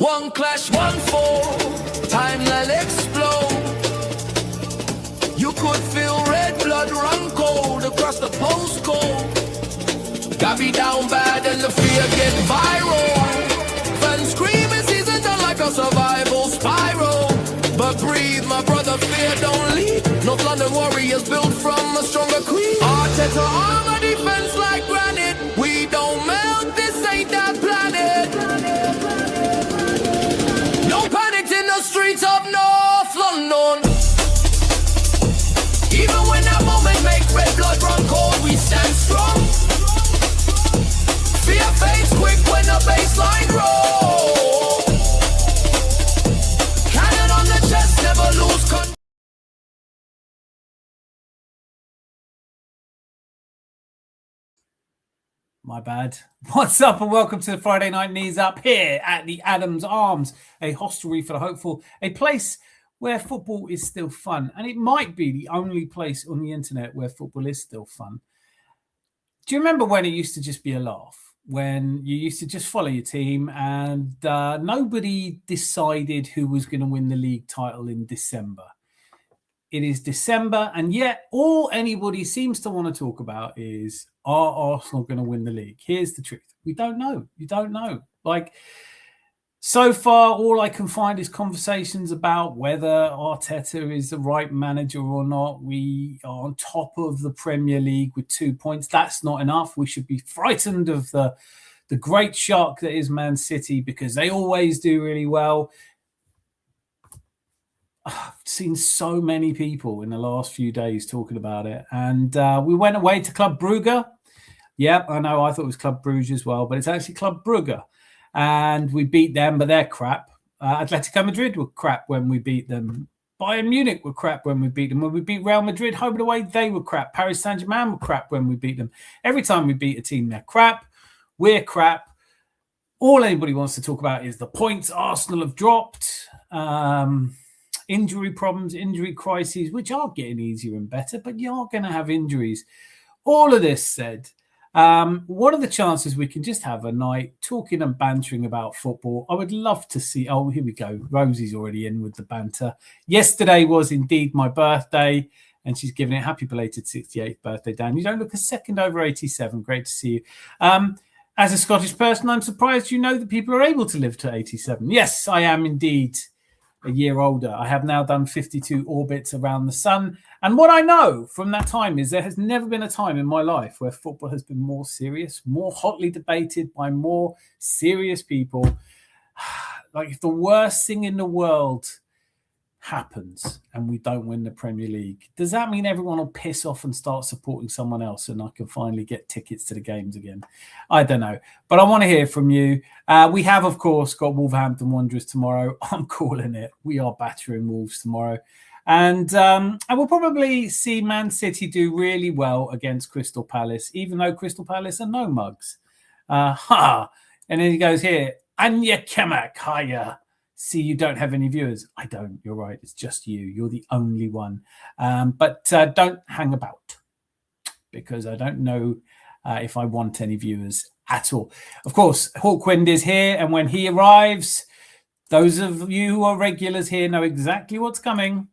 One clash, one fall, time will explode. You could feel red blood run cold across the postcode. Got me down bad and the fear get viral. Fans screaming season done like a survival spiral. But breathe, my brother, fear don't leave. North London Warriors built from a stronger queen. Arteta armor defense like granite. We don't melt, this ain't that planet. No panic in the streets of North London. Even when that moment make red blood run cold, we stand strong. Fear fades quick when the baseline rolls. Cannon on the chest, never lose control. My bad. What's up and welcome to the Friday Night Knees Up here at the Adams Arms, a hostelry for the hopeful, a place where football is still fun. And it might be the only place on the internet where football is still fun. Do you remember when it used to just be a laugh? When you used to just follow your team and nobody decided who was going to win the league title in December. It is December, and yet all anybody seems to want to talk about is, are Arsenal going to win the league? Here's the truth. We don't know. You don't know. Like, so far, all I can find is conversations about whether Arteta is the right manager or not. We are on top of the Premier League with 2 points. That's not enough. We should be frightened of the great shark that is Man City because they always do really well. I've seen so many people in the last few days talking about it. And we went away to Club Brugge. Yep, I know. I thought it was Club Brugge as well, but it's actually Club Brugge. And we beat them, but they're crap. Atletico Madrid were crap when we beat them. Bayern Munich were crap when we beat them. When we beat Real Madrid home and away, they were crap. Paris Saint-Germain were crap when we beat them. Every time we beat a team, they're crap. We're crap. All anybody wants to talk about is the points Arsenal have dropped. Injury problems, injury crises, which are getting easier and better, but you are going to have injuries. All of this said, what are the chances we can just have a night talking and bantering about football? I would love to see. Oh, here we go. Rosie's already in with the banter. Yesterday was indeed my birthday, and she's giving it happy belated 68th birthday, Dan. You don't look a second over 87. Great to see you. As a Scottish person, I'm surprised you know that people are able to live to 87. Yes, I am indeed a year older. I have now done 52 orbits around the sun. And what I know from that time is there has never been a time in my life where football has been more serious, more hotly debated by more serious people. Like if the worst thing in the world happens and we don't win the Premier League, does that mean everyone will piss off and start supporting someone else and I can finally get tickets to the games again? I don't know, but I want to hear from you. We have, of course, got Wolverhampton Wanderers tomorrow. I'm calling it. We are battering Wolves tomorrow. And we'll probably see Man City do really well against Crystal Palace, even though Crystal Palace are no mugs. And then he goes here, Anya Kemak, hiya. See, you don't have any viewers. I don't. You're right. It's just you. You're the only one. But don't hang about because I don't know if I want any viewers at all. Of course, Hawkwind is here. And when he arrives, those of you who are regulars here know exactly what's coming.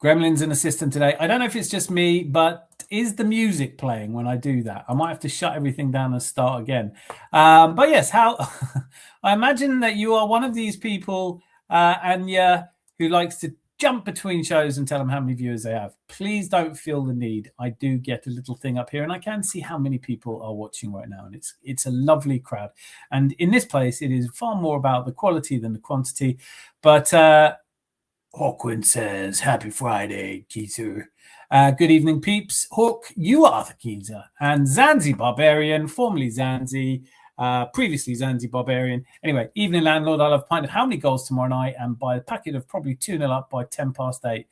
Gremlin's an assistant today. I don't know if it's just me, but is the music playing when I do that? I might have to shut everything down and start again. But yes, how I imagine that you are one of these people, Anya, who likes to jump between shows and tell them how many viewers they have. Please don't feel the need. I do get a little thing up here and I can see how many people are watching right now. And it's a lovely crowd. And in this place, it is far more about the quality than the quantity. But Hawkwind says, happy Friday, Geezer. Good evening, peeps. Hawk, you are the geezer. And Zanzi Barbarian, formerly Zanzi, previously Zanzi Barbarian. Anyway, evening, landlord. I'll have pint of how many goals tomorrow night and by a packet of probably 2-0 up by 8:10.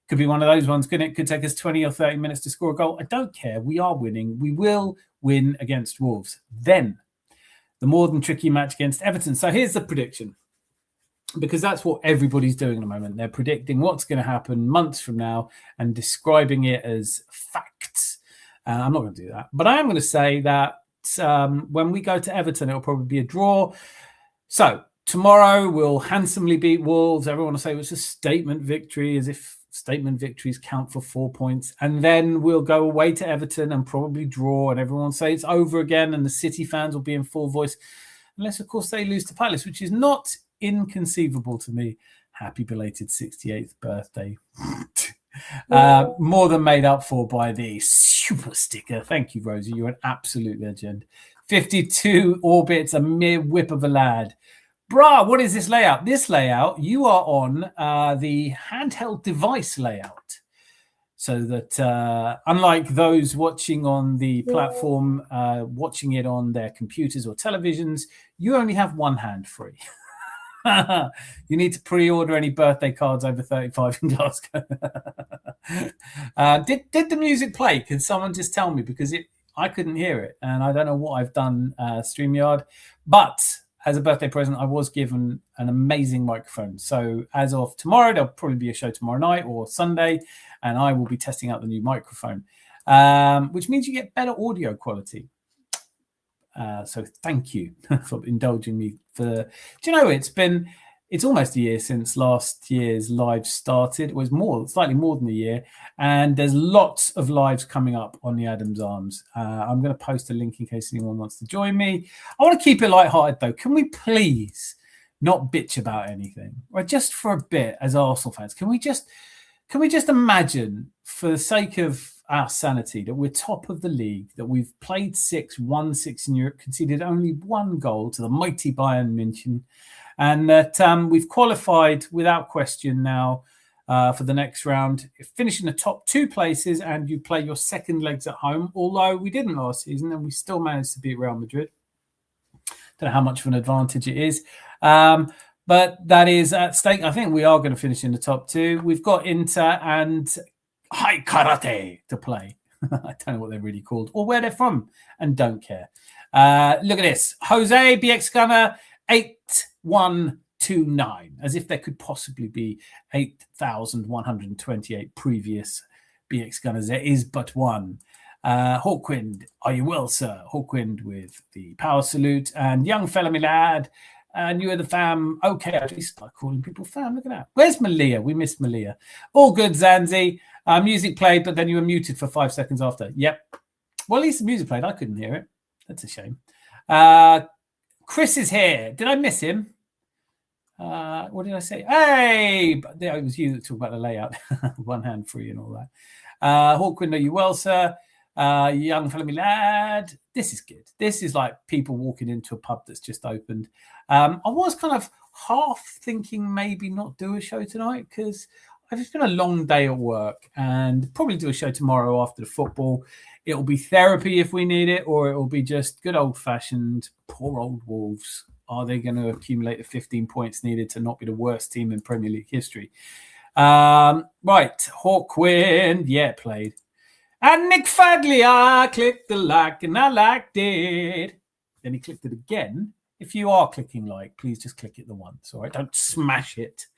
Could be one of those ones. It could take us 20 or 30 minutes to score a goal. I don't care. We are winning. We will win against Wolves. Then the more than tricky match against Everton. So here's the prediction, because that's what everybody's doing at the moment. They're predicting what's going to happen months from now and describing it as facts. I'm not going to do that. But I am going to say that when we go to Everton, it'll probably be a draw. So tomorrow we'll handsomely beat Wolves. Everyone will say it was a statement victory, as if statement victories count for 4 points. And then we'll go away to Everton and probably draw, and everyone will say it's over again, and the City fans will be in full voice. Unless, of course, they lose to Palace, which is not inconceivable to me. Happy belated 68th birthday. More than made up for by the super sticker. Thank you, Rosie. You're an absolute legend. 52 orbits, a mere whip of a lad. Bruh, what is this layout? This layout, you are on the handheld device layout. So that unlike those watching on the platform, watching it on their computers or televisions, you only have one hand free. You need to pre-order any birthday cards over 35 in Glasgow. Did the music play? Can someone just tell me? Because I couldn't hear it, and I don't know what I've done, StreamYard. But as a birthday present, I was given an amazing microphone. So as of tomorrow, there'll probably be a show tomorrow night or Sunday, and I will be testing out the new microphone, which means you get better audio quality. So thank you for indulging me. Do you know, it's almost a year since last year's live started. It was slightly more than a year, and there's lots of lives coming up on the Adams Arms. I'm going to post a link in case anyone wants to join me. I want to keep it lighthearted though. Can we please not bitch about anything, right? Just for a bit, as Arsenal fans, can we just imagine, for the sake of our sanity, that we're top of the league, that we've played 6, won 6 in Europe, conceded only 1 goal to the mighty Bayern München, and that we've qualified without question now for the next round, finish in the top 2 places, and you play your second legs at home, although we didn't last season and we still managed to beat Real Madrid. Don't know how much of an advantage it is. But that is at stake. I think we are going to finish in the top 2. We've got Inter and High Karate to play. I don't know what they're really called or where they're from, and don't care. Look at this. Jose BX Gunner 8129, as if there could possibly be 8,128 previous BX Gunners. There is but one. Hawkwind, are you well, sir? Hawkwind with the power salute, and young fella, me lad. And you are the fam. Okay, I just start calling people fam. Look at that. Where's Malia? We missed Malia. All good, Zanzi. Music played, but then you were muted for 5 seconds after. Yep. Well, at least the music played. I couldn't hear it. That's a shame. Chris is here. Did I miss him? What did I say? Hey! It was you that talked about the layout. One hand free and all that. Hawkwind, are you well, sir? Young fellow, me lad. This is good. This is like people walking into a pub that's just opened. I was kind of half thinking maybe not do a show tonight because it's been a long day at work, and probably do a show tomorrow after the football. It'll be therapy if we need it, or it'll be just good old-fashioned poor old Wolves. Are they going to accumulate the 15 points needed to not be the worst team in Premier League history? Right, Hawkwind, yeah, played. And Nick Fadley, I clicked the like and I liked it. Then he clicked it again. If you are clicking like, please just click it the once, all right? Don't smash it.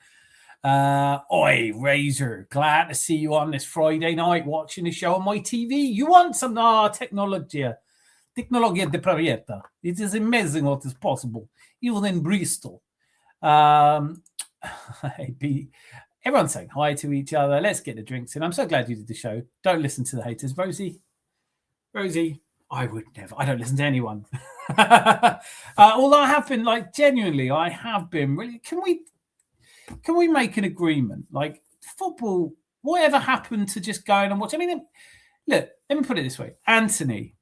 Oi, Razor, glad to see you on this Friday night watching the show on my TV. You want some Tecnologia de Provieta. It is amazing what is possible, even in Bristol. Everyone's saying hi to each other. Let's get the drinks in. I'm so glad you did the show. Don't listen to the haters. Rosie, I would never. I don't listen to anyone. Although I have been, like, genuinely, I have been really. Can we make an agreement? Like, football, whatever happened to just going and watch? I mean, look, let me put it this way. Anthony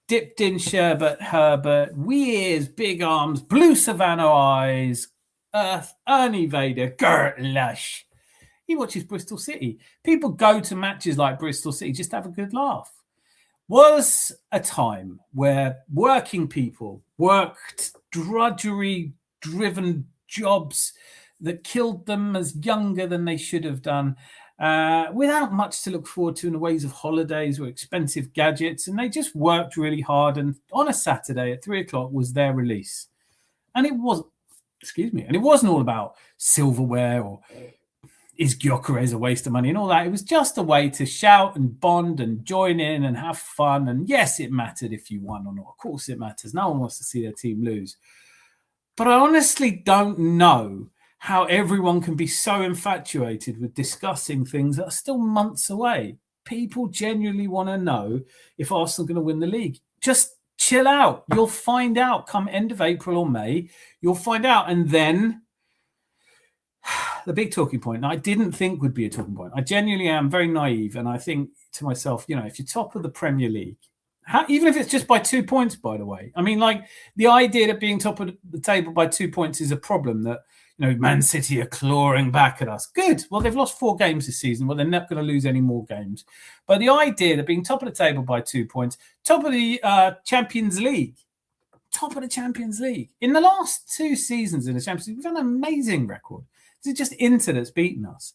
dipped in sherbet, Herbert, Weirs, big arms, blue Savannah eyes, Earth, Ernie Vader, Gert Lush. He watches Bristol City. People go to matches like Bristol City just to have a good laugh. Was a time where working people worked drudgery-driven jobs that killed them as younger than they should have done, without much to look forward to in the ways of holidays or expensive gadgets. And they just worked really hard. And on a Saturday at 3:00 was their release. And it wasn't all about silverware or is Gyökeres a waste of money and all that. It was just a way to shout and bond and join in and have fun. And yes, it mattered if you won or not. Of course it matters. No one wants to see their team lose. But I honestly don't know how everyone can be so infatuated with discussing things that are still months away. People genuinely want to know if Arsenal are going to win the league. Just chill out. You'll find out come end of April or May. You'll find out. And then the big talking point, and I didn't think would be a talking point. I genuinely am very naive. And I think to myself, if you're top of the Premier League, even if it's just by 2 points, by the way, I mean, like the idea that being top of the table by 2 points is a problem, that, Man City are clawing back at us. Good. Well, they've lost 4 games this season. Well, they're not going to lose any more games. But the idea that being top of the table by 2 points, top of the Champions League, in the last 2 seasons in the Champions League, we've had an amazing record. It's just Inter that's beaten us.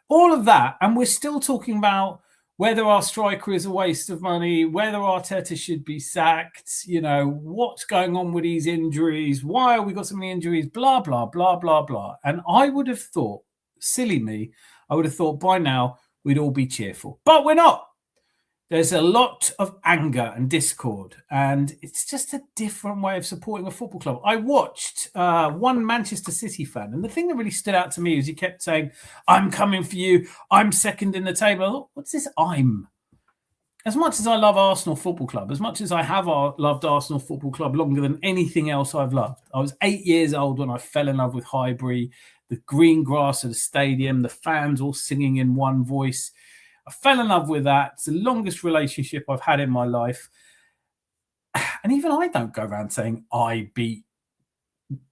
All of that, and we're still talking about whether our striker is a waste of money, whether Arteta should be sacked, what's going on with these injuries, why have we got so many injuries, blah, blah, blah, blah, blah. And I would have thought, silly me, I would have thought by now we'd all be cheerful. But we're not. There's a lot of anger and discord, and it's just a different way of supporting a football club. I watched one Manchester City fan, and the thing that really stood out to me is he kept saying, I'm coming for you, I'm second in the table. What's this I'm? As much as I love Arsenal Football Club, as much as I have loved Arsenal Football Club longer than anything else I've loved. I was 8 years old when I fell in love with Highbury, the green grass of the stadium, the fans all singing in one voice. I fell in love with that. It's the longest relationship I've had in my life. And even I don't go around saying, I beat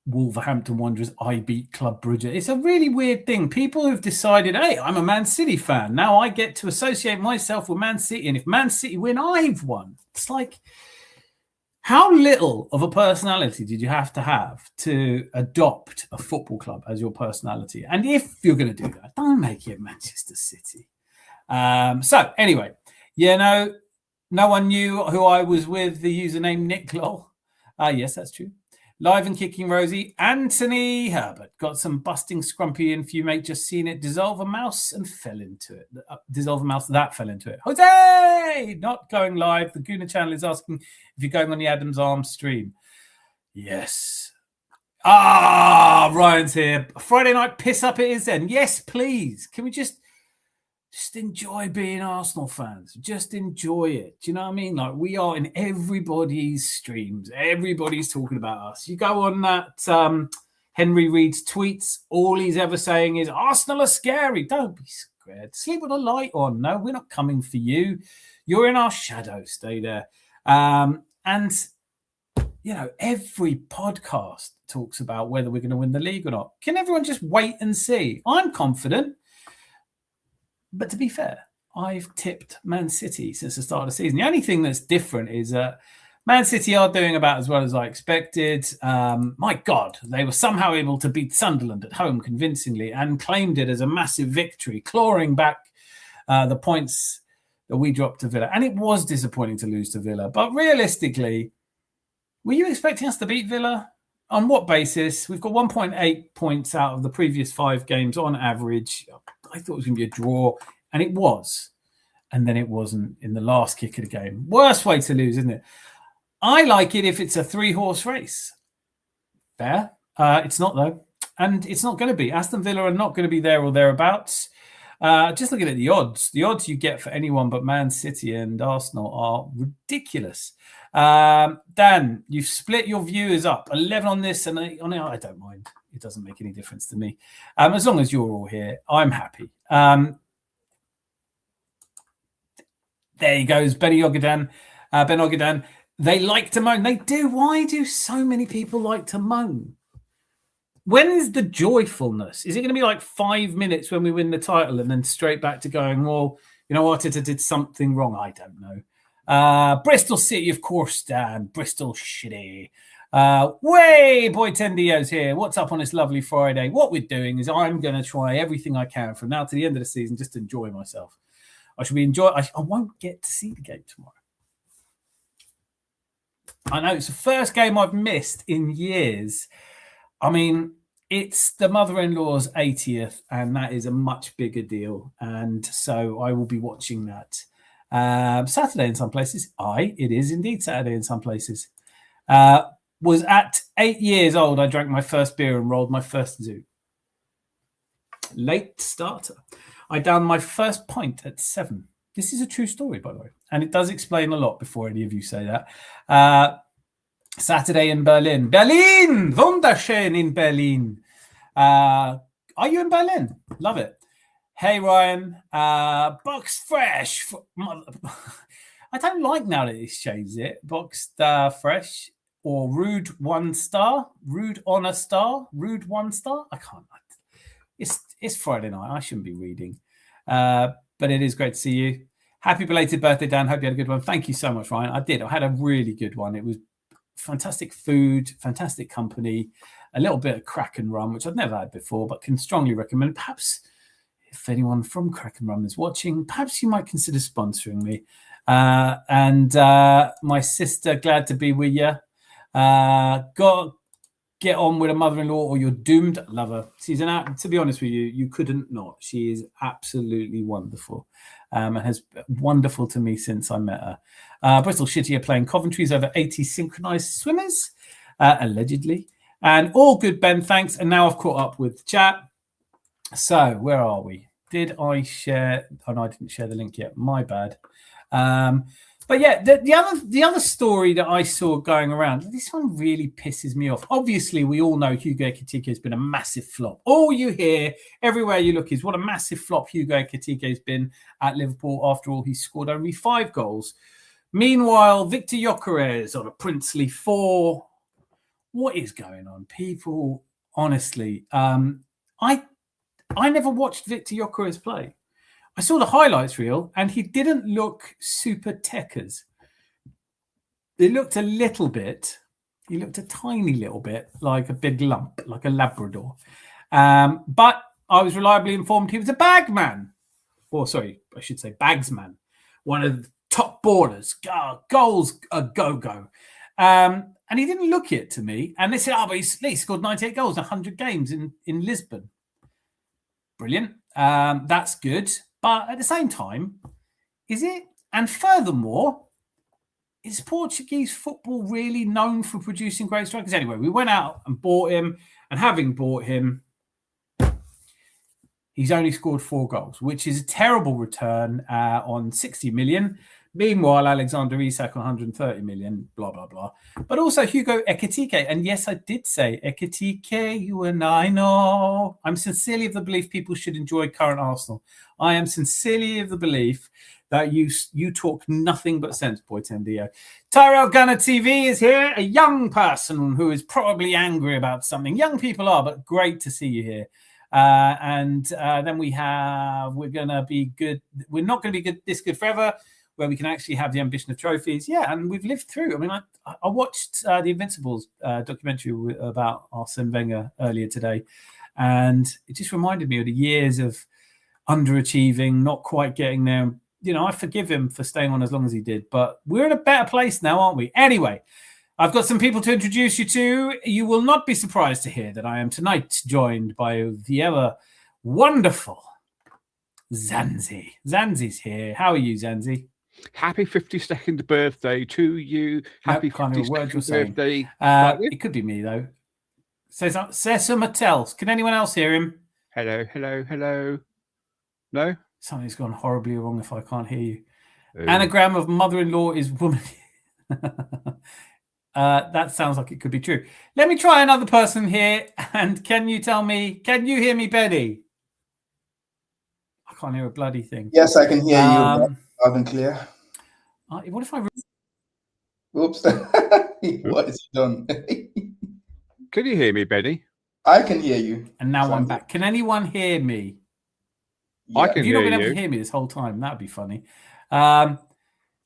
Wolverhampton Wanderers, I beat Club Brugge. It's a really weird thing. People who've decided, hey, I'm a Man City fan. Now I get to associate myself with Man City. And if Man City win, I've won. It's like, how little of a personality did you have to adopt a football club as your personality? And if you're going to do that, don't make it Manchester City. So anyway, no one knew who I was with the username Nick Lol. Yes, that's true. Live and Kicking Rosie, Anthony Herbert got some busting scrumpy in for you, mate. Just seen it dissolve a mouse and fell into it. Dissolve a mouse that fell into it. Jose, not going live. The Guna channel is asking if you're going on the Adam's Arms stream. Yes. Ryan's here. Friday night piss up it is then. Yes, please. Can we just enjoy being Arsenal fans. Just enjoy it. Do you know what I mean? Like, we are in everybody's streams. Everybody's talking about us. You go on that Henry Reid's tweets, all he's ever saying is, Arsenal are scary. Don't be scared. Sleep with a light on. No, we're not coming for you. You're in our shadow. Stay there. And, every podcast talks about whether we're going to win the league or not. Can everyone just wait and see? I'm confident. But to be fair, I've tipped Man City since the start of the season. The only thing that's different is that Man City are doing about as well as I expected. My God, they were somehow able to beat Sunderland at home convincingly and claimed it as a massive victory, clawing back the points that we dropped to Villa. And it was disappointing to lose to Villa. But realistically, were you expecting us to beat Villa? On what basis? We've got 1.8 points out of the previous 5 games on average. I thought it was going to be a draw, and it was. And then it wasn't in the last kick of the game. Worst way to lose, isn't it? I like it if it's a 3-horse race. Fair. It's not, though. And it's not going to be. Aston Villa are not going to be there or thereabouts. Just looking at the odds you get for anyone but Man City and Arsenal are ridiculous. Dan, you've split your viewers up. 11 on this and on it. I don't mind. It doesn't make any difference to me. As long as you're all here, I'm happy. There he goes, Ben Ogadan. They like to moan. They do. Why do so many people like to moan? When is the joyfulness? Is it going to be like 5 minutes when we win the title and then straight back to going, well, Arteta did something wrong? I don't know. Bristol City, of course, Dan. Bristol shitty. Boy Tendio's here. What's up on this lovely Friday? What we're doing is I'm going to try everything I can from now to the end of the season just to enjoy myself. I won't get to see the game tomorrow. I know it's the first game I've missed in years. I mean, it's the mother-in-law's 80th, and that is a much bigger deal. And so I will be watching that Saturday in some places. It is indeed Saturday in some places. Was at 8 years old, I drank my first beer and rolled my first zoo. Late starter. I downed my first pint at 7. This is a true story, by the way. And it does explain a lot before any of you say that. Saturday in Berlin. Berlin! Wunderschön in Berlin. Are you in Berlin? Love it. Hey, Ryan. Boxed Fresh. I don't like now that it's changed it. Boxed Fresh or Rude 1 star. Rude on a star. Rude 1 star. I can't. It's Friday night. I shouldn't be reading. But it is great to see you. Happy belated birthday, Dan. Hope you had a good one. Thank you so much, Ryan. I did. I had a really good one. It was fantastic food, fantastic company, a little bit of Kraken rum, which I've never had before, but can strongly recommend. Perhaps if anyone from Kraken rum is watching, perhaps you might consider sponsoring me. And my sister, glad to be with you. Get on with a mother-in-law or you're doomed. Love her. She's to be honest with you, you couldn't not. She is absolutely wonderful. And has wonderful to me since I met her. Bristol City are playing Coventry's over 80 synchronized swimmers, allegedly. And all good, Ben, thanks. And now I've caught up with chat. So where are we? Did I share? Oh, no, I didn't share the link yet. My bad. But yeah, the other story that I saw going around, this one really pisses me off. Obviously, we all know Hugo Ekitike has been a massive flop. All you hear everywhere you look is what a massive flop Hugo Ekitike has been at Liverpool. After all, he scored only 5 goals. Meanwhile, Victor Gyökeres on a princely 4. What is going on, people? Honestly, I never watched Victor Gyökeres play. I saw the highlights reel and he didn't look super techers. It looked a little bit, he looked a tiny little bit like a big lump, like a Labrador. But I was reliably informed he was a bagman. Or sorry, I should say bagsman. One of the top ballers, goals a go-go. And he didn't look it to me. And they said, but he scored 98 goals in 100 games in Lisbon. Brilliant. That's good. But at the same time, is it? And furthermore, is Portuguese football really known for producing great strikers? Anyway, we went out and bought him. And having bought him, he's only scored 4 goals, which is a terrible return on 60 million. Meanwhile, Alexander Isak on 130 million, blah, blah, blah. But also Hugo Ekitike. And yes, I did say Ekitike, you and I know. I'm sincerely of the belief people should enjoy current Arsenal. I am sincerely of the belief that you talk nothing but sense, Boy Tendio. Tyrell Gunner TV is here, a young person who is probably angry about something. Young people are, but great to see you here. And then we're going to be good. We're not going to be good this good forever, where we can actually have the ambition of trophies. Yeah, and we've lived through. I mean, I watched the Invincibles documentary about Arsene Wenger earlier today, and it just reminded me of the years of underachieving, not quite getting there. You know, I forgive him for staying on as long as he did, but we're in a better place now, aren't we? Anyway, I've got some people to introduce you to. You will not be surprised to hear that I am tonight joined by the ever wonderful Zanzi. Zanzi's here. How are you, Zanzi? Happy 52nd birthday to you. Happy 52nd birthday. It could be me, though. Says someone else. Can anyone else hear him? Hello, hello, hello. No? Something's gone horribly wrong if I can't hear you. Anagram of mother-in-law is woman. That sounds like it could be true. Let me try another person here. And can you hear me, Benny? I can't hear a bloody thing. Yes, I can hear you loud and clear. What if I... Oops. What has he done? Can you hear me, Benny? I can hear you. And now I'm back. Can anyone hear me? Yeah. I can hear you. You've not been able to hear me this whole time. That would be funny.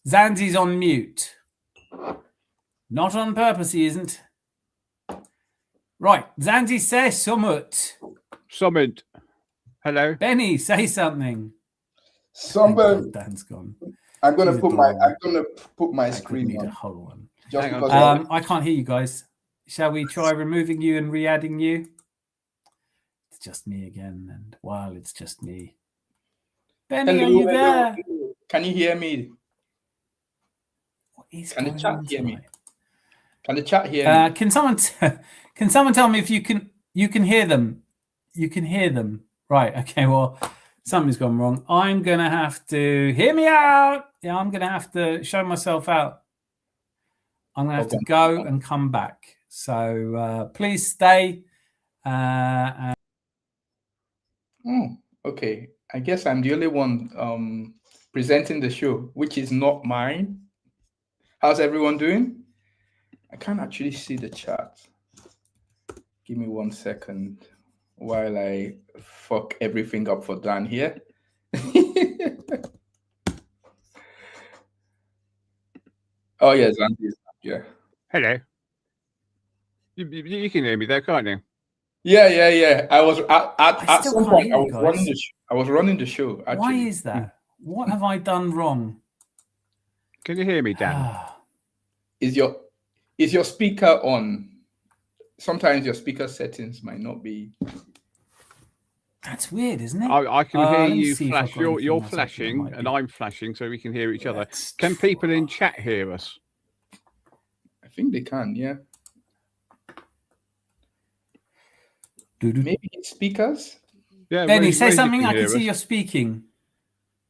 Zanzi's on mute. Not on purpose, he isn't. Right, Zanzi, say something. Summit. Hello. Benny, say something. Somebody, God, Dan's gone. I'm gonna She's put adorable. my I could screen need a on whole one. just Hang on. because. I can't hear you guys. Shall we try removing you and re-adding you? It's just me again, and while it's just me. Benny, are you there? Can you hear me? What is Can the going chat on hear me? tonight? Can the chat hear me? Can someone tell me if you can hear them? You can hear them, right? Okay. Well, something's gone wrong. I'm gonna have to hear me out. Yeah, I'm gonna have to show myself out. I'm gonna have to go and come back. So please stay. Okay. I guess I'm the only one presenting the show, which is not mine. How's everyone doing? I can't actually see the chat. Give me 1 second while I fuck everything up for Dan here. Oh, yes, Andy. Yeah. Hello. You can hear me there, can't you? Yeah. I was at some point. I was running the show. Actually. Why is that? What have I done wrong? Can you hear me, Dan? Is your speaker on? Sometimes your speaker settings might not be. That's weird, isn't it? I can hear you flash. You're flashing, and I'm flashing, so we can hear each other. Can people in chat hear us? I think they can. Yeah. Maybe speakers. Yeah. Benny, say something. I can see you're speaking.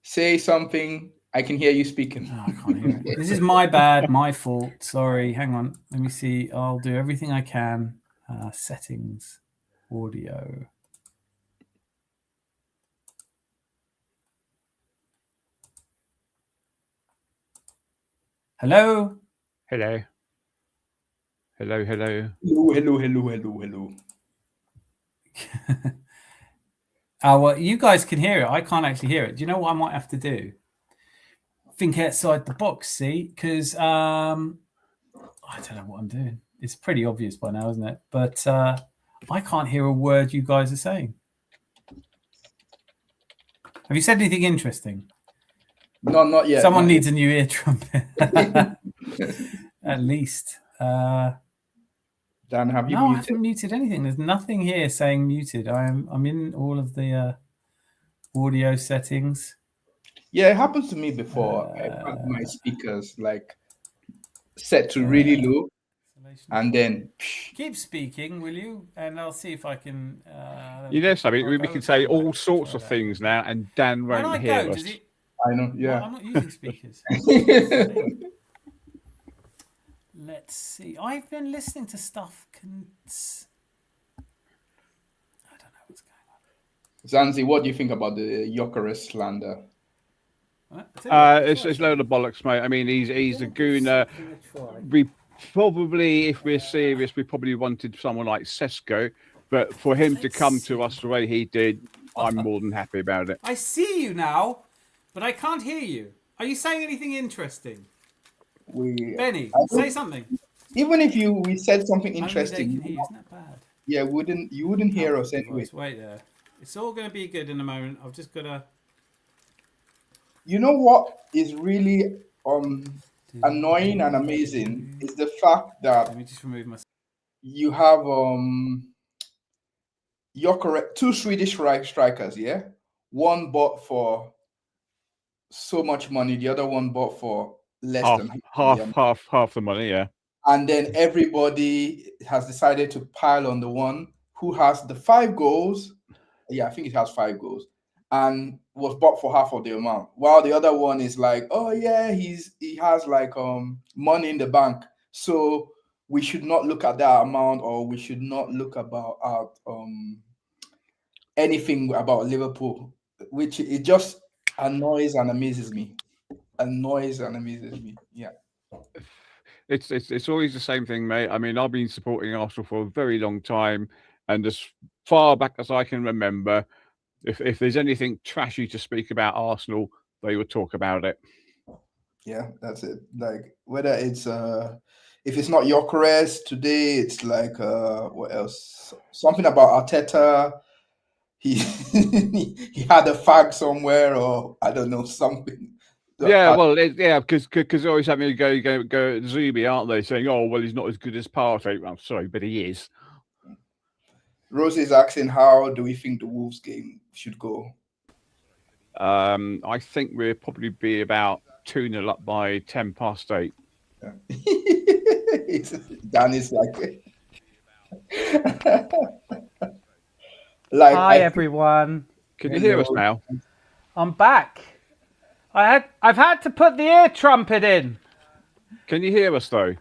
Say something. I can hear you speaking. Oh, I can't hear it. This is my bad, my fault. Sorry. Hang on. Let me see. I'll do everything I can. Settings, audio. Hello. Hello. Hello. Well, you guys can hear it. I can't actually hear it. Do you know what I might have to do? Think outside the box, see? Because I don't know what I'm doing. It's pretty obvious by now, isn't it? But I can't hear a word you guys are saying. Have you said anything interesting? No, not yet. Someone needs a new ear trumpet. At least. Dan, have you no, muted? I haven't muted anything. There's nothing here saying muted. I'm in all of the audio settings. Yeah, it happens to me before. I have my speakers like set to really low, and then keep speaking, will you? And I'll see if I can. You know something? We can say all sorts of things now, and Dan won't hear us. I know. Yeah, well, I'm not using speakers. Let's see. I've been listening to stuff. I don't know what's going on. Zanzi, what do you think about the Gyökeres slander? It's a load of bollocks, mate. I mean, he's a gooner. We probably, if we're serious, we probably wanted someone like Sesko, but for him to come to us the way he did, I'm more than happy about it. I see you now, but I can't hear you. Are you saying anything interesting? Benny, say something. Even if we said something interesting, isn't that bad? Yeah, you wouldn't hear us anyway. Wait there. It's all going to be good in a moment. I've just got to. You know what is really annoying and amazing is the fact that let me just remove myself. You have Gyökeres, 2 Swedish strikers, yeah. One bought for so much money, the other one bought for less than half the money, yeah. And then everybody has decided to pile on the one who has the 5 goals. Yeah, I think it has 5 goals, and was bought for half of the amount. While the other one is like, oh yeah, he has like money in the bank, so we should not look at that amount, or we should not look about anything about Liverpool, which it just annoys and amazes me. Yeah. It's always the same thing, mate. I mean, I've been supporting Arsenal for a very long time, and as far back as I can remember, if there's anything trashy to speak about Arsenal, they would talk about it. Yeah, that's it. Like whether it's if it's not Gyökeres today, it's like what else? Something about Arteta. He he had a fag somewhere, or I don't know something. Yeah, well, because always having to go Zubi, aren't they? Saying, "Oh, well, he's not as good as Partey." I'm sorry, but he is. Rose is asking, how do we think the Wolves game should go? I think we'll probably be about 2-0 up by 8:10. Danny's like, Hi everyone. Can you hear us now? I'm back. I've had to put the ear trumpet in. Can you hear us though?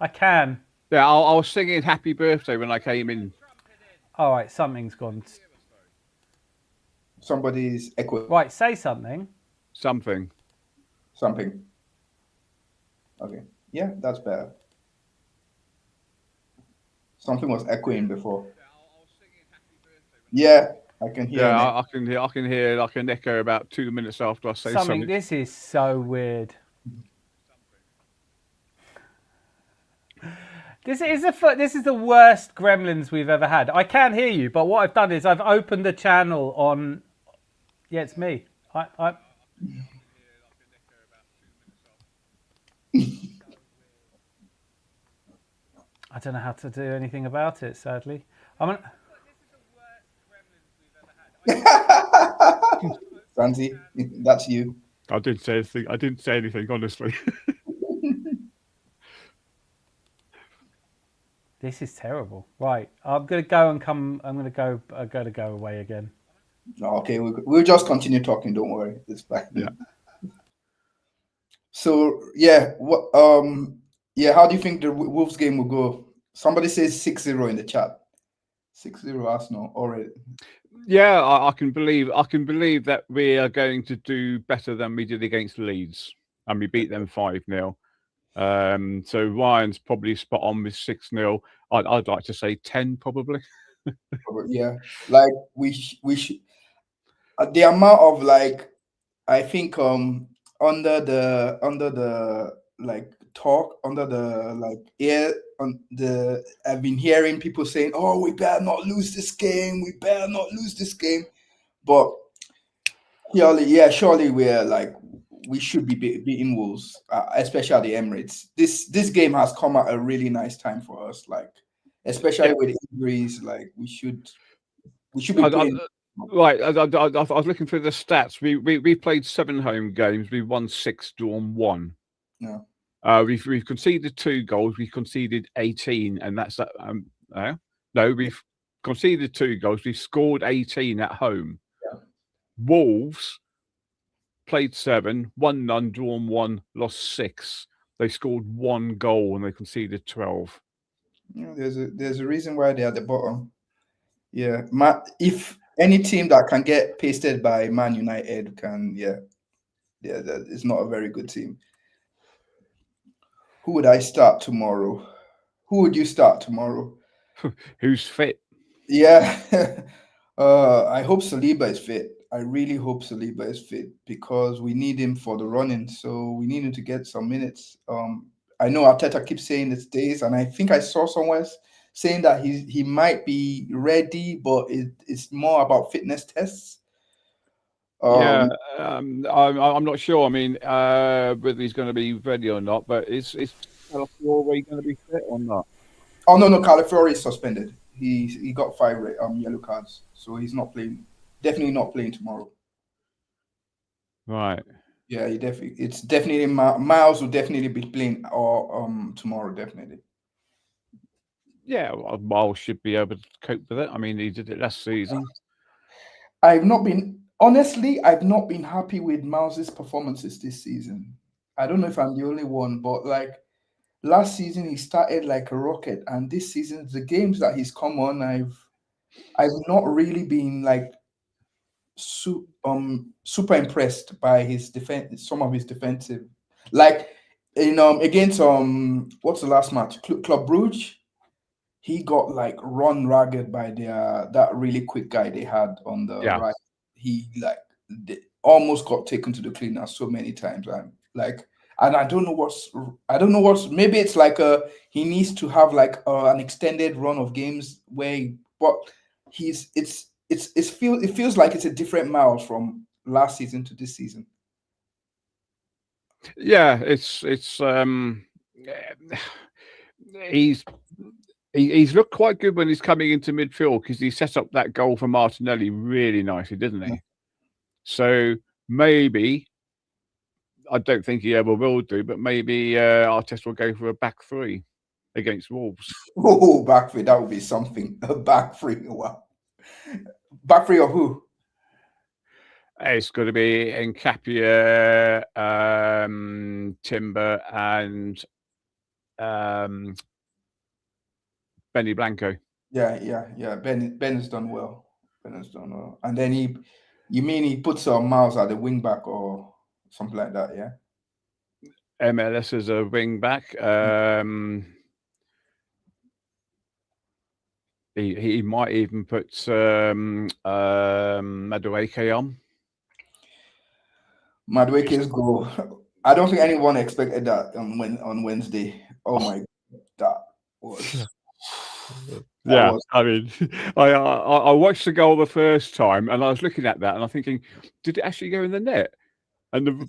I can. Yeah, I was singing "Happy Birthday" when I came in. All right, something's gone. Somebody's echoing. Right, say something. Something. Okay. Yeah, that's better. Something was echoing before. Yeah, I can hear. Yeah, I can hear like an echo about 2 minutes after I say something. This is so weird. This is the worst Gremlins we've ever had. I can hear you, but what I've done is I've opened the channel on. Yeah, it's me. I don't know how to do anything about it. Sadly, Santi, that's you. I didn't say anything. Honestly. This is terrible. Right, I'm gonna go and come. I'm gonna go away again. Okay, we'll just continue talking. Don't worry, it's fine. Yeah. So yeah, how do you think the Wolves game will go? Somebody says 6-0 in the chat. 6-0 Arsenal already. Yeah, I can believe that we are going to do better than we did against Leeds, and we beat them 5-0. So Ryan's probably spot on with 6-0. I'd like to say 10 probably. Yeah, like we should. The amount of like, I think under the like talk under the like air on the I've been hearing people saying, "Oh, we better not lose this game. We better not lose this game." But surely we're like we should be beating Wolves, especially at the Emirates. This game has come at a really nice time for us, like especially with injuries. Like we should be playing. Right, I was looking through the stats. We played 7 home games. We won 6, drawn 1. Yeah. We've conceded 2 goals. We conceded 18, and that's no. We've conceded 2 goals. We've scored 18 at home. Yeah. Wolves played 7, won none, drawn 1, lost 6. They scored 1 goal and they conceded 12. Yeah, there's a reason why they're at the bottom. Yeah, if any team that can get pasted by Man United can, that is not a very good team. Who would I start tomorrow? Who would you start tomorrow? Who's fit? Yeah, I hope Saliba is fit. I really hope Saliba is fit because we need him for the running. So we need him to get some minutes. I know Arteta keeps saying it's days, and I think I saw somewhere saying that he might be ready, but it's more about fitness tests. I'm not sure. I mean, whether he's going to be ready or not, but is Calafiore going to be fit or not? Oh no, Calafiore is suspended. He got 5 yellow cards, so he's not playing. Definitely not playing tomorrow. Right. Yeah, it's definitely Miles will definitely be playing or tomorrow, definitely. Yeah, Miles should be able to cope with it. I mean, he did it last season. I've not been happy with Miles's performances this season. I don't know if I'm the only one, but like last season he started like a rocket, and this season the games that he's come on, I've not really been like super impressed by his defense, some of his defensive, like in against what's the last match, Club Brugge. He got like run ragged by that really quick guy they had on the right. He almost got taken to the cleaners so many times. And I don't know what's maybe it's like he needs to have like an extended run of games but it feels like it's a different Miles from last season to this season. Yeah, he's looked quite good when he's coming into midfield because he set up that goal for Martinelli really nicely, didn't he? Yeah. So maybe, I don't think he ever will do, but maybe Arteta will go for a back three against Wolves. Oh, back three, that would be something. A back three, wow. Back three of who? It's going to be Nkapia, Timber, and Benny Blanco. Yeah. Ben has done well. And then he puts Miles at the wing back or something like that, yeah? MLS as a wing back. He might even put Madueke on. Madueke's goal. I don't think anyone expected that on Wednesday. Oh my God, that was. I mean, I watched the goal the first time, and I was looking at that, and I'm thinking, did it actually go in the net? And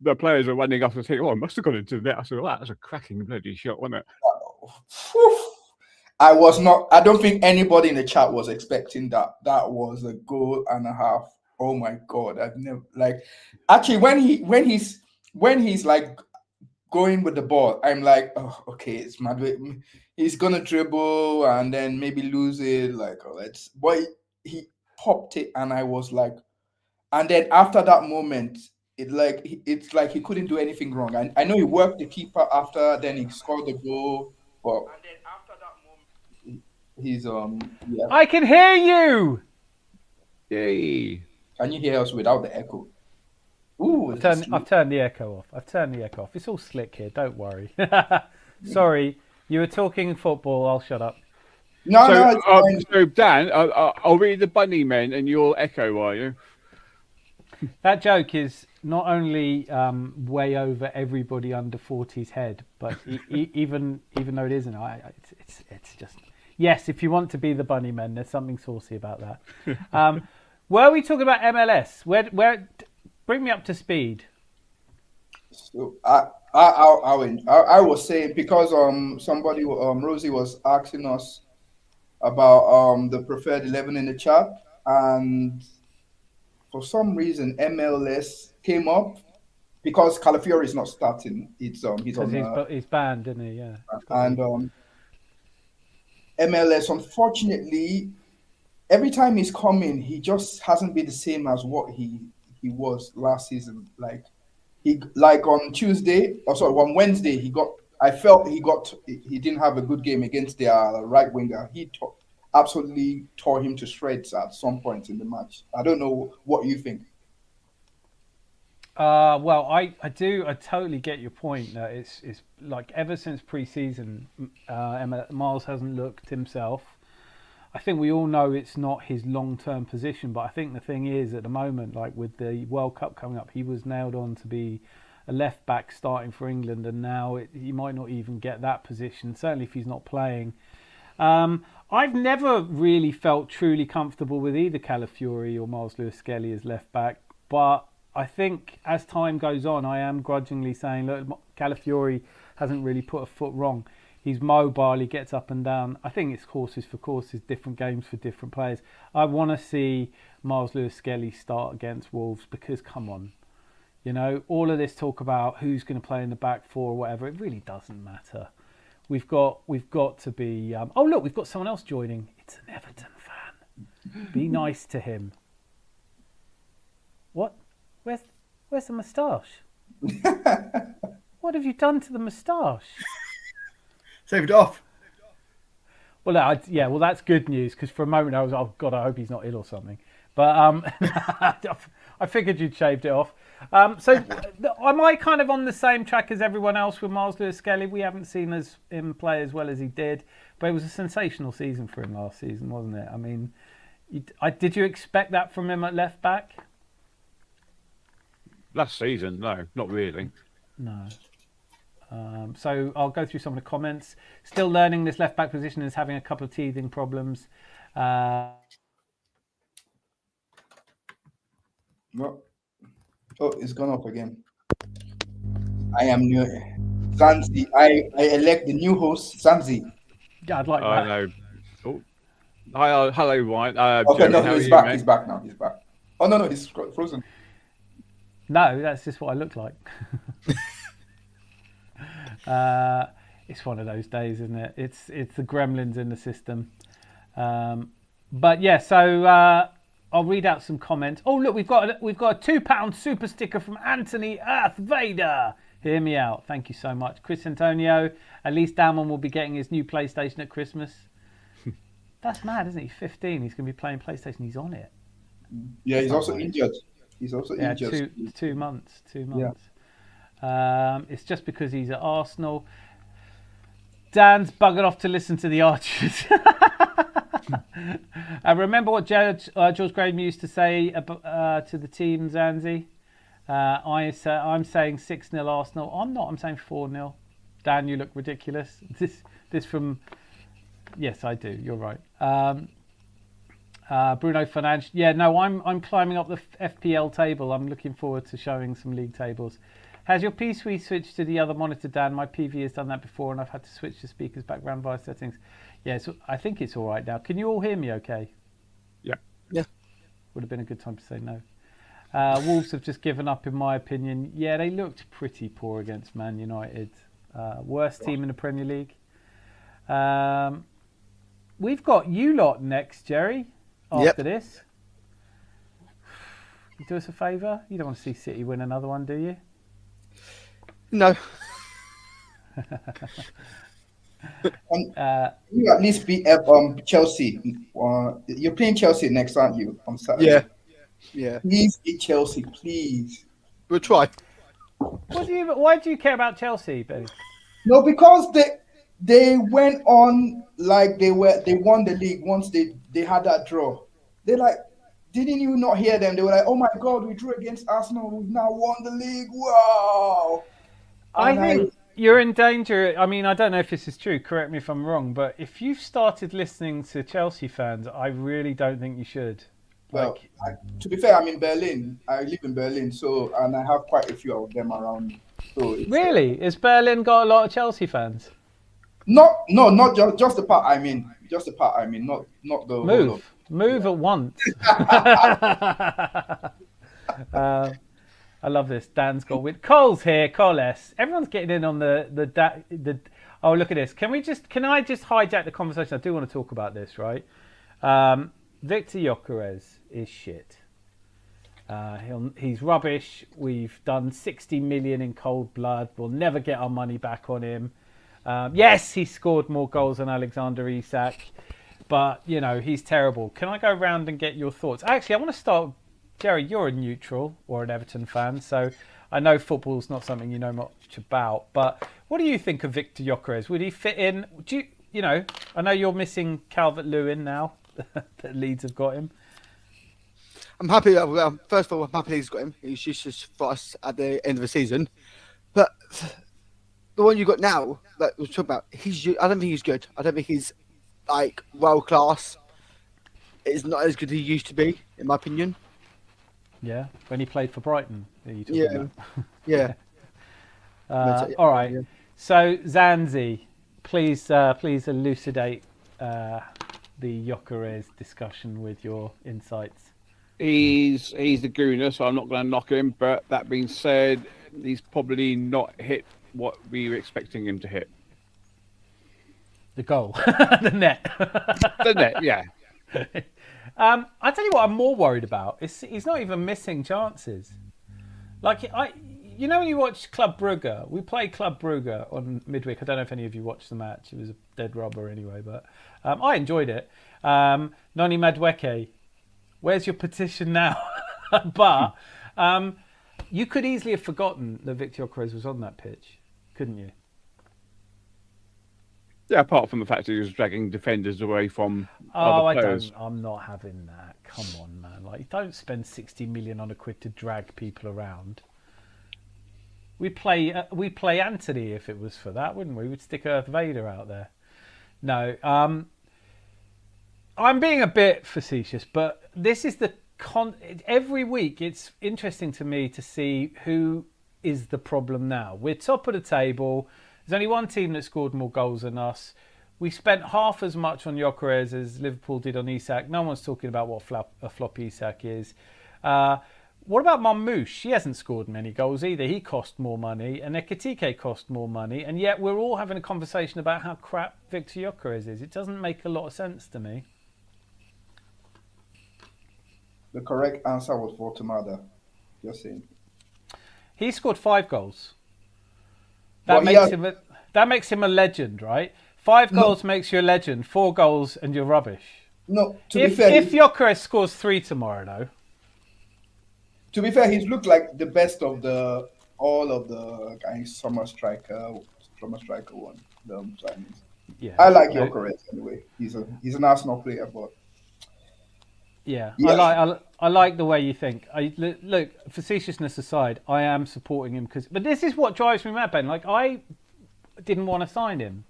the players are running off and thinking, "Oh, it must have gone into the net." I said, "Well, that was a cracking bloody shot, wasn't it?" I don't think anybody in the chat was expecting that. That was a goal and a half. Oh my God. I've never actually when he's like going with the ball, I'm like, oh, okay, it's Madrid. He's gonna dribble and then maybe lose it. But he popped it, and I was like, and then after that moment, it's like he couldn't do anything wrong. I know he worked the keeper after, then he scored the goal, but and then after that moment, he's yeah. I can hear you. Yay! Can you hear us without the echo? Ooh, I've turned the echo off. It's all slick here. Don't worry. Sorry, you were talking football. I'll shut up. So Dan, I'll read the bunny men, and you'll echo, are you? That joke is not only way over everybody under 40's head, but even though it isn't, it's just yes. If you want to be the bunny men, there's something saucy about that. Were we talking about MLS? Where? Bring me up to speed. So I was saying, because somebody Rosie was asking us about the preferred 11 in the chat, and for some reason MLS came up because Calafiori is not starting. He's banned, isn't he? Yeah. And MLS, unfortunately, every time he's coming, he just hasn't been the same as what he was last season. On Tuesday, on Wednesday, he didn't have a good game against their right winger. He absolutely tore him to shreds at some point in the match. I don't know what you think. Well, I totally get your point. It's like ever since pre-season, Miles hasn't looked himself. I think we all know it's not his long-term position, but I think the thing is, at the moment, like with the World Cup coming up, he was nailed on to be a left back starting for England, and now he might not even get that position, certainly if he's not playing. I've never really felt truly comfortable with either Calafiori or Miles Lewis-Skelly as left back, but I think as time goes on, I am grudgingly saying, look, Calafiori hasn't really put a foot wrong. He's mobile, he gets up and down. I think it's horses for courses, different games for different players. I want to see Miles Lewis-Skelly start against Wolves because, come on, all of this talk about who's going to play in the back four or whatever, it really doesn't matter. We've got to be... oh, look, we've got someone else joining. It's an Everton fan. Be nice to him. What? Where's the moustache? What have you done to the moustache? Saved it off. Well, well, that's good news, because for a moment I was, oh God, I hope he's not ill or something. But I figured you'd shaved it off. So am I kind of on the same track as everyone else with Miles Lewis-Skelly? We haven't seen him play as well as he did, but it was a sensational season for him last season, wasn't it? I mean, did you expect that from him at left back? Last season, no, not really. No. So I'll go through some of the comments. Still learning this left back position, is having a couple of teething problems. No. Oh, it's gone off again. I am new. Zanzi. I elect the new host, Zanzi. Yeah, I'd like I that. know. Oh. Hi, hello, Ryan. Okay, Jerry, no, how are he's you, back. mate? He's back now. He's back. Oh no, he's frozen. No, that's just what I look like. It's one of those days, isn't it? It's the gremlins in the system. But yeah, so I'll read out some comments. Oh look, we've got a £2 super sticker from Anthony Earth Vader. Hear me out. Thank you so much, Chris Antonio. At least Damon will be getting his new PlayStation at Christmas. That's mad, isn't he? 15. He's going to be playing PlayStation. He's on it. Yeah, he's also injured. He's also injured. 2 months. 2 Yeah. months. It's just because he's at Arsenal. Dan's buggered off to listen to the Archers. I remember what George Graham used to say to the team, Zanzi. I'm saying 6-0 Arsenal. I'm not. I'm saying 4-0. Dan, you look ridiculous. This from... Yes, I do. You're right. Bruno Fernandes. Yeah, no, I'm climbing up the FPL table. I'm looking forward to showing some league tables. Has your PC switched to the other monitor, Dan? My PV has done that before, and I've had to switch the speaker's background via settings. Yeah, so I think it's all right now. Can you all hear me okay? Yeah. Yeah. Would have been a good time to say no. Wolves have just given up, in my opinion. Yeah, they looked pretty poor against Man United. Worst team in the Premier League. We've got you lot next, Jerry, after this. You do us a favour? You don't want to see City win another one, do you? No. You at least beat Chelsea. You're playing Chelsea next, aren't you? On Saturday. Yeah. Please beat Chelsea, please. We'll try. Why do you care about Chelsea, Ben? No, because they went on like they won the league once they had that draw. They like, didn't you not hear them? They were like, oh my God, we drew against Arsenal. We've now won the league. Wow. I think you're in danger. I mean, I don't know if this is true. Correct me if I'm wrong. But if you've started listening to Chelsea fans, I really don't think you should. Well, to be fair, I'm in Berlin. I live in Berlin, and I have quite a few of them around me. So Really? Has Berlin got a lot of Chelsea fans? Not just the part I'm in. Just the part I'm in, not the whole of. Move at once. I love this. Dan's got with Cole's here. Coles. Everyone's getting in on the. Oh, look at this. Can I just hijack the conversation? I do want to talk about this, right? Victor Gyökeres is shit. He's rubbish. We've done 60 million in cold blood. We'll never get our money back on him. Yes, he scored more goals than Alexander Isak, but he's terrible. Can I go around and get your thoughts? Actually, I want to start. Jerry, you're a neutral or an Everton fan, so I know football's not something you know much about. But what do you think of Victor Gyökeres? Would he fit in? I know you're missing Calvert-Lewin now. That Leeds have got him. I'm happy. First of all, I'm happy he's got him. He's useless for us at the end of the season. But the one you got now, that we're talking about, I don't think he's good. I don't think he's like world class. It's not as good as he used to be, in my opinion. Yeah, when he played for Brighton. About? Yeah. All right. Yeah. So Zanzi, please elucidate the Gyökeres discussion with your insights. He's the gooner, so I'm not going to knock him. But that being said, he's probably not hit what we were expecting him to hit. The goal, the net. The net, yeah. I tell you what, I'm more worried about. He's not even missing chances. Like when you watch Club Brugge, we played Club Brugge on midweek. I don't know if any of you watched the match. It was a dead rubber anyway, but I enjoyed it. Noni Madueke, where's your petition now? But you could easily have forgotten that Victor Gyökeres was on that pitch, couldn't you? Yeah, apart from the fact that he was dragging defenders away from other players. I'm not having that. Come on, man. Like, don't spend 60 million on a quid to drag people around. We'd play Anthony if it was for that, wouldn't we? We'd stick Earth Vader out there. No, I'm being a bit facetious, but this is every week it's interesting to me to see who is the problem now. We're top of the table. There's only one team that scored more goals than us. We spent half as much on Gyökeres as Liverpool did on Isak. No one's talking about what a flop Isak is. What about Marmoush? He hasn't scored many goals either. He cost more money, and Ekitike cost more money, and yet we're all having a conversation about how crap Victor Gyökeres is. It doesn't make a lot of sense to me. The correct answer was for Tamada. Just saying. He scored 5 goals. But That makes him a legend, right? 5 goals makes you a legend. 4 goals and you're rubbish. No, If Gyökeres scores 3 tomorrow, though. To be fair, he's looked like the best of all of the summer striker one. The signings. Yeah, I like Gyökeres anyway. He's an Arsenal player, but yeah. Yes. I like the way you think. Look, facetiousness aside, I am supporting him but this is what drives me mad, Ben. Like, I didn't want to sign him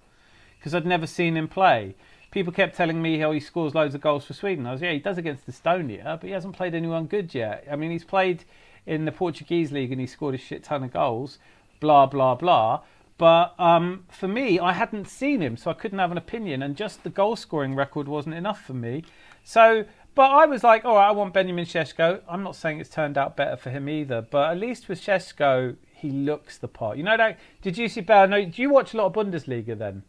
because I'd never seen him play. People kept telling me how he scores loads of goals for Sweden. I was, he does against Estonia, but he hasn't played anyone good yet. I mean, he's played in the Portuguese league and he scored a shit ton of goals, blah, blah, blah. But for me, I hadn't seen him, so I couldn't have an opinion. And just the goal-scoring record wasn't enough for me. So, but I was like, all right, I want Benjamin Šeško. I'm not saying it's turned out better for him either, but at least with Šeško, he looks the part. You know that? Did you see Bell? No, do you watch a lot of Bundesliga then?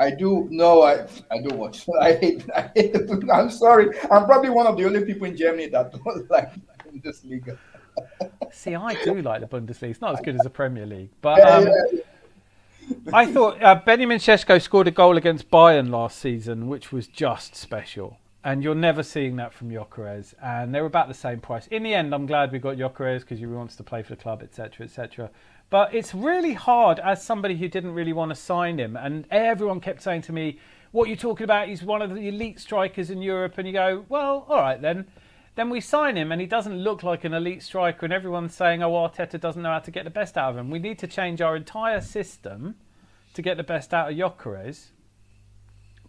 I do. No, I do watch. I hate the, I'm sorry. I'm probably one of the only people in Germany that don't like Bundesliga. See, I do like the Bundesliga. It's not as good as the Premier League, but I thought Benjamin Šeško scored a goal against Bayern last season, which was just special. And you're never seeing that from Gyökeres. And they were about the same price. In the end, I'm glad we got Gyökeres because he wants to play for the club, etc., etc. But it's really hard as somebody who didn't really want to sign him. And everyone kept saying to me, what you're talking about, he's one of the elite strikers in Europe. And you go, well, all right then. Then we sign him and he doesn't look like an elite striker. And everyone's saying, oh, Arteta doesn't know how to get the best out of him. We need to change our entire system to get the best out of Gyökeres.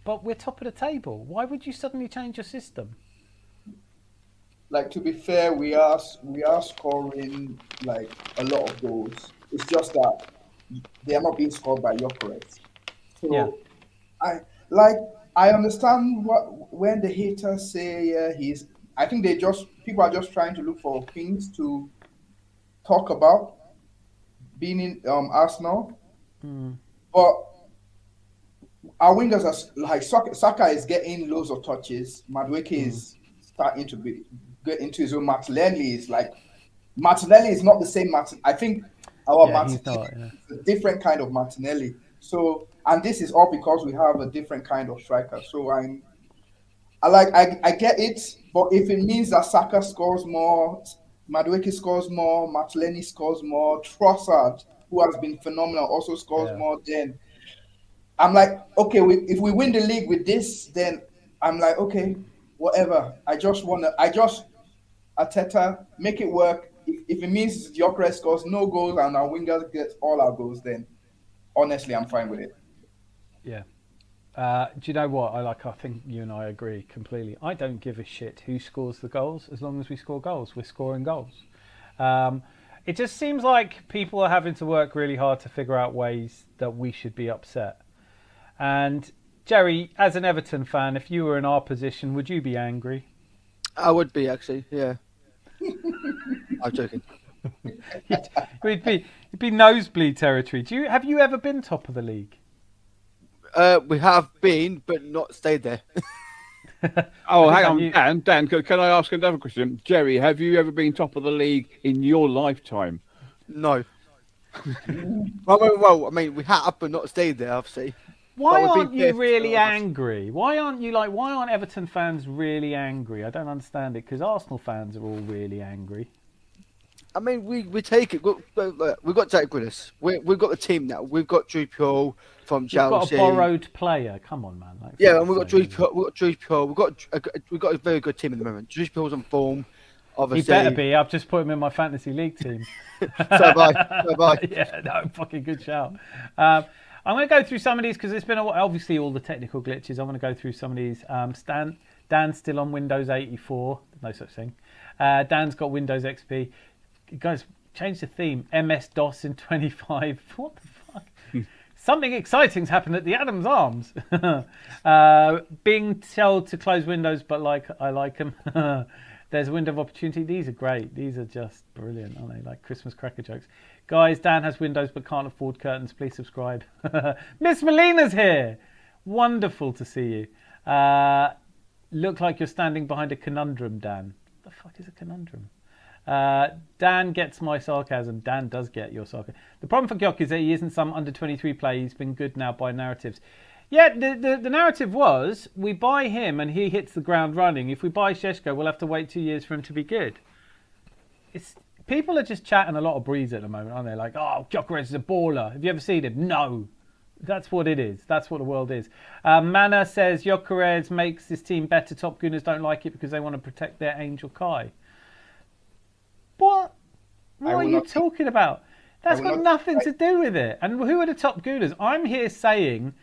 But we're top of the table. Why would you suddenly change your system? Like, to be fair, we are scoring like a lot of goals. It's just that they are not being scored by Gyökeres. So yeah. I understand when the haters say he's. I think people are just trying to look for things to talk about being in Arsenal, but our wingers are like Saka is getting loads of touches. Madueke is starting to get into his own. Martinelli is not the same Martinelli. I think our Martinelli is a different kind of Martinelli. So, and this is all because we have a different kind of striker. So I get it, but if it means that Saka scores more, Madueke scores more, Martinelli scores more, Trossard, who has been phenomenal, also scores more, then I'm like, okay, if we win the league with this, then I'm like, okay, whatever. Arteta, make it work. If it means Gyökeres scores no goals and our wingers get all our goals, then honestly, I'm fine with it. Yeah. Do you know what? I think you and I agree completely. I don't give a shit who scores the goals as long as we score goals. We're scoring goals. It just seems like people are having to work really hard to figure out ways that we should be upset. And Jerry, as an Everton fan, if you were in our position, would you be angry? I would be, actually, yeah. I'm joking. It'd be nosebleed territory. Have you ever been top of the league? We have been, but not stayed there. Oh, hang on, Dan. Can I ask another question? Jerry, have you ever been top of the league in your lifetime? No. Well, I mean, we have, but not stayed there, obviously. Why aren't you really angry? Why aren't Everton fans really angry? I don't understand it, because Arsenal fans are all really angry. I mean, we take it. We've got Jack Grealish. We've got the team now. We've got Drew Puel from Chelsea. We've got a borrowed player. Come on, man. And we've got Drew Puel. We've got a very good team at the moment. Drew Puel's on form. Obviously, He better be. I've just put him in my fantasy league team. So have I. So have I. Yeah, no, fucking good shout. I'm going to go through some of these because it's been obviously all the technical glitches. I'm going to go through some of these. Dan's still on Windows 84. No such thing. Dan's got Windows XP. Guys, change the theme. MS-DOS in 25. What the fuck? Something exciting's happened at the Adams Arms. Being told to close Windows, but I like them. There's a window of opportunity. These are great. These are just brilliant, aren't they? Like Christmas cracker jokes. Guys, Dan has Windows but can't afford curtains. Please subscribe. Miss Molina's here. Wonderful to see you. Look like you're standing behind a conundrum, Dan. What the fuck is a conundrum? Dan gets my sarcasm. Dan does get your sarcasm. The problem for Gyok is that he isn't some under-23 play. He's been good now by narratives. Yeah, the narrative was we buy him and he hits the ground running. If we buy Šeško, we'll have to wait 2 years for him to be good. People are just chatting a lot of breeze at the moment, aren't they? Like, oh, Gyökeres is a baller. Have you ever seen him? No. That's what it is. That's what the world is. Mana says Gyökeres makes this team better. Top Gunners don't like it because they want to protect their Angel Kai. What are you talking about? That's got nothing to do with it. And who are the top Gunners? I'm here saying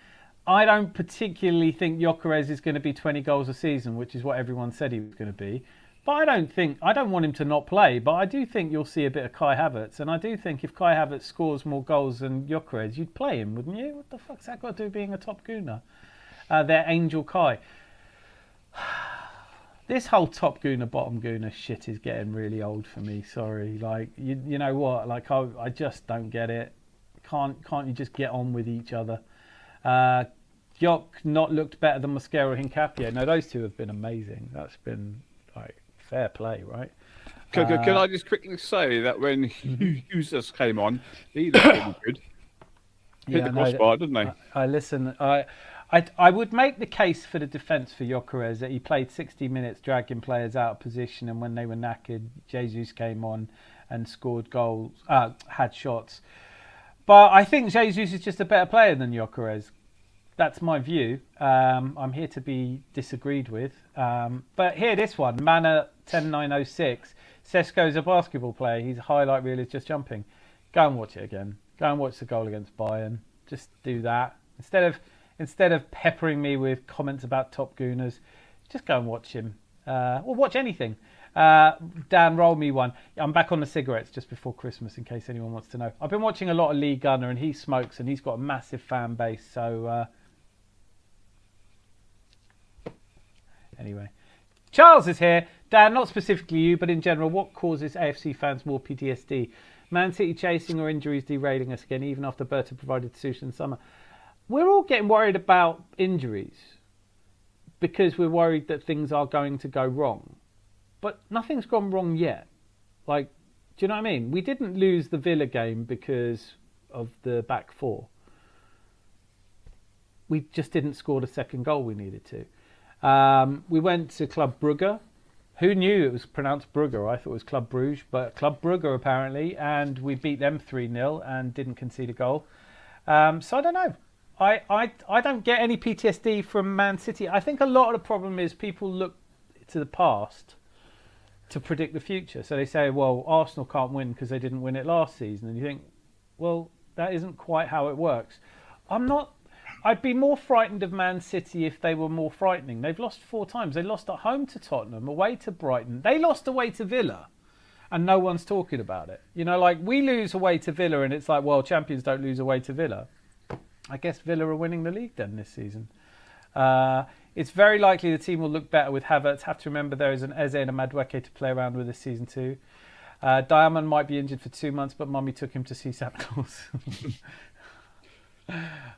I don't particularly think Gyökeres is going to be 20 goals a season, which is what everyone said he was going to be. But I don't want him to not play, but I do think you'll see a bit of Kai Havertz. And I do think if Kai Havertz scores more goals than Gyökeres, you'd play him, wouldn't you? What the fuck's that got to do with being a top Gunner? Their Angel Kai. This whole top Gunner, bottom Gunner shit is getting really old for me. Sorry. Like, you know what? Like, I just don't get it. Can't you just get on with each other? Gyök not looked better than Mosquera or Hincapié. No, those two have been amazing. That's been, like, fair play, right? Can I just quickly say that when Jesus came on, he looked really good. Hit the crossbar, didn't he? I listen. I would make the case for the defence for Gyökeres that he played 60 minutes dragging players out of position, and when they were knackered, Jesus came on and scored goals, had shots. But I think Jesus is just a better player than Gyökeres. That's my view. I'm here to be disagreed with. But here, this one, Mana 10906. Šeško's a basketball player. His highlight reel is just jumping. Go and watch it again. Go and watch the goal against Bayern. Just do that. Instead of peppering me with comments about top Gunners, just go and watch him. Or watch anything. Dan, roll me one. I'm back on the cigarettes just before Christmas, in case anyone wants to know. I've been watching a lot of Lee Gunner, and he smokes, and he's got a massive fan base. So, anyway. Charles is here. Dan, not specifically you, but in general, what causes AFC fans more PTSD? Man City chasing or injuries derailing us again, even after Berta provided the solution in summer? We're all getting worried about injuries because we're worried that things are going to go wrong. But nothing's gone wrong yet. Like, do you know what I mean? We didn't lose the Villa game because of the back four. We just didn't score the second goal we needed to. We went to Club Brugge. Who knew it was pronounced Brugge? I thought it was Club Bruges, but Club Brugge apparently. And we beat them 3-0 and didn't concede a goal. So I don't know. I don't get any PTSD from Man City. I think a lot of the problem is people look to the past to predict the future. So they say, well, Arsenal can't win because they didn't win it last season. And you think, well, that isn't quite how it works. I'd be more frightened of Man City if they were more frightening. They've lost 4 times. They lost at home to Tottenham, away to Brighton. They lost away to Villa, and no one's talking about it. You know, like, we lose away to Villa, and it's like, well, champions don't lose away to Villa. I guess Villa are winning the league then this season. It's very likely the team will look better with Havertz. Have to remember there is an Eze and a Madueke to play around with this season too. Diamond might be injured for 2 months, but Mummy took him to see Santa Claus.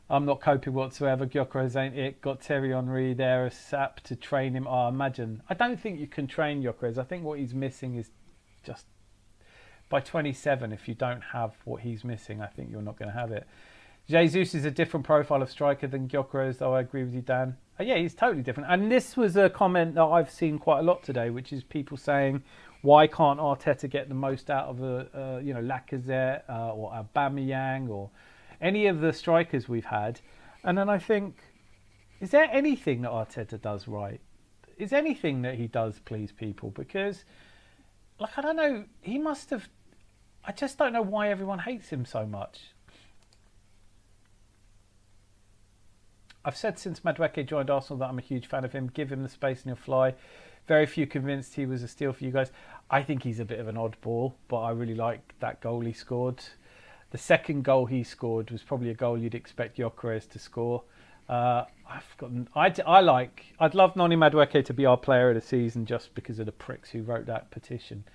I'm not coping whatsoever. Gyökeres ain't it. Got Thierry Henry there, a sap to train him. Oh, imagine. I don't think you can train Gyökeres. I think what he's missing is just by 27, if you don't have what he's missing, I think you're not going to have it. Jesus is a different profile of striker than Gyökeres, though. I agree with you, Dan. Yeah, he's totally different. And this was a comment that I've seen quite a lot today, which is people saying, why can't Arteta get the most out of Lacazette or Aubameyang or any of the strikers we've had? And then I think, is there anything that Arteta does right? Is anything that he does please people? Because like, I don't know. He must have. I just don't know why everyone hates him so much. I've said since Madueke joined Arsenal that I'm a huge fan of him. Give him the space and he'll fly. Very few convinced he was a steal for you guys. I think he's a bit of an oddball, but I really like that goal he scored. The second goal he scored was probably a goal you'd expect Gyökeres to score. I've forgotten. I'd love Noni Madueke to be our player of the season just because of the pricks who wrote that petition.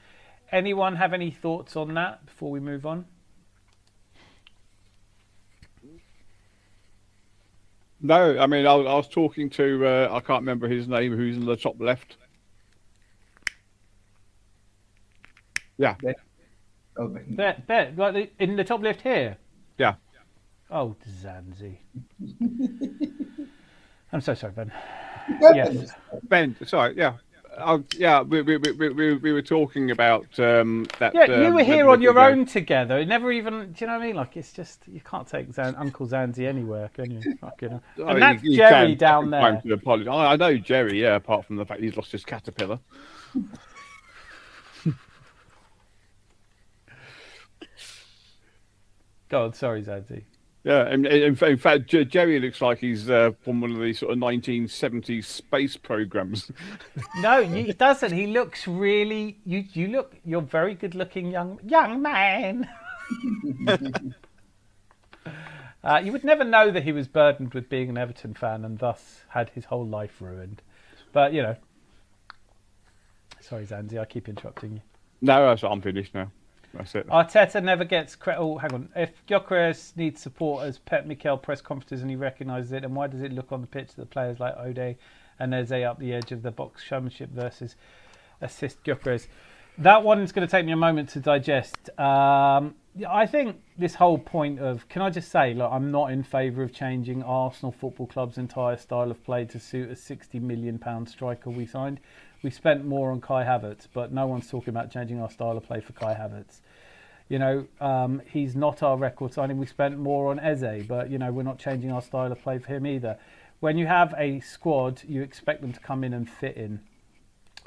Anyone have any thoughts on that before we move on? No, I mean, I was talking to, I can't remember his name, who's in the top left. Yeah. There, like in the top left here. Yeah. Oh, Zanzi. I'm so sorry, Ben. Yes. Ben, sorry, yeah. We were talking about that. Yeah, you were here on your own together. It never even, do you know what I mean? Like, it's just, you can't take Uncle Zanzi anywhere, can you? Fucking hell. And that's Jerry down there. I know Jerry, yeah, apart from the fact he's lost his caterpillar. God, sorry, Zanzi. Yeah, in fact, Jerry looks like he's from one of these sort of 1970s space programs. No, he doesn't. He looks really. You're very good-looking young man. You would never know that he was burdened with being an Everton fan and thus had his whole life ruined. But you know, sorry, Zanzi, I keep interrupting you. No, I'm finished now. That's it. Arteta never gets credit. Oh, hang on. If Gyökeres needs support as Pep Mikel press conferences and he recognises it, then why does it look on the pitch that players like Ode and Eze up the edge of the box showmanship versus assist Gyökeres? That one's going to take me a moment to digest. I think this whole point of, can I just say, look, I'm not in favour of changing Arsenal Football Club's entire style of play to suit a £60 million striker we signed. We spent more on Kai Havertz, but no one's talking about changing our style of play for Kai Havertz. You know, he's not our record signing. We spent more on Eze, but, you know, we're not changing our style of play for him either. When you have a squad, you expect them to come in and fit in.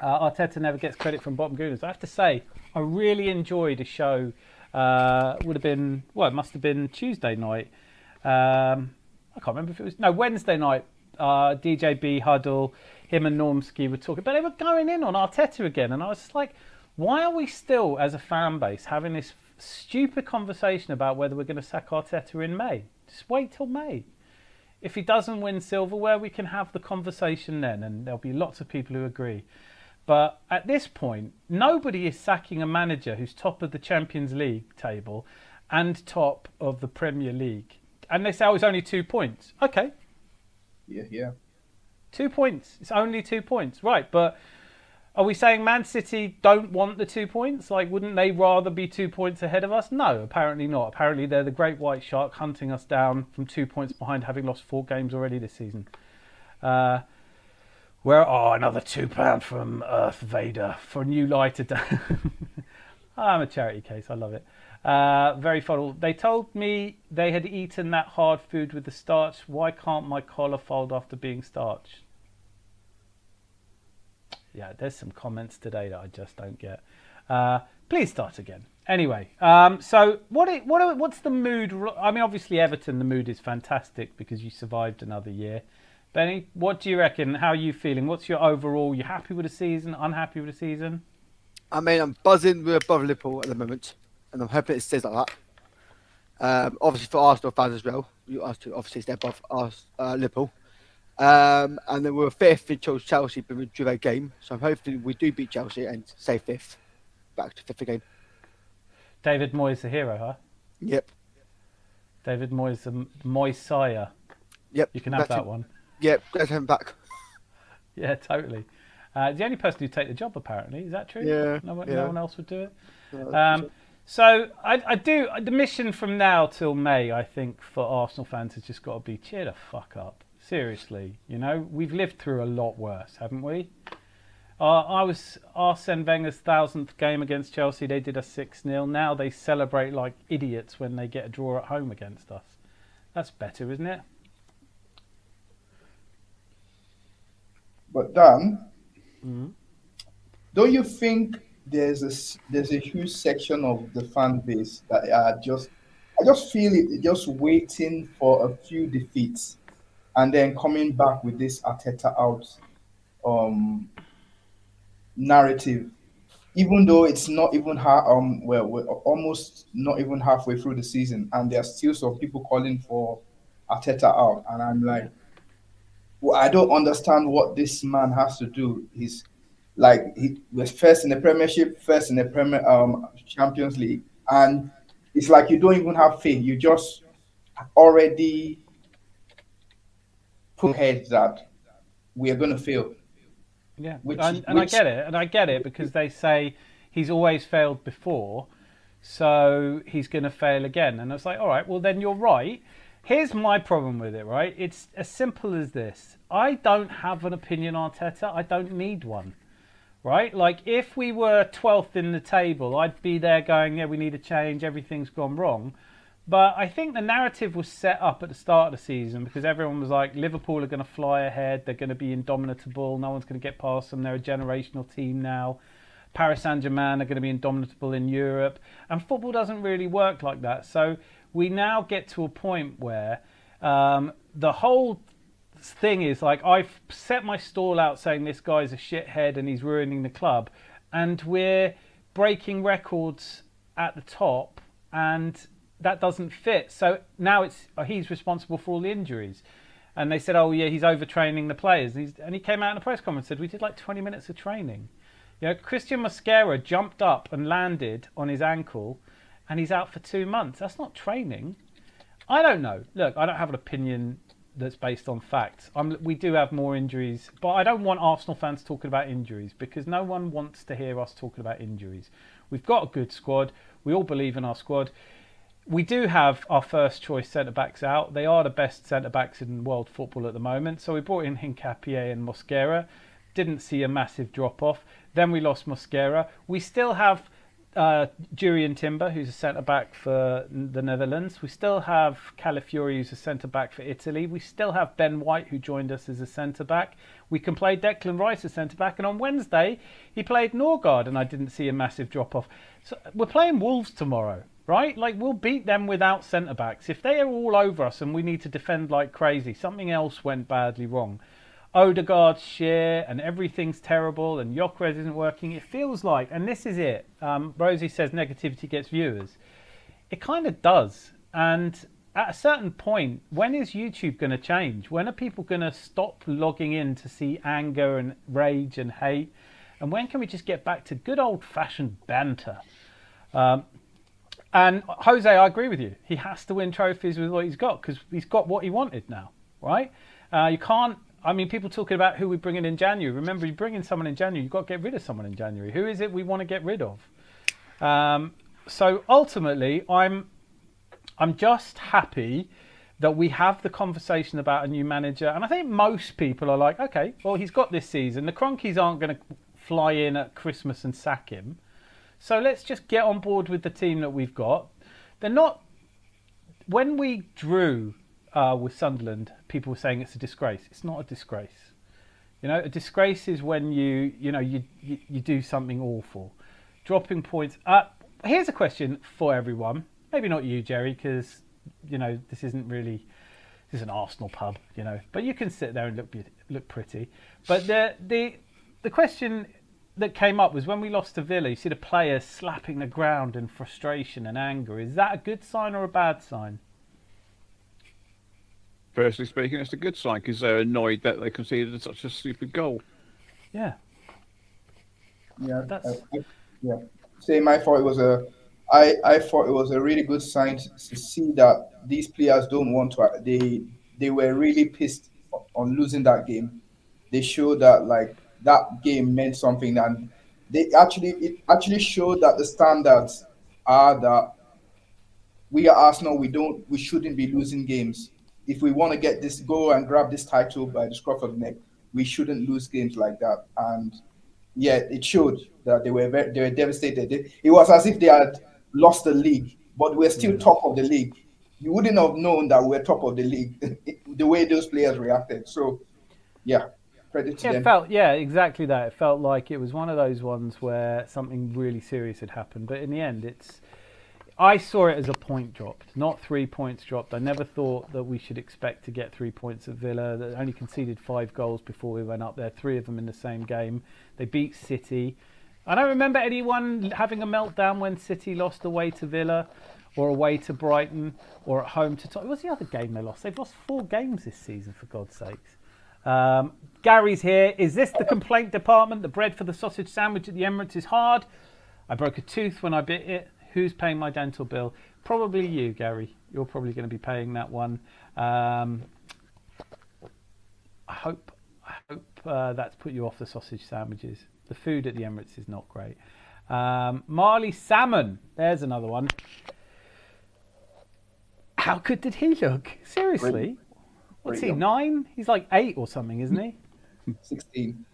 Arteta never gets credit from bottom gooners. I have to say, I really enjoyed a show. It must have been Tuesday night. I can't remember if it was, Wednesday night. DJB Huddle, him and Normski were talking, but they were going in on Arteta again. And I was just like, why are we still, as a fan base, having this stupid conversation about whether we're going to sack Arteta in May? Just wait till May. If he doesn't win silverware, we can have the conversation then, and there'll be lots of people who agree. But at this point, nobody is sacking a manager who's top of the Champions League table and top of the Premier League. And they say, oh, it's only 2 points. Okay. Yeah. 2 points. It's only 2 points. Right, but are we saying Man City don't want the 2 points? Like, wouldn't they rather be 2 points ahead of us? No, apparently not. Apparently they're the great white shark hunting us down from 2 points behind, having lost 4 games already this season. Another £2 from Earth Vader for a new lighter. I'm a charity case. I love it. Very fuddled. They told me they had eaten that hard food with the starch. Why can't my collar fold after being starched? Yeah, there's some comments today that I just don't get. Please start again. Anyway, so what's the mood? I mean, obviously Everton, the mood is fantastic because you survived another year. Benny, what do you reckon? How are you feeling? What's your overall? You happy with the season? Unhappy with the season? I mean, I'm buzzing. We're above Liverpool at the moment, and I'm hoping it stays like that. Obviously for Arsenal fans as well. You asked to obviously stay above Liverpool. And then we're fifth. We chose Chelsea, but we drew a game. So I'm hoping we do beat Chelsea and stay fifth, back to fifth again. David Moyes the hero, huh? Yep. David Moyes the Moyes-sire. Yep. You can have that one. Yep. Let's have him back. Yeah, totally. The only person who'd take the job, apparently. Is that true? Yeah. No one else would do it. Yeah, so I do. The mission from now till May, I think, for Arsenal fans has just got to be cheer the fuck up. Seriously, you know, we've lived through a lot worse, haven't we? I was Arsene Wenger's 1000th game against Chelsea. They did us 6-0. Now they celebrate like idiots when they get a draw at home against us. That's better, isn't it? But Dan, don't you think there's a huge section of the fan base that are I just feel it just waiting for a few defeats and then coming back with this Arteta out narrative, even though it's not even we're almost not even halfway through the season, and there are still some people calling for Arteta out, and I'm like, well, I don't understand what this man has to do. He's like he was first in the Premiership, first in the Champions League, and it's like you don't even have faith. You just already put ahead that we are going to fail. Yeah, I get it because they say he's always failed before, so he's going to fail again. And I was like, all right, well then you're right. Here's my problem with it, right? It's as simple as this. I don't have an opinion on Arteta. I don't need one, right? Like if we were 12th in the table, I'd be there going, yeah, we need a change. Everything's gone wrong. But I think the narrative was set up at the start of the season because everyone was like, Liverpool are going to fly ahead. They're going to be indomitable. No one's going to get past them. They're a generational team now. Paris Saint-Germain are going to be indomitable in Europe. And football doesn't really work like that. So we now get to a point where the whole thing is like, I've set my stall out saying this guy's a shithead and he's ruining the club. And we're breaking records at the top and that doesn't fit. So now he's responsible for all the injuries. And they said, oh, yeah, he's overtraining the players. And he came out in a press conference and said, we did like 20 minutes of training. You know, Christian Mosquera jumped up and landed on his ankle and he's out for 2 months. That's not training. I don't know. Look, I don't have an opinion that's based on facts. We do have more injuries, but I don't want Arsenal fans talking about injuries because no one wants to hear us talking about injuries. We've got a good squad. We all believe in our squad. We do have our first choice centre-backs out. They are the best centre-backs in world football at the moment. So we brought in Hincapié and Mosquera. Didn't see a massive drop-off. Then we lost Mosquera. We still have Jurriën Timber, who's a centre-back for the Netherlands. We still have Calafiori, who's a centre-back for Italy. We still have Ben White, who joined us as a centre-back. We can play Declan Rice as centre-back. And on Wednesday, he played Norgard, and I didn't see a massive drop-off. So we're playing Wolves tomorrow. Right? Like, we'll beat them without centre-backs. If they are all over us and we need to defend like crazy, something else went badly wrong. Odegaard's share and everything's terrible and Gyökeres isn't working. It feels like, and this is it, Rosie says negativity gets viewers. It kind of does. And at a certain point, when is YouTube going to change? When are people going to stop logging in to see anger and rage and hate? And when can we just get back to good old-fashioned banter? And Jose, I agree with you. He has to win trophies with what he's got because he's got what he wanted now, right? You can't. I mean, people talking about who we're bringing in January. Remember, you bring in someone in January, you've got to get rid of someone in January. Who is it we want to get rid of? So ultimately, I'm just happy that we have the conversation about a new manager. And I think most people are like, okay, well, he's got this season. The Cronkies aren't going to fly in at Christmas and sack him. So let's just get on board with the team that we've got. They're not. When we drew with Sunderland, people were saying it's a disgrace. It's not a disgrace. You know, a disgrace is when you do something awful, dropping points. Here's a question for everyone. Maybe not you, Jerry, because this is an Arsenal pub, But you can sit there and look pretty. But the question that came up was when we lost to Villa, you see the players slapping the ground in frustration and anger. Is that a good sign or a bad sign? Personally speaking, it's a good sign because they're annoyed that they conceded such a stupid goal. Yeah. Yeah. Same. I thought it was a really good sign to see that these players don't want to. They were really pissed on losing that game. They showed that that game meant something, and it actually showed that the standards are that we are Arsenal. We shouldn't be losing games. If we want to get this go and grab this title by the scruff of the neck, we shouldn't lose games like that. And yeah, it showed that they were devastated. It was as if they had lost the league, but we're still top of the league. You wouldn't have known that we're top of the league the way those players reacted. So, yeah. Credit to It them. felt, yeah, exactly that. It felt like it was one of those ones where something really serious had happened. But in the end, I saw it as a point dropped, not 3 points dropped. I never thought that we should expect to get 3 points at Villa. They only conceded 5 goals before we went up there, 3 of them in the same game. They beat City. I don't remember anyone having a meltdown when City lost away to Villa or away to Brighton or at home to Tottenham. What's the other game they lost? They've lost 4 games this season, for God's sakes. Gary's here. Is this the complaint department? The bread for the sausage sandwich at the Emirates is hard. I broke a tooth when I bit it. Who's paying my dental bill? Probably you, Gary. You're probably going to be paying that one. I hope that's put you off the sausage sandwiches. The food at the Emirates is not great. Marley Salmon. There's another one. How good did he look? Seriously? What's he, 9? He's like 8 or something, isn't he? 16.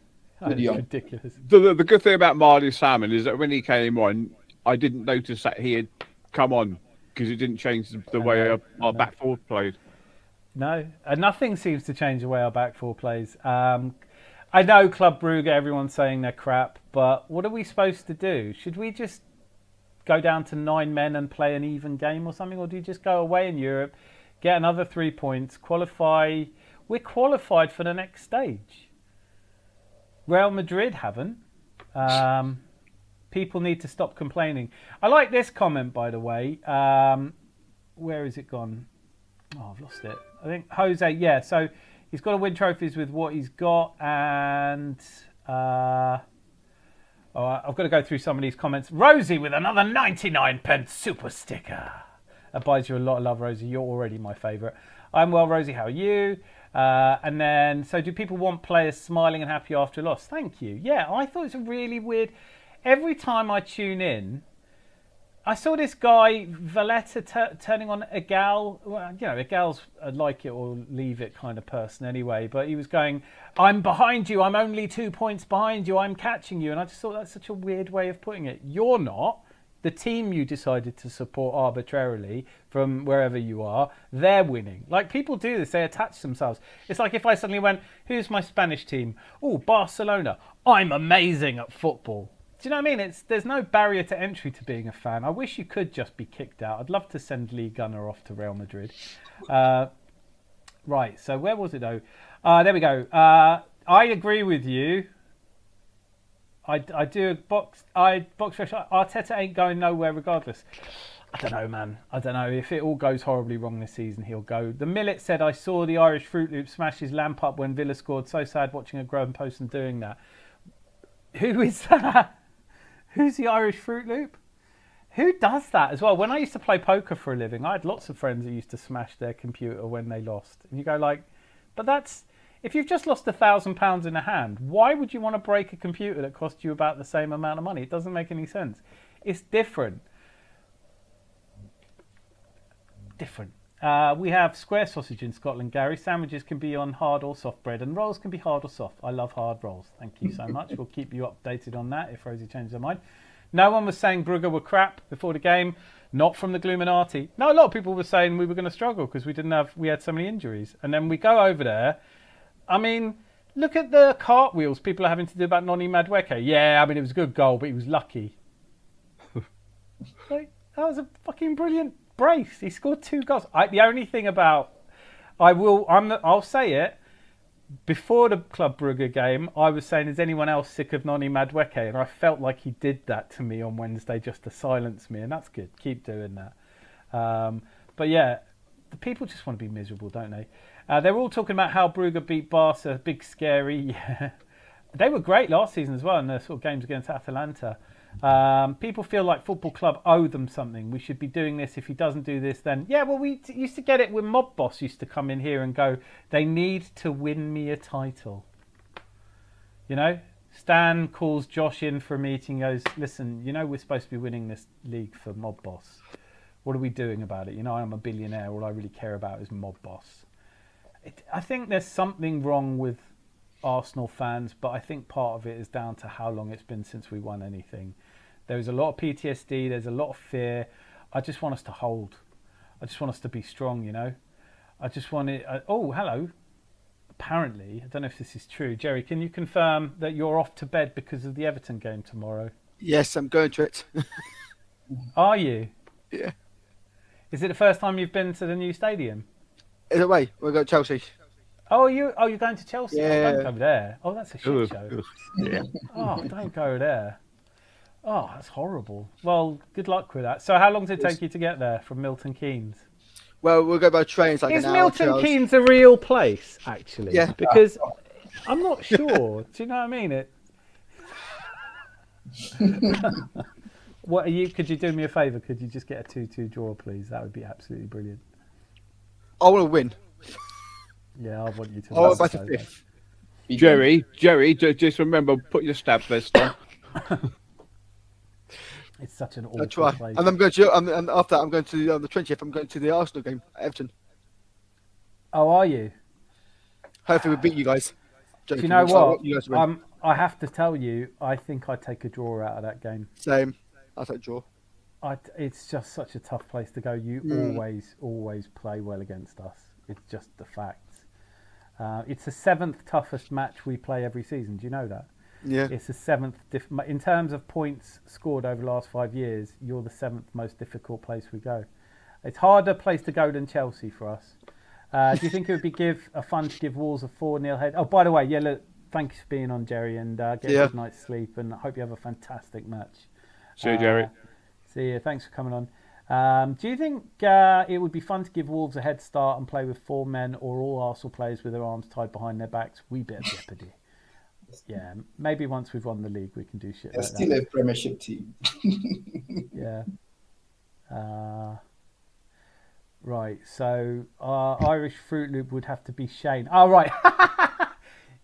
Oh, it's young. ridiculous. The good thing about Marley Salmon is that when he came on, I didn't notice that he had come on because it didn't change the way our back four played. No, nothing seems to change the way our back four plays. I know Club Brugge, everyone's saying they're crap, but what are we supposed to do? Should we just go down to 9 men and play an even game or something? Or do you just go away in Europe, get another 3 points, qualify? We're qualified for the next stage. Real Madrid haven't. People need to stop complaining. I like this comment, by the way. Where is it gone? Oh, I've lost it. I think Jose, yeah. So he's got to win trophies with what he's got. And I've got to go through some of these comments. Rosie with another 99p super sticker. That buys you a lot of love, Rosie. You're already my favourite. I'm well, Rosie. How are you? And then, so do people want players smiling and happy after a loss? Thank you. Yeah, I thought it was a really weird... Every time I tune in, I saw this guy, Valletta, turning on Egal. Well, you know, Egal's a like it or leave it kind of person anyway. But he was going, I'm behind you. I'm only 2 points behind you. I'm catching you. And I just thought that's such a weird way of putting it. You're not. The team you decided to support arbitrarily from wherever you are, they're winning. Like, people do this. They attach themselves. It's like if I suddenly went, who's my Spanish team? Oh, Barcelona. I'm amazing at football. Do you know what I mean? There's no barrier to entry to being a fan. I wish you could just be kicked out. I'd love to send Lee Gunner off to Real Madrid. Right, so where was it though? There we go. I agree with you. I do box fresh. Arteta ain't going nowhere regardless. I don't know, man. I don't know. If it all goes horribly wrong this season, he'll go. The Millet said, I saw the Irish Fruit Loop smash his lamp up when Villa scored. So sad watching a grown person doing that. Who is that? Who's the Irish Fruit Loop? Who does that as well? When I used to play poker for a living, I had lots of friends that used to smash their computer when they lost. And you go like, but that's... If you've just lost £1,000 in a hand, why would you want to break a computer that cost you about the same amount of money? It doesn't make any sense. It's different. We have square sausage in Scotland, Gary. Sandwiches can be on hard or soft bread, and rolls can be hard or soft. I love hard rolls. Thank you so much. We'll keep you updated on that if Rosie changes her mind. No one was saying Brugge were crap before the game. Not from the Gluminati. No, a lot of people were saying we were going to struggle because we had so many injuries. And then we go over there. I mean, look at the cartwheels people are having to do about Noni Madueke. Yeah, I mean, it was a good goal, but he was lucky. Like, that was a fucking brilliant brace. He scored 2 goals. The only thing about... I'll say it. Before the Club Brugge game, I was saying, is anyone else sick of Noni Madueke? And I felt like he did that to me on Wednesday just to silence me. And that's good. Keep doing that. But yeah, the people just want to be miserable, don't they? They're all talking about how Brugge beat Barca, big scary. Yeah. They were great last season as well in the sort of games against Atalanta. People feel like Football Club owe them something. We should be doing this. If he doesn't do this, then... Yeah, well, we used to get it when Mob Boss used to come in here and go, they need to win me a title. You know? Stan calls Josh in for a meeting, goes, listen, you know we're supposed to be winning this league for Mob Boss. What are we doing about it? You know, I'm a billionaire. All I really care about is Mob Boss. I think there's something wrong with Arsenal fans, but I think part of it is down to how long it's been since we won anything. There is a lot of PTSD, there's a lot of fear. I just want us to hold. I just want us to be strong, you know. I just want it... oh, hello. apparently, I don't know if this is true. Jerry, can you confirm that you're off to bed because of the Everton game tomorrow? Yes, I'm going to it. Are you? Yeah. Is it the first time you've been to the new stadium? Either way, we'll go to Chelsea. Oh, you're going to Chelsea? Yeah. Oh, don't go there. Oh, that's a shit Ugh, show. ugh. Yeah. Oh, don't go there. Oh, that's horrible. Well, good luck with that. So how long did it take you to get there from Milton Keynes? Well, we'll go by train. It's like Is an hour, 2 Milton hours. Keynes a real place, actually? Yeah. Because I'm not sure. Do you know what I mean? What are you? Could you do me a favour? Could you just get a 2-2 draw, please? That would be absolutely brilliant. I want to win. Yeah, I want you to. I want win, to so- fifth. Jerry, just remember, put your stab vest on. It's such an I'll awful try. place. And I'm going to. And after that, I'm going to on the 20th. I'm going to the Arsenal game at Everton. Oh, are you? Hopefully, we beat you guys. Do Joking, you know I what? want you guys to win. I have to tell you, I think I'd take a draw out of that game. Same. I'll take draw. It's just such a tough place to go. You always play well against us. It's just the facts. It's the 7th toughest match we play every season. Do you know that? Yeah. It's the 7th. In terms of points scored over the last 5 years, you're the 7th most difficult place we go. It's harder place to go than Chelsea for us. Do you think it would be fun to give Wolves a 4-0 head? Oh, by the way, yeah, look, thank you for being on, Jerry, and get a good night's sleep, and I hope you have a fantastic match. See you, Jerry. See you. Thanks for coming on. Do you think it would be fun to give Wolves a head start and play with 4 men or all Arsenal players with their arms tied behind their backs? Wee bit of jeopardy. Yeah, maybe once we've won the league, we can do shit They're like still that. a Premiership team. Yeah. Right, so Irish Fruit Loop would have to be Shane. Oh, right.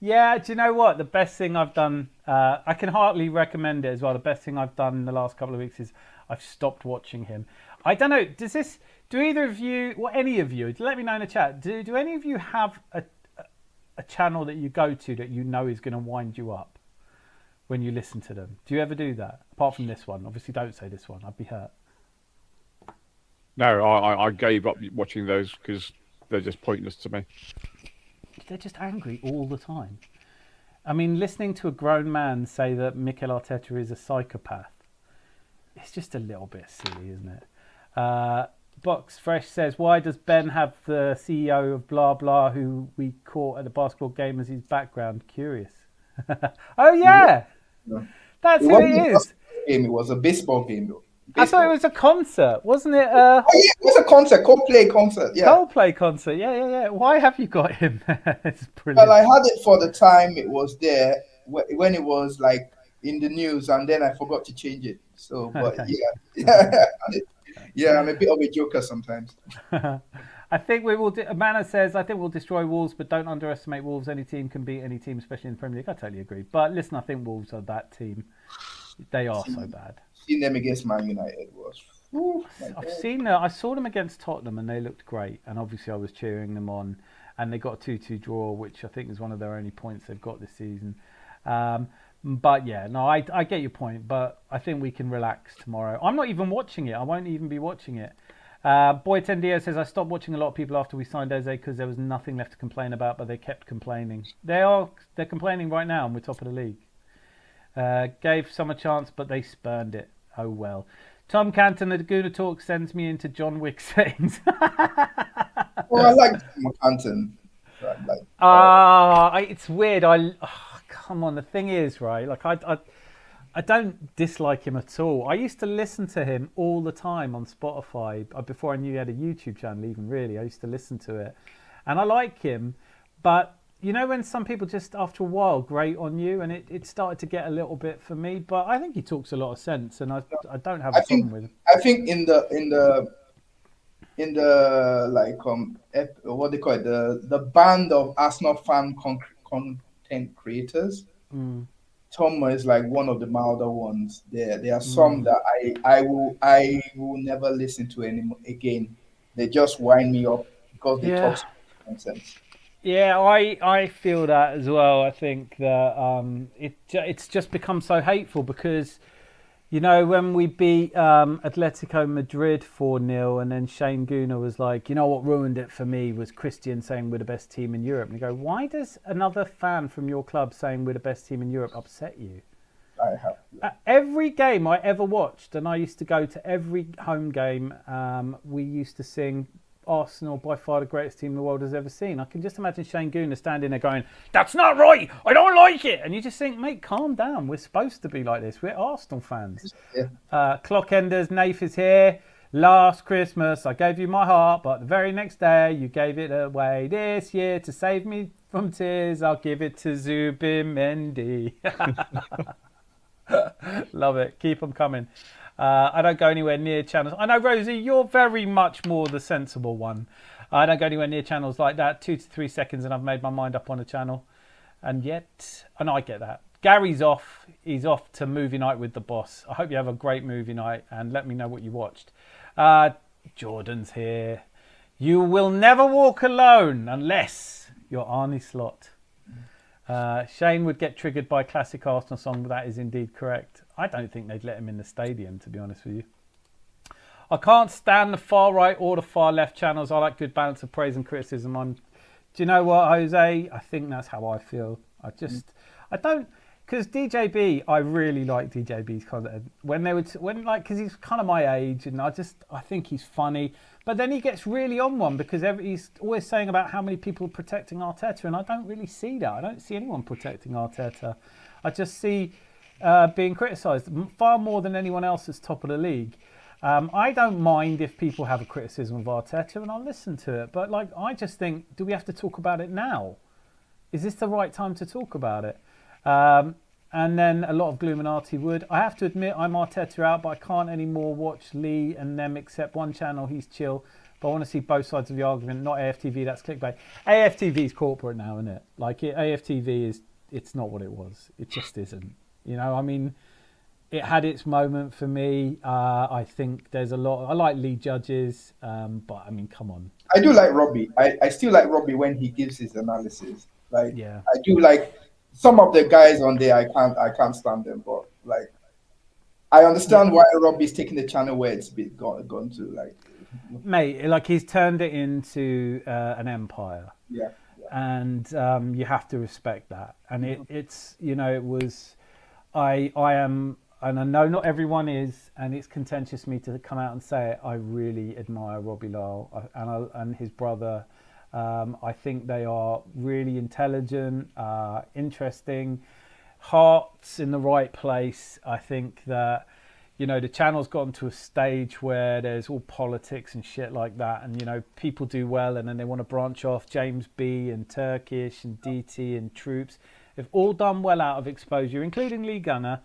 Yeah, do you know what? The best thing I've done, I can heartily recommend it as well. The best thing I've done in the last couple of weeks is I've stopped watching him. I don't know, do either of you, or any of you, let me know in the chat, do any of you have a channel that you go to that you know is going to wind you up when you listen to them? Do you ever do that? Apart from this one. Obviously, don't say this one. I'd be hurt. No, I gave up watching those because they're just pointless to me. They're just angry all the time. I mean, listening to a grown man say that Mikel Arteta is a psychopath, it's just a little bit silly, isn't it? Box Fresh says, why does Ben have the CEO of blah blah who we caught at the basketball game as his background? Curious. Oh yeah, that's who it is. Game. It was a baseball game, though. I thought it was a concert, wasn't it? Oh, yeah, it was a concert, Coldplay concert. Yeah. Coldplay concert. Yeah. Why have you got him? It's brilliant. Well, I had it for the time it was there when it was like in the news, and then I forgot to change it. So, but Okay. yeah, I'm a bit of a joker sometimes. I think we will. Manna says, I think we'll destroy Wolves, but don't underestimate Wolves. Any team can beat any team, especially in the Premier League. I totally agree. But listen, I think Wolves are that team. They are so bad. Seeing them against Man United was. I saw them against Tottenham and they looked great. And obviously I was cheering them on. And they got a 2-2 draw, which I think is one of their only points they've got this season. But yeah, no, I get your point. But I think we can relax tomorrow. I'm not even watching it. I won't even be watching it. Boy Tendio says, I stopped watching a lot of people after we signed Eze because there was nothing left to complain about, but they kept complaining. They're complaining right now and we're top of the league. Gave some a chance, but they spurned it. Oh well. Tom Canton, the Guna Talk sends me into John Wick settings. Well, I like McCanton. It's weird. Come on. The thing is, right? Like I don't dislike him at all. I used to listen to him all the time on Spotify before I knew he had a YouTube channel. Even really, I used to listen to it, and I like him. But you know, when some people just after a while grate on you, and it started to get a little bit for me. But I think he talks a lot of sense, and I don't have a problem with him. I think in the like what they call it, the band of Arsenal fan content creators, Tom is like one of the milder ones. There are some that I will never listen to anymore again. They just wind me up because they talk nonsense. Yeah, I feel that as well. I think that it's just become so hateful because You know, when we beat Atletico Madrid 4-0, and then Shane Gooner was like, you know what ruined it for me was Christian saying we're the best team in Europe. And you go, why does another fan from your club saying we're the best team in Europe upset you? I have. Every game I ever watched, and I used to go to every home game, we used to sing Arsenal, by far the greatest team the world has ever seen. I can just imagine Shane Gooner standing there going, that's not right, I don't like it. And you just think, mate, calm down. We're supposed to be like this. We're Arsenal fans. Yeah. Clock Enders, Nath is here. Last Christmas, I gave you my heart, but the very next day, you gave it away. This year, to save me from tears, I'll give it to Zubimendi. Love it. Keep them coming. I don't go anywhere near channels. I know, Rosie, you're very much more the sensible one. I don't go anywhere near channels like that. 2 to 3 seconds and I've made my mind up on a channel. And I get that. Gary's off. He's off to movie night with the boss. I hope you have a great movie night and let me know what you watched. Jordan's here. You will never walk alone unless you're Arnie Slot. Shane would get triggered by a classic Arsenal song, but that is indeed correct. I don't think they'd let him in the stadium, to be honest with you. I can't stand the far right or the far left channels. I like good balance of praise and criticism on. Do you know what, Jose? I think that's how I feel. I don't, because DJB, I really like DJB's content. Because he's kind of my age, and I think he's funny. But then he gets really on one because he's always saying about how many people are protecting Arteta, and I don't really see that. I don't see anyone protecting Arteta. I just see being criticised far more than anyone else that's top of the league. I don't mind if people have a criticism of Arteta, and I'll listen to it. But I just think, do we have to talk about it now? Is this the right time to talk about it? And then a lot of Gluminati would. I have to admit, I'm Arteta out, but I can't anymore watch Lee and them except one channel. He's chill. But I want to see both sides of the argument, not AFTV, that's clickbait. AFTV's corporate now, isn't it? AFTV it's not what it was. It just isn't. You know, I mean, it had its moment for me. I think there's a lot. I like Lee Judges, but I mean, come on. I do like Robbie. I still like Robbie when he gives his analysis. Yeah. I do like some of the guys on there. I can't stand them, but I understand why Robbie's taking the channel where it's been gone to. Mate, he's turned it into an empire. Yeah. And you have to respect that. And it's it was. I am, and I know not everyone is, and it's contentious for me to come out and say it. I really admire Robbie Lyle and his brother. I think they are really intelligent, interesting, hearts in the right place. I think that, the channel's gotten to a stage where there's all politics and shit like that. And, people do well and then they want to branch off. James B and Turkish and DT and Troops have all done well out of exposure, including Lee Gunner.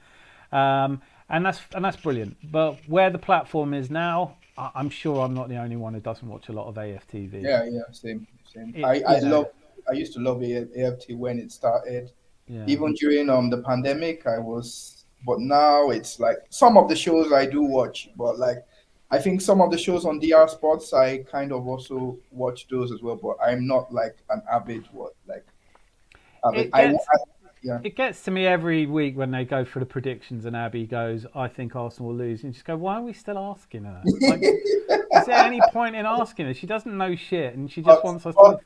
And that's brilliant. But where the platform is now, I'm sure I'm not the only one who doesn't watch a lot of AFTV. Yeah, same. I used to love AFT when it started. Yeah. Even during the pandemic, but now it's some of the shows I do watch, but I think some of the shows on DR Sports I kind of also watch those as well, but I'm not an avid It gets to me every week when they go for the predictions and Abby goes, I think Arsenal will lose. And you just go, why are we still asking her? Is there any point in asking her? She doesn't know shit and she just wants us to...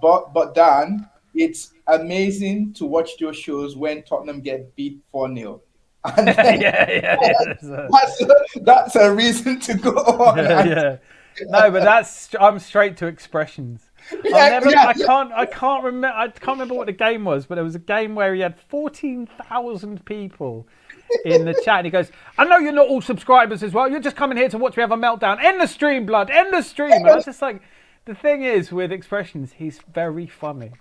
But Dan, it's amazing to watch those shows when Tottenham get beat 4-0. And that's a reason to go on. Yeah. No, but I'm straight to expressions. I can't remember what the game was, but there was a game where he had 14,000 people in the chat, and he goes, "I know you're not all subscribers as well. You're just coming here to watch me have a meltdown. End the stream, blood. End the stream." And I was just the thing is with expressions, he's very funny.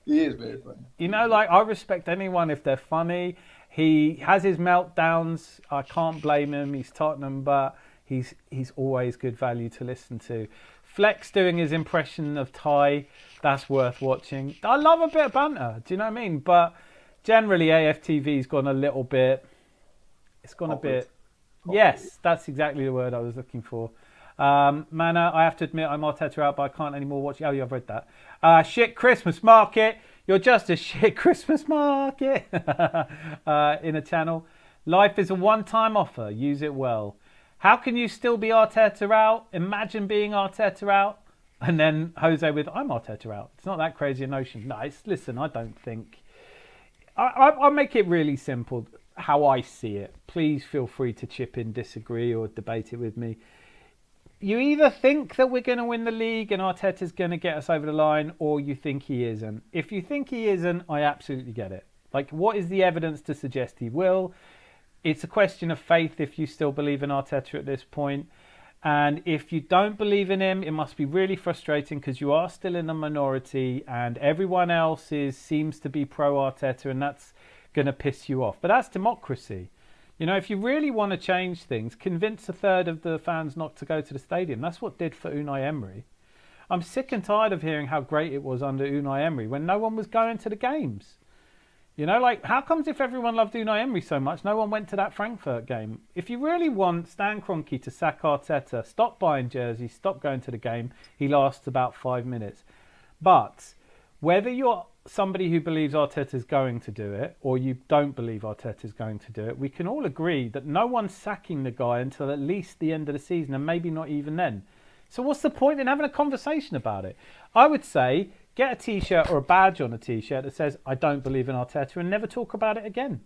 He is very funny. I respect anyone if they're funny. He has his meltdowns. I can't blame him. He's Tottenham, but he's always good value to listen to. Flex doing his impression of Ty, that's worth watching. I love a bit of banter, do you know what I mean? But generally AFTV's gone a little bit, yes, that's exactly the word I was looking for. Mana, I have to admit I'm Arteta out, but I can't anymore watch. Oh, yeah, I've read that. Shit Christmas market. You're just a shit Christmas market in a channel. Life is a one-time offer. Use it well. How can you still be Arteta out? Imagine being Arteta out. And then Jose with, I'm Arteta out. It's not that crazy a notion. No, listen, I don't think... I'll make it really simple, how I see it. Please feel free to chip in, disagree, or debate it with me. You either think that we're going to win the league and Arteta's going to get us over the line, or you think he isn't. If you think he isn't, I absolutely get it. Like, what is the evidence to suggest he will? It's a question of faith if you still believe in Arteta at this point. And if you don't believe in him, it must be really frustrating because you are still in a minority and everyone else seems to be pro-Arteta, and that's going to piss you off. But that's democracy. You know, if you really want to change things, convince a third of the fans not to go to the stadium. That's what did for Unai Emery. I'm sick and tired of hearing how great it was under Unai Emery when no one was going to the games. You know, like, how comes if everyone loved Unai Emery so much, no one went to that Frankfurt game? If you really want Stan Kroenke to sack Arteta, stop buying jerseys, stop going to the game. He lasts about 5 minutes. But whether you're somebody who believes Arteta's going to do it or you don't believe Arteta's going to do it, we can all agree that no one's sacking the guy until at least the end of the season, and maybe not even then. So what's the point in having a conversation about it? I would say get a T-shirt or a badge on a T-shirt that says, I don't believe in Arteta, and never talk about it again.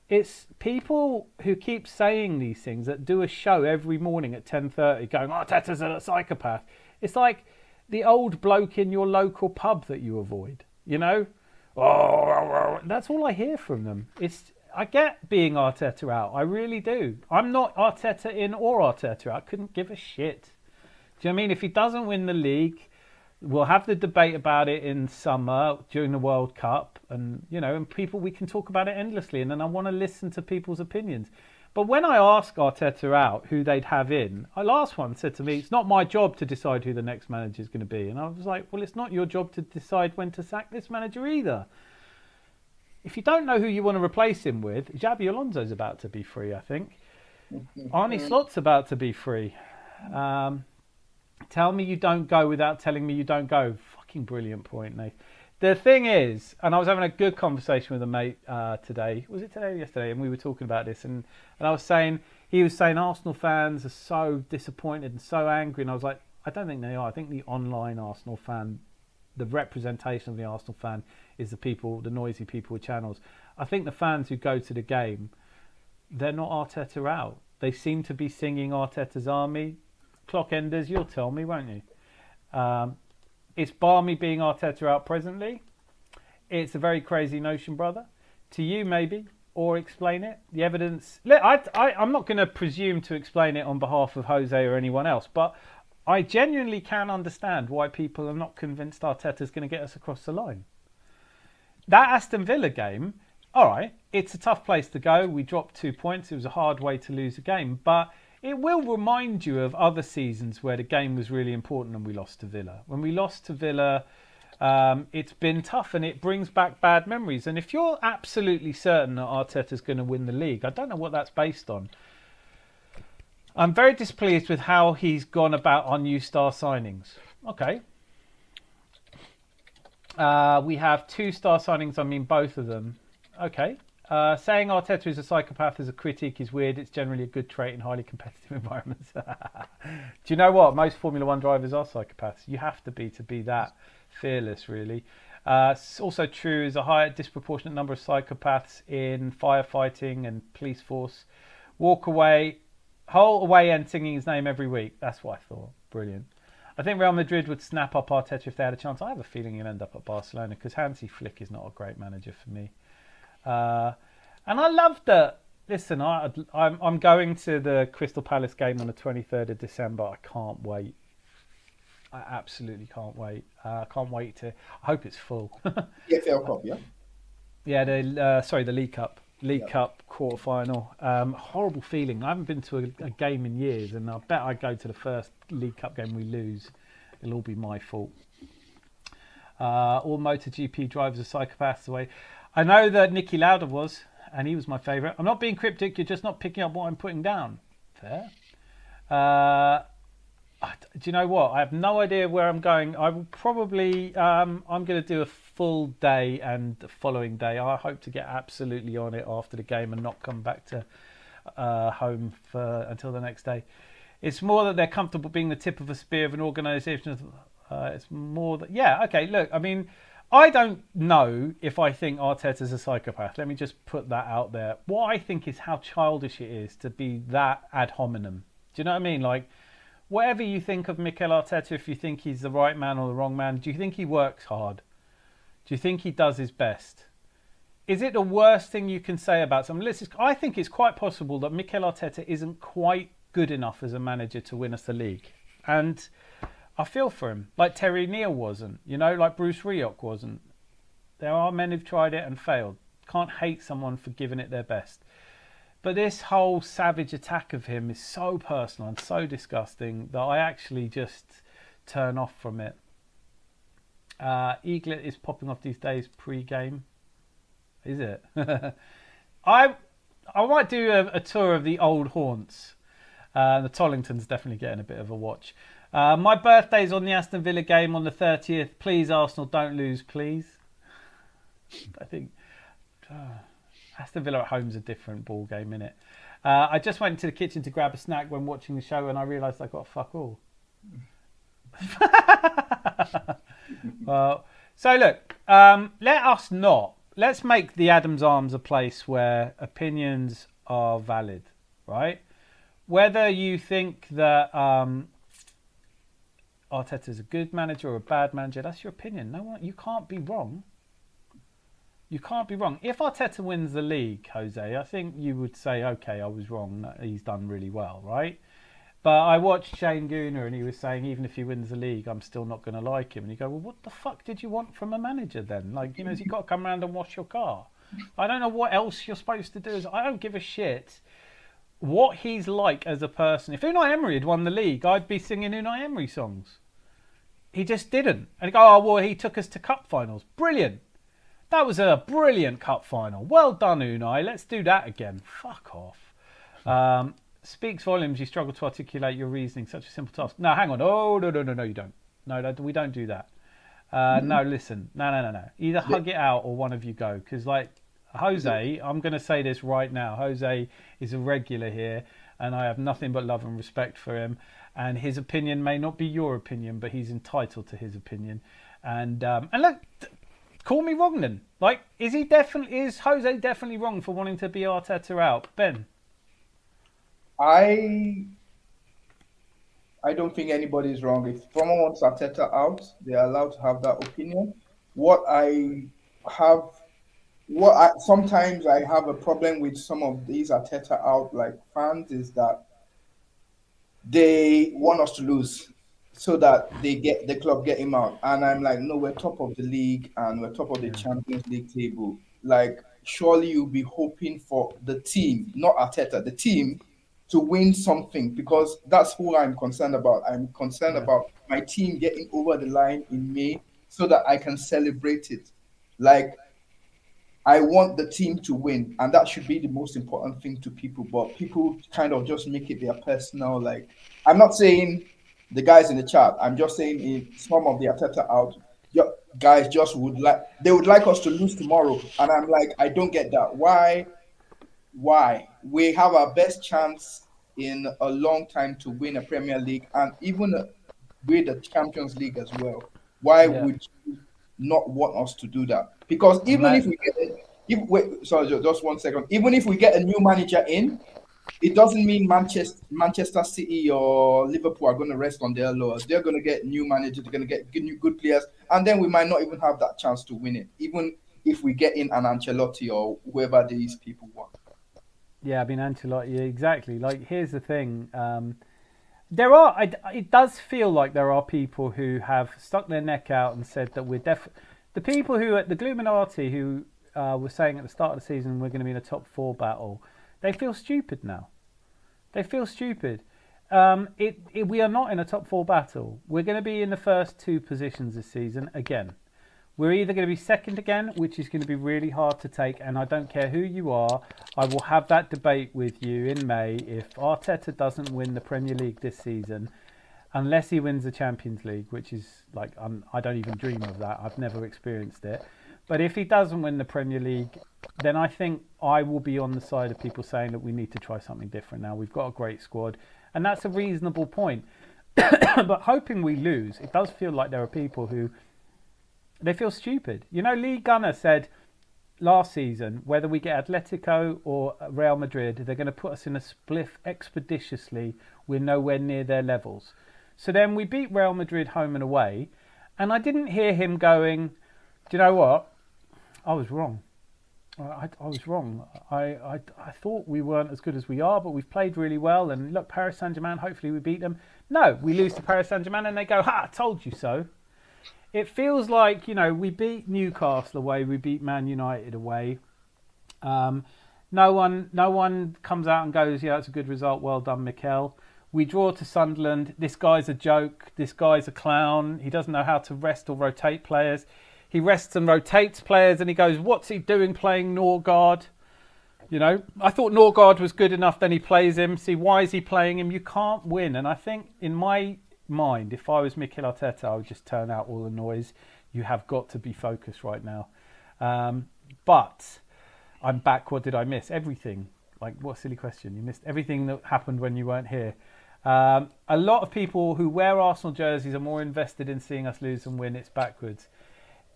It's people who keep saying these things that do a show every morning at 10:30 going, Arteta's a psychopath. It's like the old bloke in your local pub that you avoid, you know? Oh, that's all I hear from them. I get being Arteta out. I really do. I'm not Arteta in or Arteta out. I couldn't give a shit. Do you know what I mean? If he doesn't win the league, we'll have the debate about it in summer during the World Cup, and you know, and we can talk about it endlessly. And then I want to listen to people's opinions. But when I ask Arteta out who they'd have in, our last one said to me, "It's not my job to decide who the next manager is going to be." And I was like, "Well, it's not your job to decide when to sack this manager either." If you don't know who you want to replace him with, Xabi Alonso's about to be free, I think. Arne Slot's about to be free. Tell me you don't go without telling me you don't go. Fucking brilliant point, Nate. The thing is, and I was having a good conversation with a mate today. Was it today or yesterday? And we were talking about this. And I was saying, he was saying Arsenal fans are so disappointed and so angry. And I was like, I don't think they are. I think the online Arsenal fan, the representation of the Arsenal fan is the people, the noisy people with channels. I think the fans who go to the game, they're not Arteta out. They seem to be singing Arteta's army. Clock enders, you'll tell me, won't you? It's balmy being Arteta out presently. It's a very crazy notion, brother. To you, maybe, or explain it. The evidence... I'm not going to presume to explain it on behalf of Jose or anyone else, but I genuinely can understand why people are not convinced Arteta's going to get us across the line. That Aston Villa game, all right, it's a tough place to go. We dropped 2 points. It was a hard way to lose a game, but it will remind you of other seasons where the game was really important and we lost to Villa. When we lost to Villa, it's been tough and it brings back bad memories. And if you're absolutely certain that Arteta's going to win the league, I don't know what that's based on. I'm very displeased with how he's gone about our new star signings. Okay. We have 2 star signings, I mean both of them. Okay. Saying Arteta is a psychopath as a critique is weird. It's generally a good trait in highly competitive environments. Do you know what? Most Formula One drivers are psychopaths. You have to be that fearless, really. Also true is a higher disproportionate number of psychopaths in firefighting and police force. Walk away, whole away end singing his name every week. That's what I thought. Brilliant. I think Real Madrid would snap up Arteta if they had a chance. I have a feeling he'll end up at Barcelona because Hansi Flick is not a great manager for me. And I love that. Listen, I'm going to the Crystal Palace game on the 23rd of December. I can't wait. I absolutely can't wait. I can't wait to. I hope it's full. EFL Cup, yeah. Yeah, the League Cup. Cup quarterfinal. Horrible feeling. I haven't been to a game in years, and I bet I go to the first League Cup game we lose. It'll all be my fault. All MotoGP drivers are psychopaths away. I know that Niki Lauda was, and he was my favourite. I'm not being cryptic. You're just not picking up what I'm putting down. Fair. Do you know what? I have no idea where I'm going. I will probably. I'm going to do a full day and the following day. I hope to get absolutely on it after the game and not come back to home until the next day. It's more that they're comfortable being the tip of a spear of an organisation. It's more that, yeah, okay, look, I mean, I don't know if I think Arteta's a psychopath. Let me just put that out there. What I think is how childish it is to be that ad hominem. Do you know what I mean? Like, whatever you think of Mikel Arteta, if you think he's the right man or the wrong man, do you think he works hard? Do you think he does his best? Is it the worst thing you can say about someone? I think it's quite possible that Mikel Arteta isn't quite good enough as a manager to win us the league. And I feel for him. Like Terry Neal wasn't, like Bruce Rioch wasn't. There are men who've tried it and failed. Can't hate someone for giving it their best. But this whole savage attack of him is so personal and so disgusting that I actually just turn off from it. Eaglet is popping off these days pre-game. Is it? I might do a tour of the old haunts. The Tollington's definitely getting a bit of a watch. My birthday's on the Aston Villa game on the 30th. Please, Arsenal, don't lose, please. I think Aston Villa at home's a different ball game, innit? I just went to the kitchen to grab a snack when watching the show, and I realised I got fuck all. Well, so look, let's make the Adams Arms a place where opinions are valid, right? Whether you think that Arteta's a good manager or a bad manager, that's your opinion. You can't be wrong. You can't be wrong. If Arteta wins the league, Jose, I think you would say, okay, I was wrong. He's done really well, right? But I watched Shane Gooner and he was saying, even if he wins the league, I'm still not going to like him. And you go, well, what the fuck did you want from a manager then? Like, has he got to come around and wash your car? I don't know what else you're supposed to do. I don't give a shit what he's like as a person. If Unai Emery had won the league, I'd be singing Unai Emery songs. He just didn't. And you go, oh, well, he took us to cup finals. Brilliant. That was a brilliant cup final. Well done, Unai. Let's do that again. Fuck off. Speaks volumes. You struggle to articulate your reasoning. Such a simple task. No, hang on. Oh, no, you don't. No, we don't do that. No, listen. No. Either hug it out or one of you go. Because, like, Jose, I'm going to say this right now. Jose is a regular here, and I have nothing but love and respect for him. And his opinion may not be your opinion, but he's entitled to his opinion. And look, call me wrong then. Like, is Jose definitely wrong for wanting to be Arteta out? Ben? I don't think anybody's wrong. If someone wants Arteta out, they're allowed to have that opinion. Sometimes I have a problem with some of these Arteta out like fans is that they want us to lose so that the club get him out. And I'm like, no, we're top of the league and we're top of the Champions League table. Like, surely you'll be hoping for the team, not Arteta, the team to win something, because that's who I'm concerned about. I'm concerned about my team getting over the line in May so that I can celebrate it. Like, I want the team to win, and that should be the most important thing to people. But people kind of just make it their personal. Like, I'm not saying the guys in the chat. I'm just saying in some of the Arteta out guys just would like us to lose tomorrow, and I'm like, I don't get that. Why? We have our best chance in a long time to win a Premier League and even win the Champions League as well. Why would you not want us to do that? Because even if we get just 1 second. Even if we get a new manager in, it doesn't mean Manchester City or Liverpool are going to rest on their laurels. They're going to get new managers, they're going to get good players, and then we might not even have that chance to win it, even if we get in an Ancelotti or whoever these people want. Yeah, I mean, Ancelotti, exactly. Like, here's the thing. It does feel like there are people who have stuck their neck out and said that we're the people who, the Gluminati who were saying at the start of the season we're going to be in a top 4 battle, they feel stupid now. They feel stupid. We are not in a top 4 battle. We're going to be in the first 2 positions this season again. We're either going to be second again, which is going to be really hard to take, and I don't care who you are, I will have that debate with you in May. If Arteta doesn't win the Premier League this season, unless he wins the Champions League, which is like I don't even dream of that. I've never experienced it. But if he doesn't win the Premier League, then I think I will be on the side of people saying that we need to try something different now. We've got a great squad, and that's a reasonable point. But hoping we lose, it does feel like there are people who they feel stupid. You know, Lee Gunner said last season, whether we get Atletico or Real Madrid, they're going to put us in a spliff expeditiously. We're nowhere near their levels. So then we beat Real Madrid home and away, and I didn't hear him going, do you know what? I was wrong. I was wrong. I thought we weren't as good as we are, but we've played really well. And look, Paris Saint-Germain, hopefully we beat them. No, we lose to Paris Saint-Germain and they go, ha, I told you so. It feels like, you know, we beat Newcastle away, we beat Man United away. No one comes out and goes, yeah, it's a good result, well done, Mikel. We draw to Sunderland. This guy's a joke. This guy's a clown. He doesn't know how to rest or rotate players. He rests and rotates players and he goes, what's he doing playing Norgard? You know, I thought Norgard was good enough, then he plays him. See, why is he playing him? You can't win. And I think in my mind, if I was Mikel Arteta, I would just turn out all the noise. You have got to be focused right now. But I'm back. What did I miss? Everything. Like, what a silly question. You missed everything that happened when you weren't here. A lot of people who wear Arsenal jerseys are more invested in seeing us lose than win. It's backwards.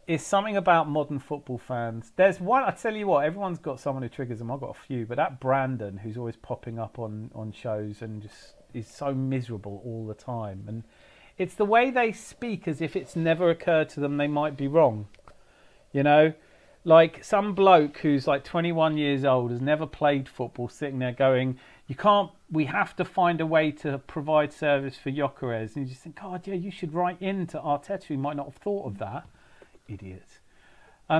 It's something about modern football fans. There's one, I tell you what, everyone's got someone who triggers them. I've got a few, but that Brandon, who's always popping up on shows and just is so miserable all the time. And it's the way they speak as if it's never occurred to them they might be wrong. You know, like some bloke who's like 21 years old, has never played football, sitting there going, we have to find a way to provide service for Gyökeres. And you just think, God, yeah, you should write in to Arteta, who might not have thought of that. Idiot.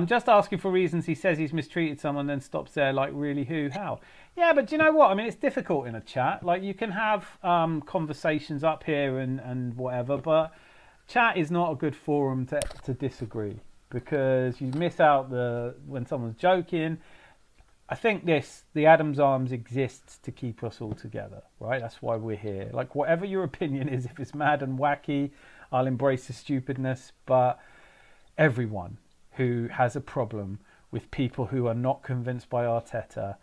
Just asking for reasons. He says he's mistreated someone, then stops there like, really, who, how? Yeah, but do you know what? I mean, it's difficult in a chat. Like, you can have conversations up here and whatever, but chat is not a good forum to disagree, because you miss out when someone's joking. I think the Adam's Arms exists to keep us all together, right? That's why we're here. Like, whatever your opinion is, if it's mad and wacky, I'll embrace the stupidness, but everyone who has a problem with people who are not convinced by Arteta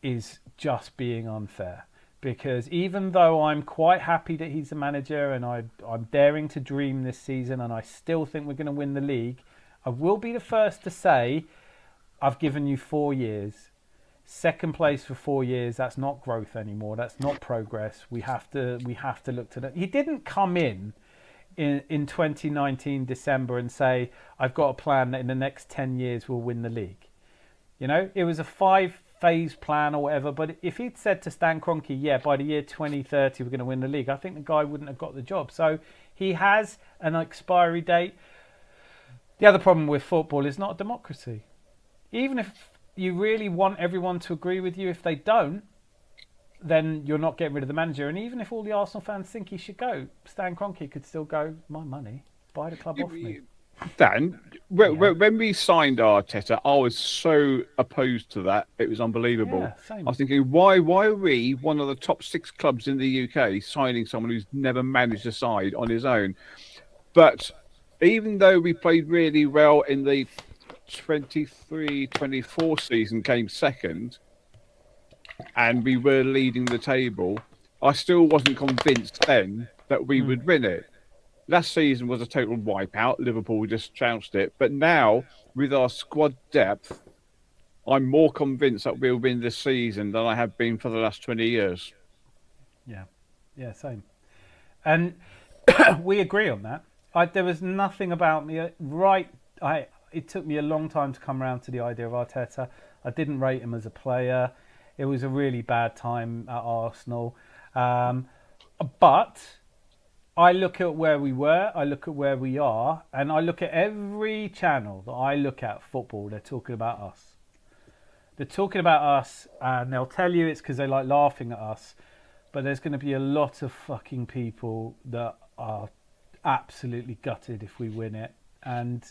is just being unfair. Because even though I'm quite happy that he's a manager and I'm daring to dream this season and I still think we're going to win the league, I will be the first to say I've given you 4 years. Second place for 4 years, that's not growth anymore. That's not progress. We have to look to that. He didn't come in 2019 December and say, I've got a plan that in the next 10 years we'll win the league. You know, it was a 5-phase plan or whatever, but if he'd said to Stan Kroenke, yeah, by the year 2030 we're going to win the league, I think the guy wouldn't have got the job. So he has an expiry date. The other problem with football is not a democracy. Even if you really want everyone to agree with you, if they don't, then you're not getting rid of the manager. And even if all the Arsenal fans think he should go, Stan Kroenke could still go, my money, buy the club off me. Dan, when we signed Arteta, I was so opposed to that. It was unbelievable. Yeah, same. I was thinking, why are we, one of the top 6 clubs in the UK, signing someone who's never managed a side on his own? But even though we played really well in the 23-24 season, came second, and we were leading the table, I still wasn't convinced then that we would win it. Last season was a total wipeout. Liverpool just trounced it. But now, with our squad depth, I'm more convinced that we'll win this season than I have been for the last 20 years. Yeah, same. And we agree on that. There was nothing about me. It took me a long time to come around to the idea of Arteta. I didn't rate him as a player. It was a really bad time at Arsenal. But I look at where we were, I look at where we are, and I look at every channel that I look at football, they're talking about us. They're talking about us, and they'll tell you it's because they like laughing at us, but there's going to be a lot of fucking people that are absolutely gutted if we win it. And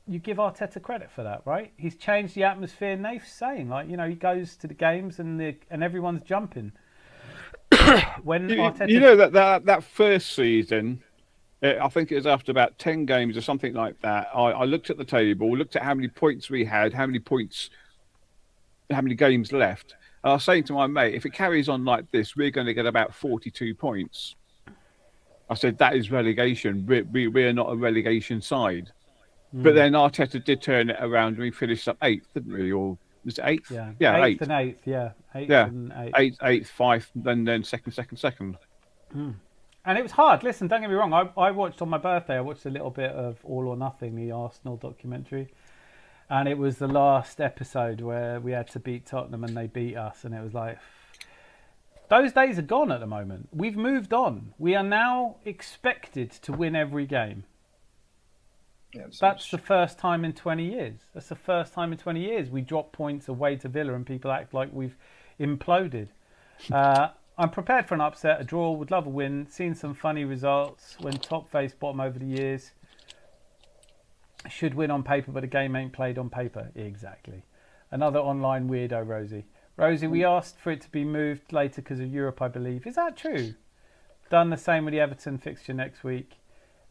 you give Arteta credit for that, right? He's changed the atmosphere. Naif's saying, like, you know, he goes to the games and everyone's jumping. when You, Arteta, you know that first season, I think it was after about 10 games or something like that. I looked at the table, looked at how many points we had, how many games left. And I was saying to my mate, if it carries on like this, we're going to get about 42 points. I said, that is relegation. We're not a relegation side. But then Arteta did turn it around and we finished up 8th, didn't we? Or was it 8th? Yeah, 8th 8th. and 8th, yeah. 8th Yeah, and 8th. 8th, 5th, then second. And it was hard. Listen, don't get me wrong. I watched on my birthday, I watched a little bit of All or Nothing, the Arsenal documentary. And it was the last episode where we had to beat Tottenham and they beat us. And it was like, those days are gone at the moment. We've moved on. We are now expected to win every game. Yeah, That's the first time in 20 years. That's the first time in 20 years we drop points away to Villa and people act like we've imploded. I'm prepared for an upset, a draw, would love a win, seen some funny results when top face bottom over the years. Should win on paper, but a game ain't played on paper. Exactly. Another online weirdo, Rosie. Rosie, we asked for it to be moved later because of Europe, I believe. Is that true? Done the same with the Everton fixture next week.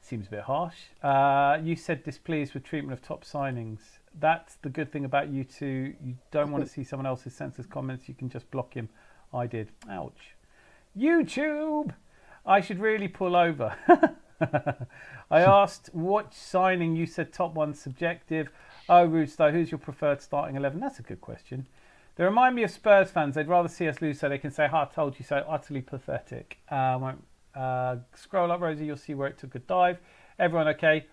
Seems a bit harsh. You said displeased with treatment of top signings. That's the good thing about you two. You don't want to see someone else's senseless comments. You can just block him. I did. Ouch. YouTube! I should really pull over. I asked what signing. You said top one subjective. Oh, Rooster, who's your preferred starting 11? That's a good question. They remind me of Spurs fans. They'd rather see us lose so they can say, I told you so. Utterly pathetic. Won't scroll up, Rosie. You'll see where it took a dive. Everyone okay?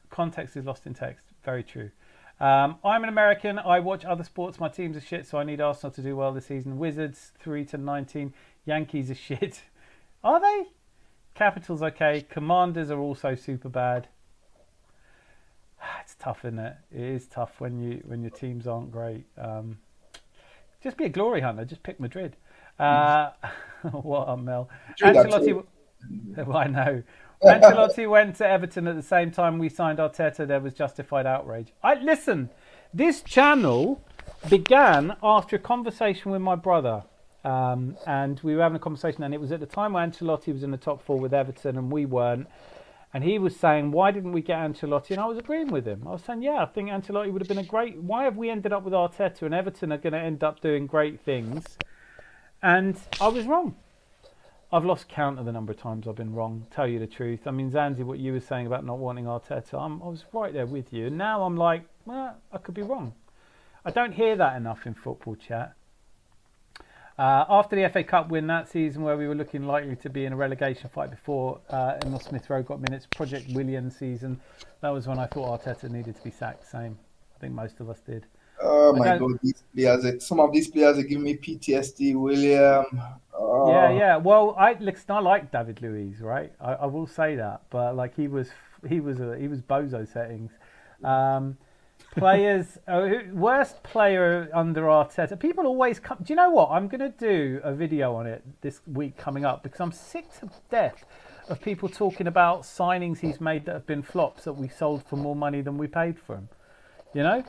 Context is lost in text. Very true. I'm an American. I watch other sports. My teams are shit, so I need Arsenal to do well this season. Wizards 3-19. Yankees are shit. Are they? Capitals okay. Commanders are also super bad. It's tough, isn't it? It is tough when your teams aren't great. Just be a glory hunter. Just pick Madrid. What up, Mel? Ancelotti. Well, I know. Ancelotti went to Everton at the same time we signed Arteta. There was justified outrage. Listen. This channel began after a conversation with my brother, and we were having a conversation, and it was at the time where Ancelotti was in the top 4 with Everton, and we weren't. And he was saying, why didn't we get Ancelotti? And I was agreeing with him. I was saying, yeah, I think Ancelotti would have been a great... Why have we ended up with Arteta and Everton are going to end up doing great things? And I was wrong. I've lost count of the number of times I've been wrong, tell you the truth. I mean, Zanzi, what you were saying about not wanting Arteta, I was right there with you. And now I'm like, well, I could be wrong. I don't hear that enough in football chat. After the FA Cup win that season where we were looking likely to be in a relegation fight before Emil Smith Rowe got minutes, Project William season, that was when I thought Arteta needed to be sacked. Same. I think most of us did. Oh my God, these players! Some of these players are giving me PTSD. William. Oh. Yeah. Well, I like David Luiz, right? I will say that, but like he was bozo settings. Players, worst player under Arteta. People always come. Do you know what? I'm going to do a video on it this week coming up because I'm sick to death of people talking about signings he's made that have been flops that we sold for more money than we paid for him. You know?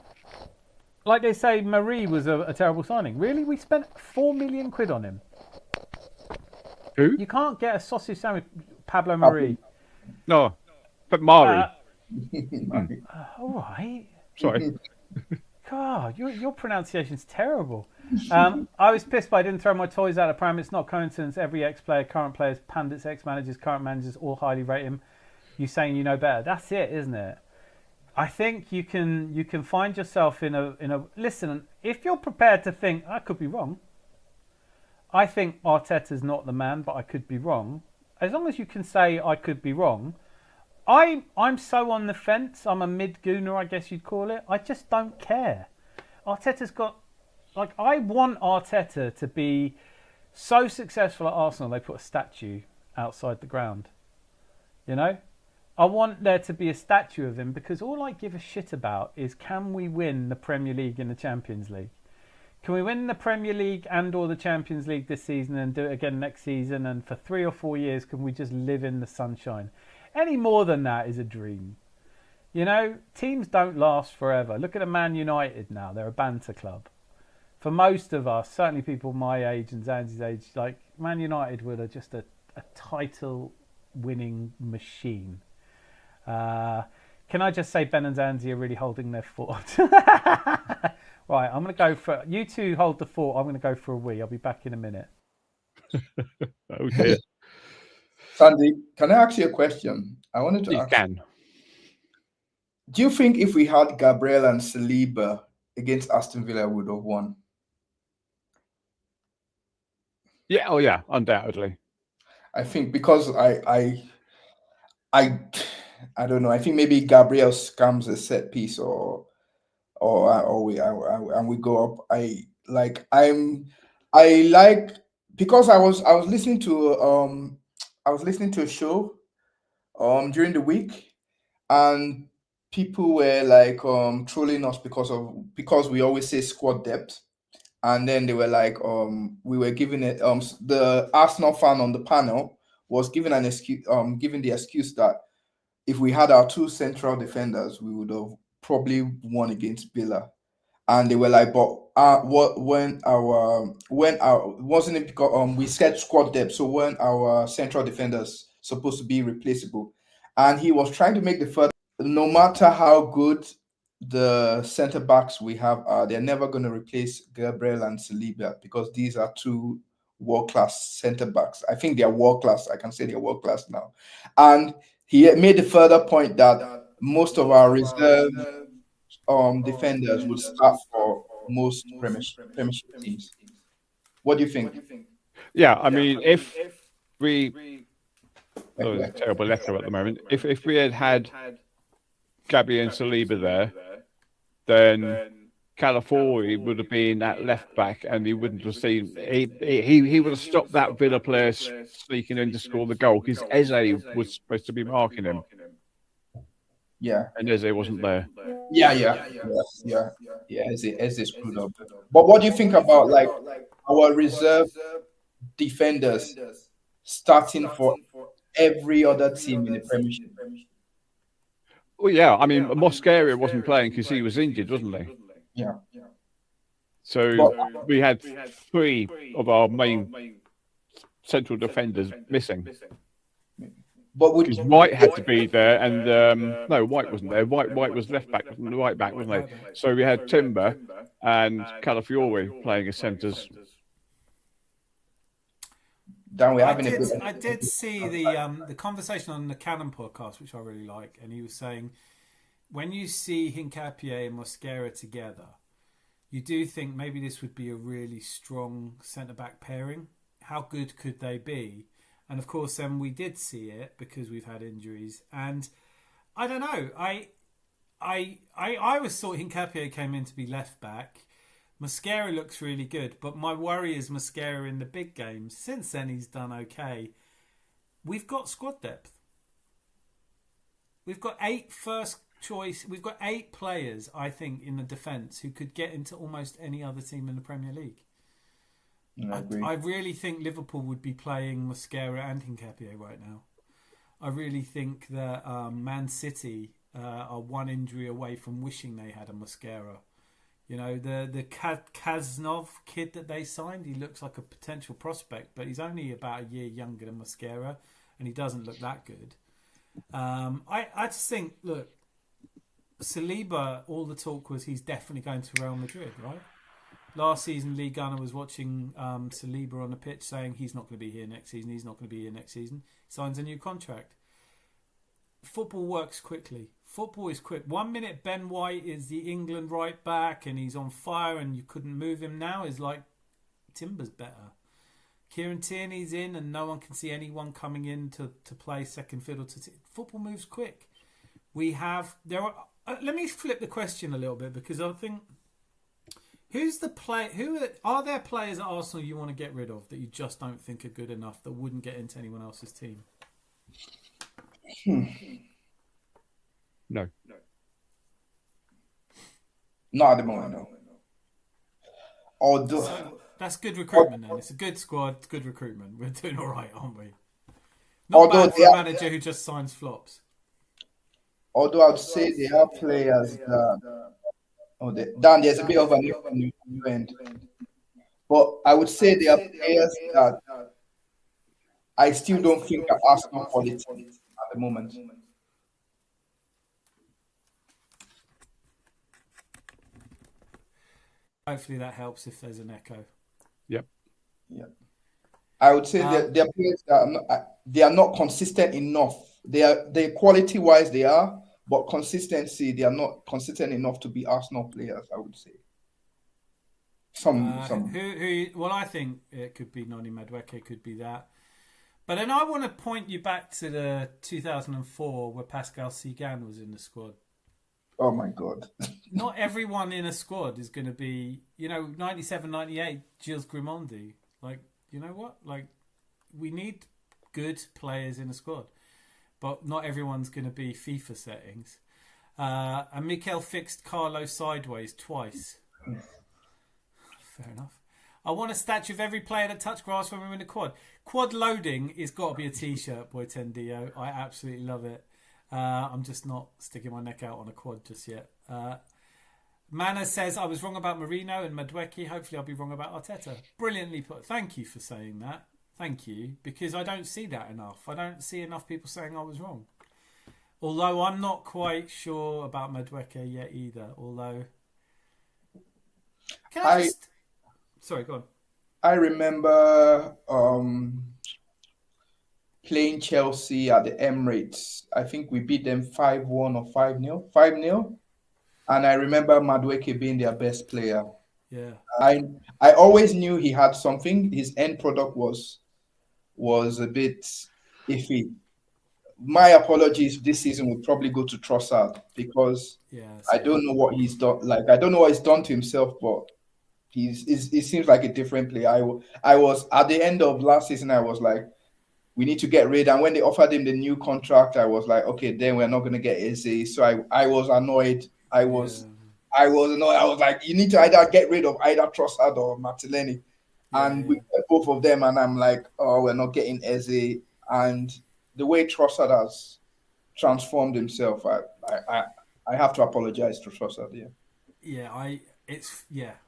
Like they say, Marie was a terrible signing. Really? We spent 4 million quid on him. Who? You can't get a sausage sandwich, Pablo Marie. No, but Mari. All right. Sorry. God, your pronunciation's terrible. I was pissed, but I didn't throw my toys out of pram. It's not coincidence. Every ex-player, current players, pundits, ex-managers, current managers, all highly rate him. You saying you know better. That's it, isn't it? I think you can find yourself in a. Listen, if you're prepared to think I could be wrong. I think Arteta's not the man, but I could be wrong. As long as you can say I could be wrong. I'm so on the fence. I'm a mid-gooner, I guess you'd call it. I just don't care. Arteta's got... Like, I want Arteta to be so successful at Arsenal, they put a statue outside the ground. You know? I want there to be a statue of him because all I give a shit about is can we win the Premier League and the Champions League? Can we win the Premier League and or the Champions League this season and do it again next season? And for 3 or 4 years, can we just live in the sunshine? Any more than that is a dream. You know, teams don't last forever. Look at Man United now. They're a banter club. for most of us, certainly people my age and Zanzi's age, like Man United were just a title-winning machine. Can I just say Ben and Zanzi are really holding their fort? Right, I'm going to go for... You two hold the fort. I'm going to go for a wee. I'll be back in a minute. Oh dear. Sandy, can I ask you a question? I wanted to You ask. can. Do you think if we had Gabriel and Saliba against Aston Villa, we would have won? Yeah. Oh yeah. Undoubtedly. I think because I don't know. I think maybe Gabriel scams a set piece or we go up. I like because I was listening to a show during the week, and people were like trolling us because we always say squad depth, and then they were like we were giving it the Arsenal fan on the panel was giving an excuse giving the excuse that if we had our two central defenders, we would have probably won against Villa. And they were like, but wasn't it because we said squad depth, so weren't our central defenders supposed to be replaceable? And he was trying to make the further, no matter how good the centre backs we have are, they're never going to replace Gabriel and Saliba because these are two world-class centre backs. I think they're world-class. I can say they're world-class now. And he made the further point that most of our reserve defenders would start for most Premiership teams. What do you think? Yeah. I mean, if we... Oh, it's a terrible echo at the moment. If we had Gabby and Saliba there, then Calafiori would have been at left back, and he wouldn't have seen. He would have stopped that Villa player sneaking in to score the goal because Eze was supposed to be marking him. Yeah, and Eze wasn't there. Yeah. Eze screwed up. But what do you think about like our reserve defenders starting for every other team in the Premiership? Well, yeah. I mean, Mosquera wasn't playing because he was injured, wasn't he? Yeah. So we had three of our main central defenders missing. But because White had to be there, and no, White wasn't there. White was left back, right back, wasn't he? So we had Timber and Calafiori playing as centres. I did see the conversation on the Cannon podcast, which I really like, and he was saying when you see Hincapié and Mosquera together, you do think maybe this would be a really strong centre-back pairing. How good could they be? And of course, then we did see it because we've had injuries. And I don't know. I always thought Hincapié came in to be left back. Mosquera looks really good, but my worry is Mosquera in the big games. Since then, he's done okay. We've got squad depth. We've got 8 first choice. We've got 8 players, I think, in the defence who could get into almost any other team in the Premier League. I really think Liverpool would be playing Mosquera and Hincapié right now. I really think that Man City are one injury away from wishing they had a Mosquera. You know, the Kaznov kid that they signed, he looks like a potential prospect, but he's only about a year younger than Mosquera, and he doesn't look that good. I just think, look, Saliba, all the talk was he's definitely going to Real Madrid, right? Last season, Lee Gunner was watching Saliba on the pitch saying he's not going to be here next season. He's not going to be here next season. Signs a new contract. Football works quickly. Football is quick. 1 minute Ben White is the England right back and he's on fire and you couldn't move him. Now is like Timber's better. Kieran Tierney's in and no one can see anyone coming in to play second fiddle. Football moves quick. Let me flip the question a little bit because I think are there players at Arsenal you want to get rid of that you just don't think are good enough that wouldn't get into anyone else's team? No. Not at the moment, no. So that's good recruitment then. It's a good squad, it's good recruitment. We're doing all right, aren't we? Not bad for a manager who just signs flops. Although I'd say there are players that Oh, Dan, there's a bit of a new end. But I would say there are players that I still don't think are Arsenal quality at the moment. Hopefully that helps if there's an echo. Yep. Yeah. I would say that there are players that they are not consistent enough. They quality wise they are, but consistency they are not consistent enough to be Arsenal players. I would say. Some. Well, I think it could be Noni Madueke, could be that. But then I want to point you back to the 2004 where Pascal Sigan was in the squad. Oh my God. Not everyone in a squad is going to be, 97, 98, Gilles Grimondi. Like, you know what? Like, we need good players in a squad. But not everyone's going to be FIFA settings. And Mikel fixed Carlo sideways twice. Fair enough. I want a statue of every player that touched grass when we were in the quad. Quad loading has got to be a t-shirt, Boy Tendio. I absolutely love it. I'm just not sticking my neck out on a quad just yet. Mana says, I was wrong about Marino and Madueke. Hopefully I'll be wrong about Arteta. Brilliantly put. Thank you for saying that. Thank you. Because I don't see that enough. I don't see enough people saying I was wrong. Although I'm not quite sure about Madueke yet either. Although... Sorry, go on. I remember playing Chelsea at the Emirates. I think we beat them 5-1 or 5-0. 5-0. And I remember Madueke being their best player. Yeah. I always knew he had something. His end product was a bit iffy. My apologies, this season would probably go to Trossard because I don't know what he's done. Like, I don't know what he's done to himself, but he seems like a different player. I was at the end of last season, I was like, we need to get rid. And when they offered him the new contract, I was like, okay, then we're not going to get Eze. So I was annoyed. I was annoyed. I was like, you need to either get rid of either Trossard or Martinelli. And we got both of them. And I'm like, oh, we're not getting Eze. And the way Trossard has transformed himself, I have to apologize to Trossard.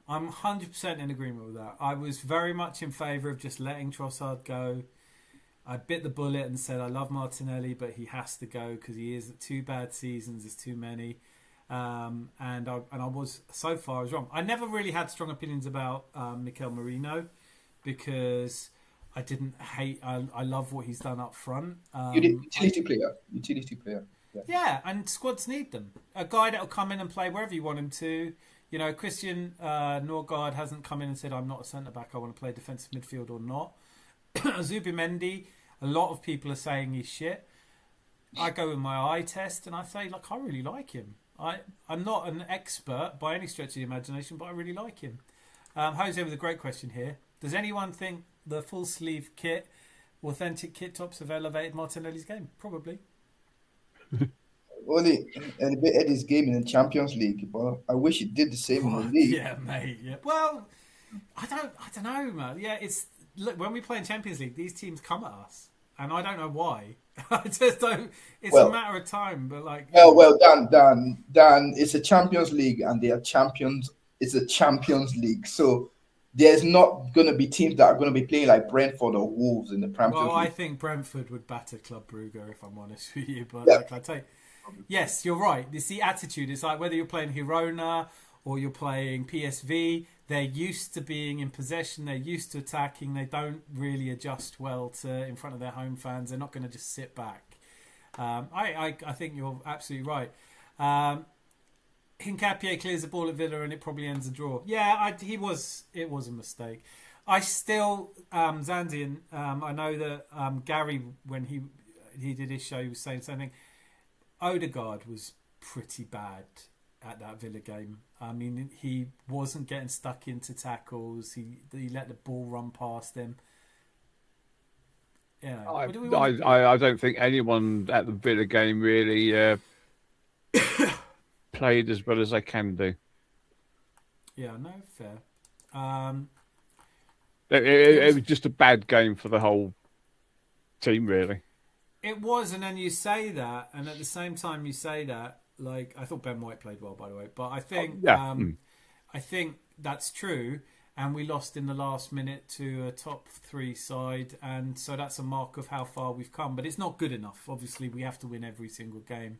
I'm 100% in agreement with that. I was very much in favour of just letting Trossard go. I bit the bullet and said I love Martinelli, but he has to go because he is 2 bad seasons. There's too many, and I was so far I was wrong. I never really had strong opinions about Mikel Merino because I didn't hate. I love what he's done up front. Utility player. Yeah, and squads need them. A guy that'll come in and play wherever you want him to. Christian Norgard hasn't come in and said, I'm not a centre-back, I want to play defensive midfield or not. Zubimendi, a lot of people are saying he's shit. I go with my eye test and I say, I really like him. I'm not an expert by any stretch of the imagination, but I really like him. Jose with a great question here. Does anyone think the full sleeve kit, authentic kit tops have elevated Martinelli's game? Probably. Only elevated his game in the Champions League, but I wish it did the same in the league. Yeah, mate. Yeah. Well, I don't know, man. Yeah, look, when we play in Champions League, these teams come at us, and I don't know why. I just don't. It's a matter of time, but Dan, it's a Champions League, and they are champions. It's a Champions League, so there's not going to be teams that are going to be playing like Brentford or Wolves in the Champions League. Well, I think Brentford would batter Club Brugge, if I'm honest with you. But I tell you, yes, you're right. It's the attitude. It's like whether you're playing Girona or you're playing PSV, they're used to being in possession. They're used to attacking. They don't really adjust well to in front of their home fans. They're not going to just sit back. I think you're absolutely right. Hincapié clears the ball at Villa and it probably ends a draw. Yeah, it was a mistake. I still, Zandian, I know that Gary, when he did his show, he was saying something. Odegaard was pretty bad at that Villa game. I mean, he wasn't getting stuck into tackles. He let the ball run past him. Yeah, I don't think anyone at the Villa game really played as well as they can do. Yeah, no, fair. It was just a bad game for the whole team, really. It was, and then you say that, and at the same time you say that, Like I thought Ben White played well, by the way, but I think I think that's true. And we lost in the last minute to a top 3 side, and so that's a mark of how far we've come. But it's not good enough. Obviously, we have to win every single game.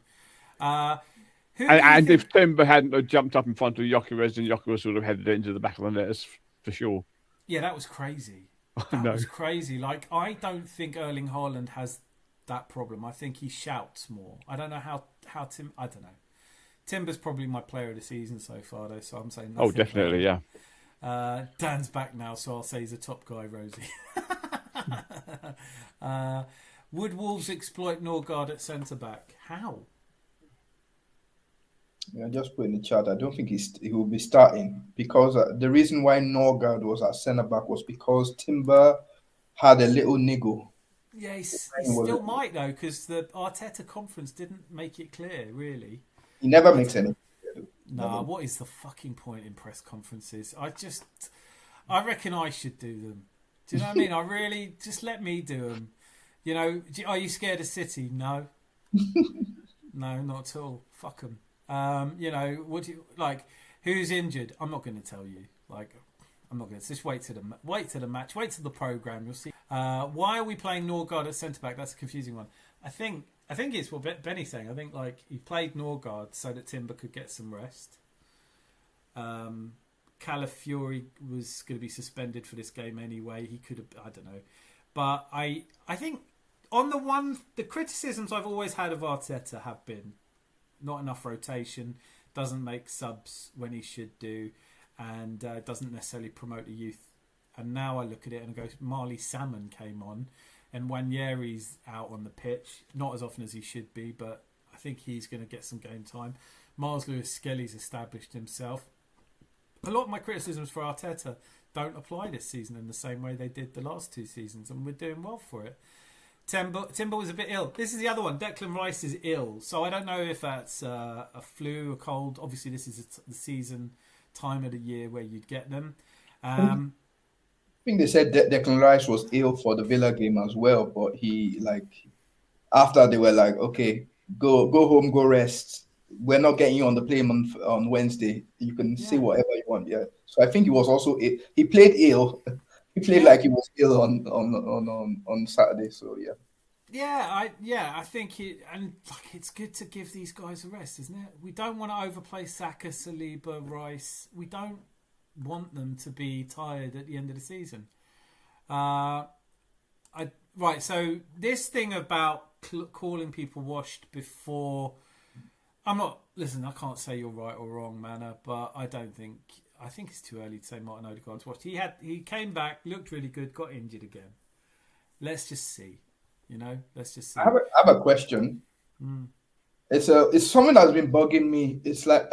If Timber hadn't jumped up in front of Gyökeres, then Gyökeres would have headed it into the back of the net for sure. Yeah, that was crazy. That was crazy. Like, I don't think Erling Haaland has that problem. I think he shouts more. I don't know how Tim. I don't know. Timber's probably my player of the season so far, though. So I'm saying. Oh, definitely, yeah. Dan's back now, so I'll say he's a top guy, Rosie. Would Wolves exploit Norgard at centre back? How? Yeah, just put in the chat. I don't think he will be starting because the reason why Norgard was at centre back was because Timber had a little niggle. Yeah, he still might though, because the Arteta conference didn't make it clear. Really, he never makes any. Nah, what is the fucking point in press conferences? I reckon I should do them. Do you know what I mean? I really just let me do them. You know, are you scared of City? No, no, not at all. Fuck them. You know, what do you like? Who's injured? I'm not going to tell you. Like, I'm not going to just wait to the match, wait till the program. You'll see. Why are we playing Norgard at centre back? That's a confusing one. I think it's what Benny's saying. I think like he played Norgard so that Timber could get some rest. Calafiori was going to be suspended for this game anyway. He could have, I don't know, but I think on the criticisms I've always had of Arteta have been not enough rotation, doesn't make subs when he should do, and doesn't necessarily promote the youth. And now I look at it and go, Marley Salmon came on, and Nwaneri's out on the pitch, not as often as he should be, but I think he's going to get some game time. Miles Lewis-Skelly's established himself. A lot of my criticisms for Arteta don't apply this season in the same way they did the last 2 seasons, and we're doing well for it. Timber was a bit ill. This is the other one. Declan Rice is ill, so I don't know if that's a flu, a cold. Obviously, this is the season time of the year where you'd get them. I think they said that Declan Rice was ill for the Villa game as well, but he after they were like, okay, go home, go rest. We're not getting you on the plane on Wednesday. You can say whatever you want. Yeah. So I think he was also ill. He played ill. He played like he was ill on Saturday. So yeah. I think it's good to give these guys a rest, isn't it? We don't want to overplay Saka, Saliba, Rice. We don't want them to be tired at the end of the season. So this thing about calling people washed before, listen, I can't say you're right or wrong, Manor, but I think it's too early to say Martin Odegaard's washed. He came back, looked really good, got injured again. Let's just see. Let's just see. I have a question. It's something that's been bugging me. It's like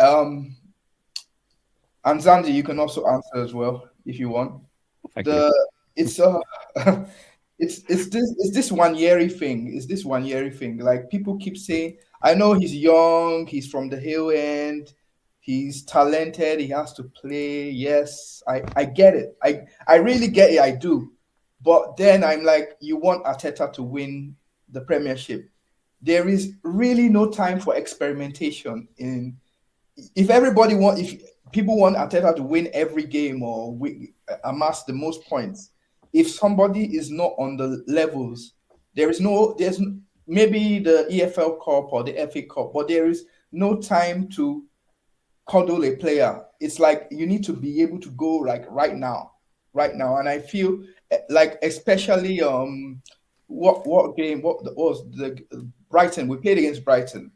and Zandy, you can also answer as well if you want. Thank you. It's this 1 year thing. It's this 1 year thing. Like people keep saying, I know he's young, he's from the hill end, he's talented, he has to play. Yes, I get it. I really get it, I do. But then I'm like, you want Arteta to win the Premiership. There is really no time for experimentation. If people want Arteta to win every game or amass the most points, if somebody is not on the levels, there's maybe the EFL Cup or the FA Cup, but there is no time to coddle a player. It's like you need to be able to go like right now. And I feel like especially what game? What was the Brighton? We played against Brighton,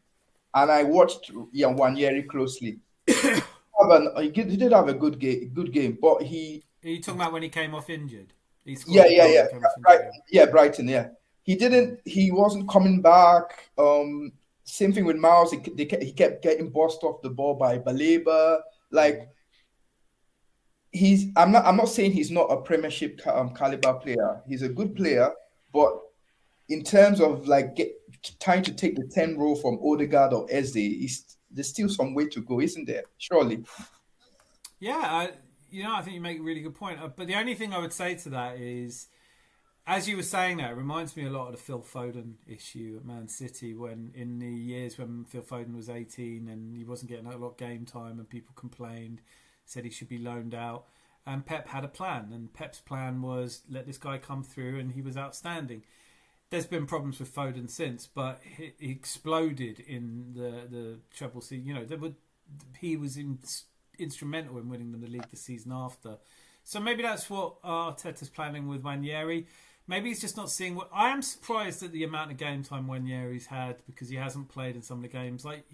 and I watched Nwaneri closely. He did have a good game, but Are you talking about when he came off injured? Brighton. Yeah, he wasn't coming back. Same thing with Miles. He kept getting bossed off the ball by Baleba. Like I'm not saying he's not a Premiership caliber player. He's a good player, but in terms of like trying to take the 10 role from Odegaard or Eze, there's still some way to go, isn't there? Surely. Yeah, I think you make a really good point. But the only thing I would say to that is, as you were saying that, it reminds me a lot of the Phil Foden issue at Man City, when in the years when Phil Foden was 18 and he wasn't getting a lot of game time and people complained, said he should be loaned out. And Pep had a plan, and Pep's plan was let this guy come through, and he was outstanding. There's been problems with Foden since, but he exploded in the treble season. You know, he was instrumental in winning them the league the season after. So maybe that's what Arteta's planning with Nwaneri. Maybe he's just not seeing what. I am surprised at the amount of game time Nwaneri's had, because he hasn't played in some of the games. Like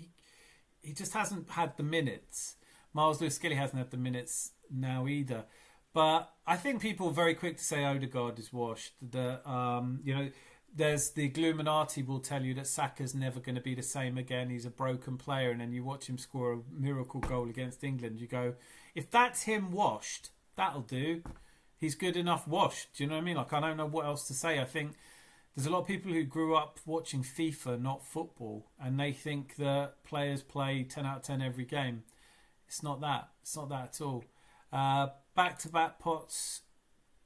he just hasn't had the minutes. Miles Lewis-Skelly hasn't had the minutes now either. But I think people are very quick to say Odegaard is washed. There's the Gluminati will tell you that Saka's never going to be the same again. He's a broken player, and then you watch him score a miracle goal against England. You go, if that's him washed, that'll do. He's good enough washed. Do you know what I mean? Like, I don't know what else to say. I think there's a lot of people who grew up watching FIFA, not football, and they think that players play 10 out of 10 every game. It's not that. It's not that at all. Back-to-back pots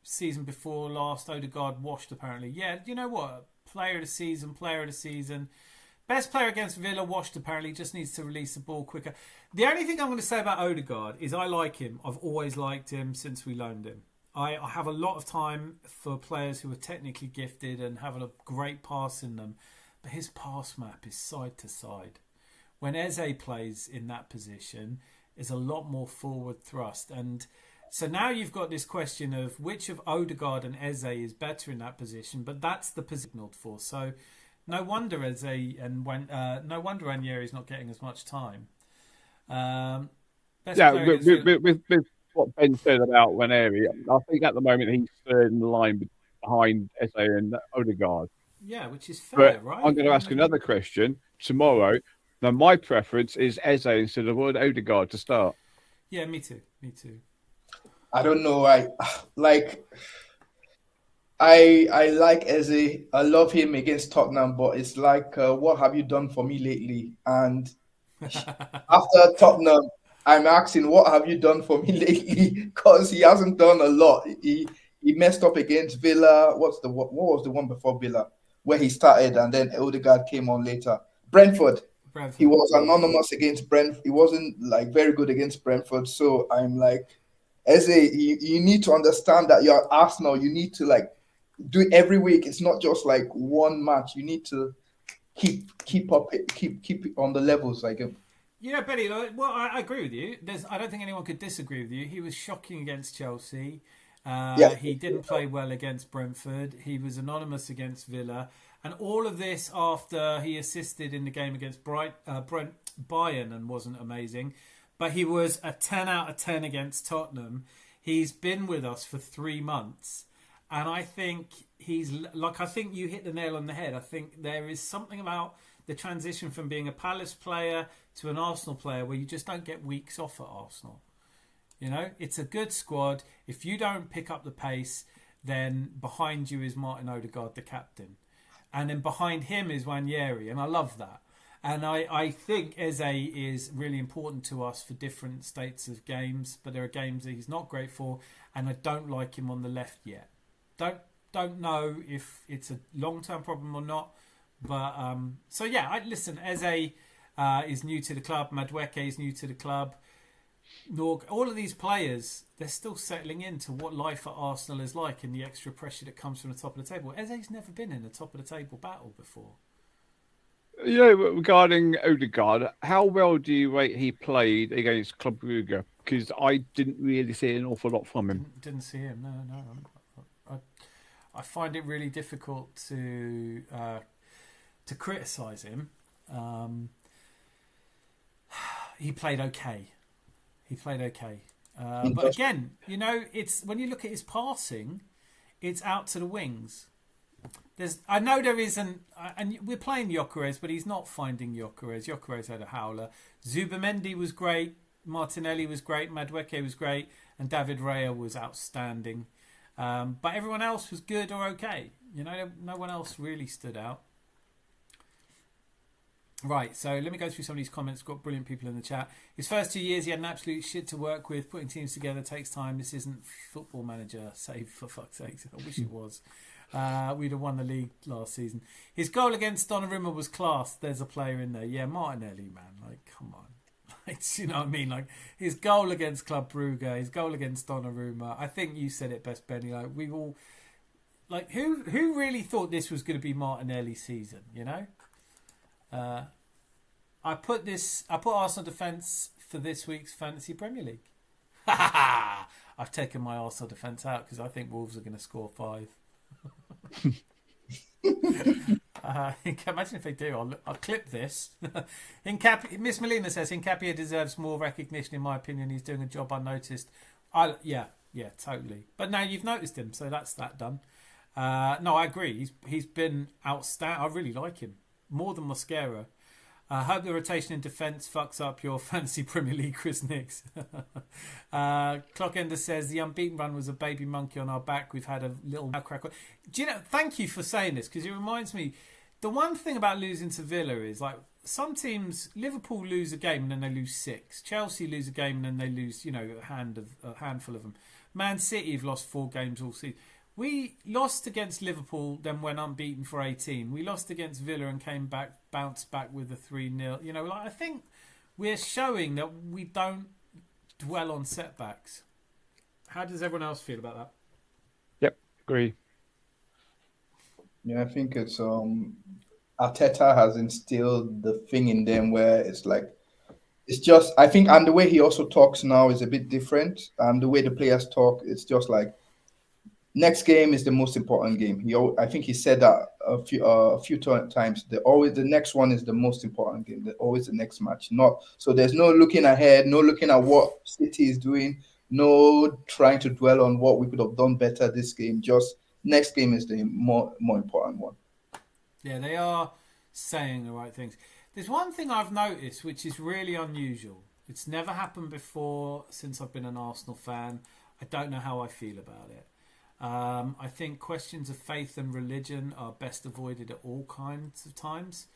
season before last, Odegaard washed apparently. Yeah, you know what? Player of the season. Best player against Villa, washed apparently, just needs to release the ball quicker. The only thing I'm going to say about Odegaard is I like him. I've always liked him since we loaned him. I have a lot of time for players who are technically gifted and have a great pass in them, but his pass map is side to side. When Eze plays in that position, is a lot more forward thrust. And so now you've got this question of which of Odegaard and Eze is better in that position, but that's the position for. So no wonder Eze and no wonder Ranieri's not getting as much time. With what Ben said about Ranieri, I think at the moment he's third in the line behind Eze and Odegaard. Yeah, which is fair, but right? I'm going to ask another question tomorrow. Now, my preference is Eze instead of Odegaard to start. Yeah, me too. I don't know. I like Eze. I love him against Tottenham, but it's like, what have you done for me lately? And after Tottenham, I'm asking, what have you done for me lately? Because he hasn't done a lot. He messed up against Villa. What was the one before Villa where he started, and then Odegaard came on later? Brentford. He was anonymous against Brentford. He wasn't like very good against Brentford. So I'm like, Eze, you need to understand that you're Arsenal. You need to like do it every week. It's not just like one match. You need to keep it on the levels like him. Yeah, Benny. Well, I agree with you. I don't think anyone could disagree with you. He was shocking against Chelsea. He didn't play well against Brentford. He was anonymous against Villa. And all of this after he assisted in the game against Bayern and wasn't amazing. But he was a 10 out of 10 against Tottenham. He's been with us for 3 months. And I think I think you hit the nail on the head. I think there is something about the transition from being a Palace player to an Arsenal player where you just don't get weeks off at Arsenal. You know, it's a good squad. If you don't pick up the pace, then behind you is Martin Odegaard, the captain. And then behind him is Nwaneri, and I love that. And I think Eze is really important to us for different states of games, but there are games that he's not great for, and I don't like him on the left yet. Don't know if it's a long-term problem or not, but so yeah, listen, Eze is new to the club, Madueke is new to the club. All of these players, they're still settling into what life at Arsenal is like and the extra pressure that comes from the top of the table. Eze's never been in a top of the table battle before. You know, regarding Odegaard, how well do you rate he played against Club Brugge? Because I didn't really see an awful lot from him. Didn't see him, no. I find it really difficult to criticise him. He played okay. But again, you know, it's when you look at his passing, it's out to the wings. I know there isn't, and we're playing Gyökeres, but he's not finding Gyökeres. Gyökeres had a howler. Zubimendi was great. Martinelli was great. Madueke was great. And David Raya was outstanding. But everyone else was good or okay. You know, no one else really stood out. Right, so let me go through some of these comments. Got brilliant people in the chat. His first 2 years, he had an absolute shit to work with. Putting teams together takes time. This isn't Football Manager, save for fuck's sake. I wish it was. We'd have won the league last season. His goal against Donnarumma was class. There's a player in there. Yeah, Martinelli, man. Like, come on. You know what I mean? Like, his goal against Club Brugge, his goal against Donnarumma. I think you said it best, Benny. Like, we all... Like, who really thought this was going to be Martinelli's season, you know? I put Arsenal defence for this week's Fantasy Premier League. I've taken my Arsenal defence out because I think Wolves are going to score 5. Imagine if they do. I'll clip this. Miss Melina says Hincapié deserves more recognition. In my opinion, he's doing a job unnoticed. Yeah, totally. But now you've noticed him, so that's that done. No, I agree. He's been outstanding. I really like him more than Mosquera. Hope the rotation in defence fucks up your fantasy Premier League, Chris Nix. Clockender says the unbeaten run was a baby monkey on our back. We've had a little crack. Do you know? Thank you for saying this because it reminds me. The one thing about losing to Villa is like some teams. Liverpool lose a game and then they lose 6. Chelsea lose a game and then they lose, a handful of them. Man City have lost 4 games all season. We lost against Liverpool, then went unbeaten for 18. We lost against Villa and bounced back with a 3-0. I think we're showing that we don't dwell on setbacks. How does everyone else feel about that? Yep, agree. Yeah, I think it's Arteta has instilled the thing in them where it's like it's just I think and the way he also talks now is a bit different, and the way the players talk, it's just like next game is the most important game. I think he said that a few times. The next one is the most important game. Always the next match. So there's no looking ahead, no looking at what City is doing, no trying to dwell on what we could have done better this game. Just next game is the more important one. Yeah, they are saying the right things. There's one thing I've noticed which is really unusual. It's never happened before since I've been an Arsenal fan. I don't know how I feel about it. I think questions of faith and religion are best avoided at all kinds of times.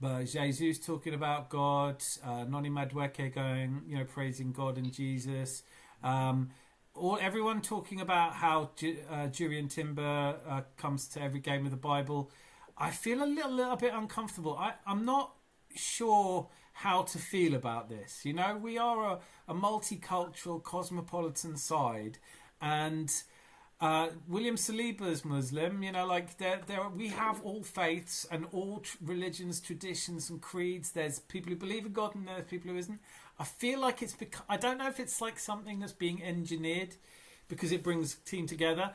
But Jesus talking about God, Noni Madueke going, praising God and Jesus. Everyone talking about how Jurriën Timber comes to every game of the Bible. I feel a little bit uncomfortable. I'm not sure how to feel about this. We are a multicultural, cosmopolitan side, and William Saliba's Muslim, we have all faiths and all religions, traditions and creeds. There's people who believe in God and there's people who isn't. I feel like I don't know if it's like something that's being engineered because it brings a team together.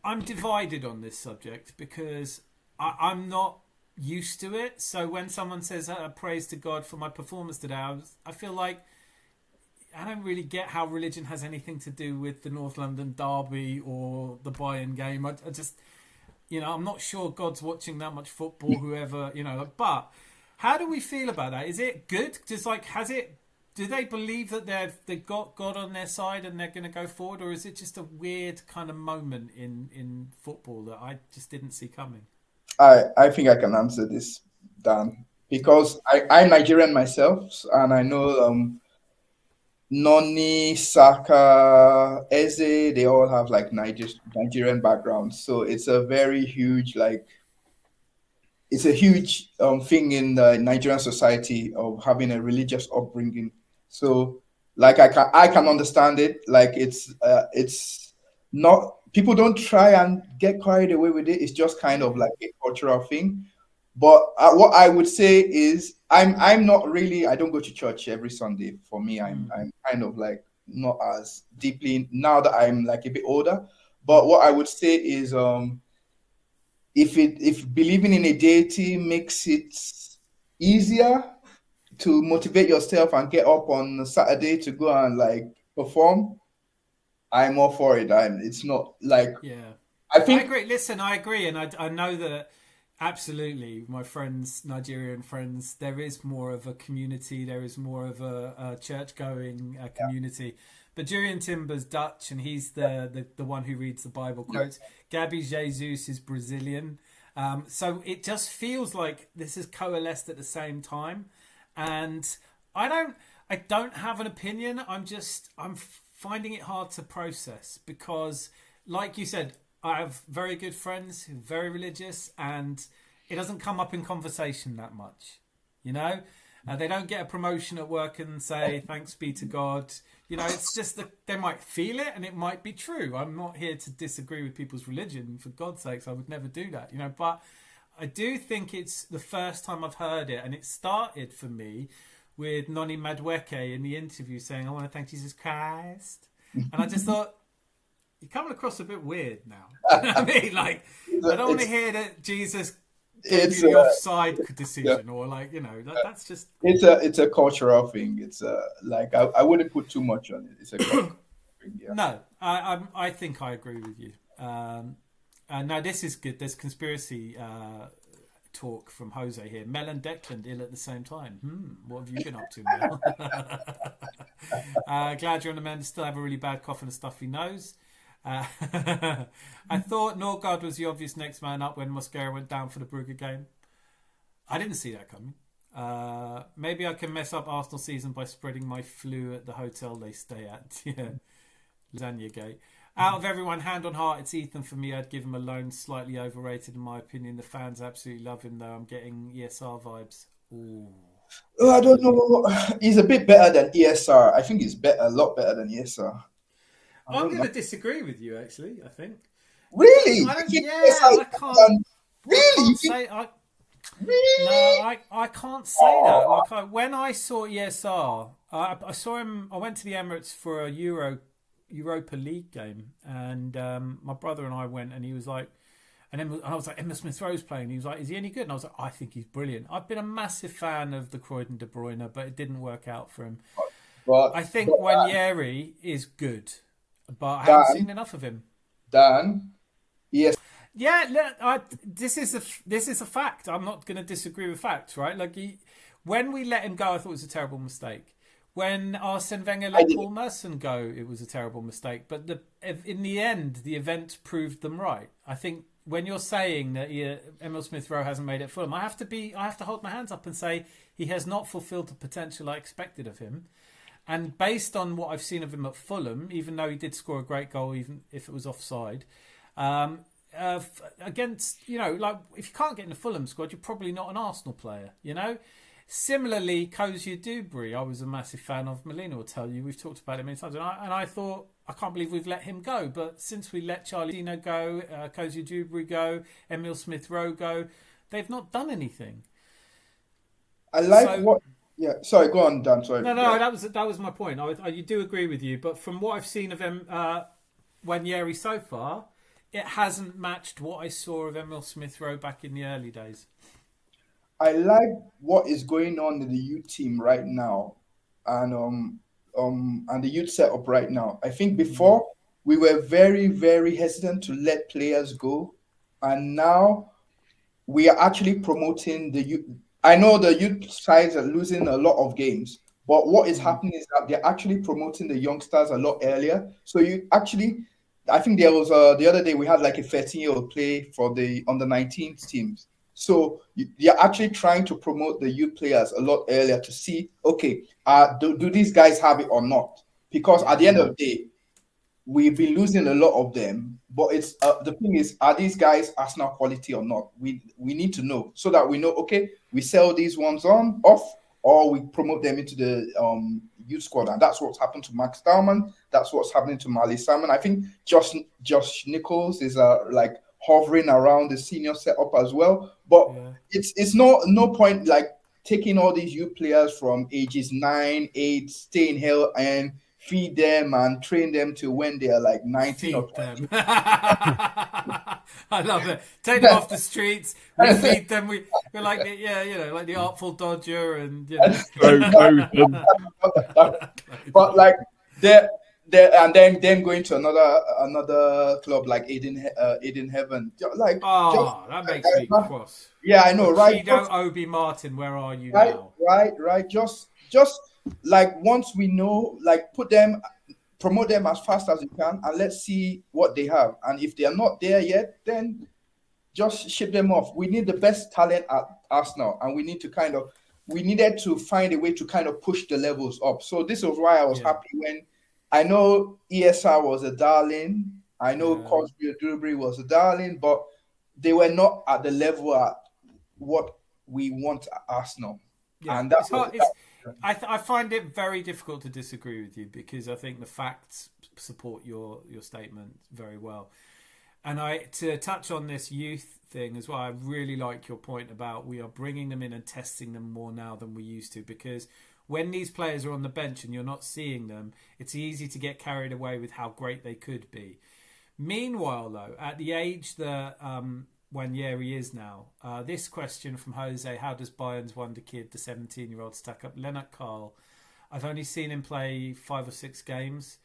I'm divided on this subject because I'm not used to it. So when someone says praise to God for my performance today, I feel like I don't really get how religion has anything to do with the North London derby or the Bayern game. I just, I'm not sure God's watching that much football, whoever, but how do we feel about that? Is it good? Just do they believe that they've got God on their side and they're going to go forward? Or is it just a weird kind of moment in football that I just didn't see coming? I think I can answer this, Dan, because I'm Nigerian myself and I know, Noni, Saka, Eze, they all have like Nigerian backgrounds. So it's a very huge, it's a huge thing in the Nigerian society of having a religious upbringing. So I can understand it. It's not, people don't try and get carried away with it. It's just kind of like a cultural thing. But what I would say is I'm not really, I don't go to church every Sunday. For me, I'm kind of like not as deeply now that I'm like a bit older. But what I would say is if believing in a deity makes it easier to motivate yourself and get up on Saturday to go and like perform, I'm all for it. It's not like, yeah, I think I agree. Listen, I agree, and I know that. Absolutely, my friends, Nigerian friends, there is more of a community, there is more of a church-going community. But Jurriën Timber's Dutch, and he's the one who reads the Bible quotes. Gabby Jesus is Brazilian. So it just feels like this has coalesced at the same time. And I don't have an opinion. I'm finding it hard to process because, like you said, I have very good friends who are very religious, and it doesn't come up in conversation that much. You know, they don't get a promotion at work and say thanks be to God. You know, it's just that they might feel it, and it might be true. I'm not here to disagree with people's religion. For God's sakes, I would never do that. You know, but I do think it's the first time I've heard it, and it started for me with Noni Madueke in the interview saying, "I want to thank Jesus Christ," and I just thought, you're coming across a bit weird now. I mean, like, I don't want to hear that Jesus gave you the offside decision, or like, you know, that's just. It's a cultural thing. It's like I wouldn't put too much on it. It's a cultural thing. Yeah. No, I think I agree with you. No, this is good. There's conspiracy talk from Jose here. Mel and Declan ill at the same time. What have you been up to, Mel? Glad you're on the mend. Still have a really bad cough and a stuffy nose. I thought Norgard was the obvious next man up when Mosquera went down for the Brugge game. I didn't see that coming. Maybe I can mess up Arsenal season by spreading my flu at the hotel they stay at. Yeah, Lasagna Gate. Out of everyone, hand on heart, it's Ethan for me. I'd give him a loan. Slightly overrated in my opinion. The fans absolutely love him though. I'm getting ESR vibes. Ooh. Oh, I don't know. He's a bit better than ESR. I think he's a lot better than ESR. I'm going to disagree with you, actually. I think. Really? I can't. Really? No, I can't say that. Like when I saw ESR, I saw him. I went to the Emirates for a Europa League game, and my brother and I went, and he was like, and I was like, Emil Smith Rowe's playing. He was like, is he any good? And I was like, I think he's brilliant. I've been a massive fan of the Croydon De Bruyne, but it didn't work out for him. I think Wanyeri is good, but I haven't seen enough of him. Dan, yes. Yeah, this is a fact. I'm not going to disagree with facts, right? Like when we let him go, I thought it was a terrible mistake. When Arsene Wenger let Paul Merson go, it was a terrible mistake. But in the end, the event proved them right. I think when you're saying that Emil Smith Rowe hasn't made it for him, I have to hold my hands up and say he has not fulfilled the potential I expected of him. And based on what I've seen of him at Fulham, even though he did score a great goal, even if it was offside, against, you know, like if you can't get in the Fulham squad, you're probably not an Arsenal player, you know? Similarly, Kozia Dubry, I was a massive fan of. Melina will tell you, we've talked about him many times, and I thought, I can't believe we've let him go. But since we let Charlie Dino go, Kozia Dubry go, Emil Smith Rowe go, they've not done anything. Yeah, sorry, go on, Dan. Sorry. No, that was my point. I do agree with you, but from what I've seen of Wanyeri so far, it hasn't matched what I saw of Emil Smith Rowe back in the early days. I like what is going on in the youth team right now, and the youth setup right now. I think before we were very, very hesitant to let players go, and now we are actually promoting the youth. I know the youth sides are losing a lot of games, but what is happening is that they're actually promoting the youngsters a lot earlier. So I think there was the other day we had like a 13-year-old play for the under-19 teams. So you're actually trying to promote the youth players a lot earlier to see, okay, do these guys have it or not? Because at the end of the day, we've been losing a lot of them. But it's the thing is, are these guys Arsenal quality or not? We need to know so that we know, okay, we sell these ones off, or we promote them into the youth squad. And that's what's happened to Max Dowman. That's what's happening to Marley Salmon. I think Josh Nichols is like hovering around the senior setup as well. But it's no point like taking all these youth players from ages 9, 8, stay in hell and feed them and train them to when they are like 19 or 20. I love it. Take them off the streets. We feed them. We're like like the Artful Dodger and But like and then going to another club like Eden Heaven. Like that makes me cross. Yeah, I know, right? Obi Martin, where are you now? Right. Just like once we know, like promote them as fast as you can, and let's see what they have. And if they are not there yet, then just ship them off. We need the best talent at Arsenal, and we needed to find a way to kind of push the levels up. So this is why I was happy when I know ESR was a darling, I know Yeah. Cosby Drewbury was a darling, but they were not at the level at what we want at Arsenal. Yeah, And that it's was hard. I find it very difficult to disagree with you because I think the facts support your statement very well. And to touch on this youth thing as well, I really like your point about we are bringing them in and testing them more now than we used to, because when these players are on the bench and you're not seeing them, it's easy to get carried away with how great they could be. Meanwhile, though, at the age that Nwaneri is now, this question from Jose: how does Bayern's wonder kid, the 17-year-old, stack up? Lennart Karl, I've only seen him play 5 or 6 games.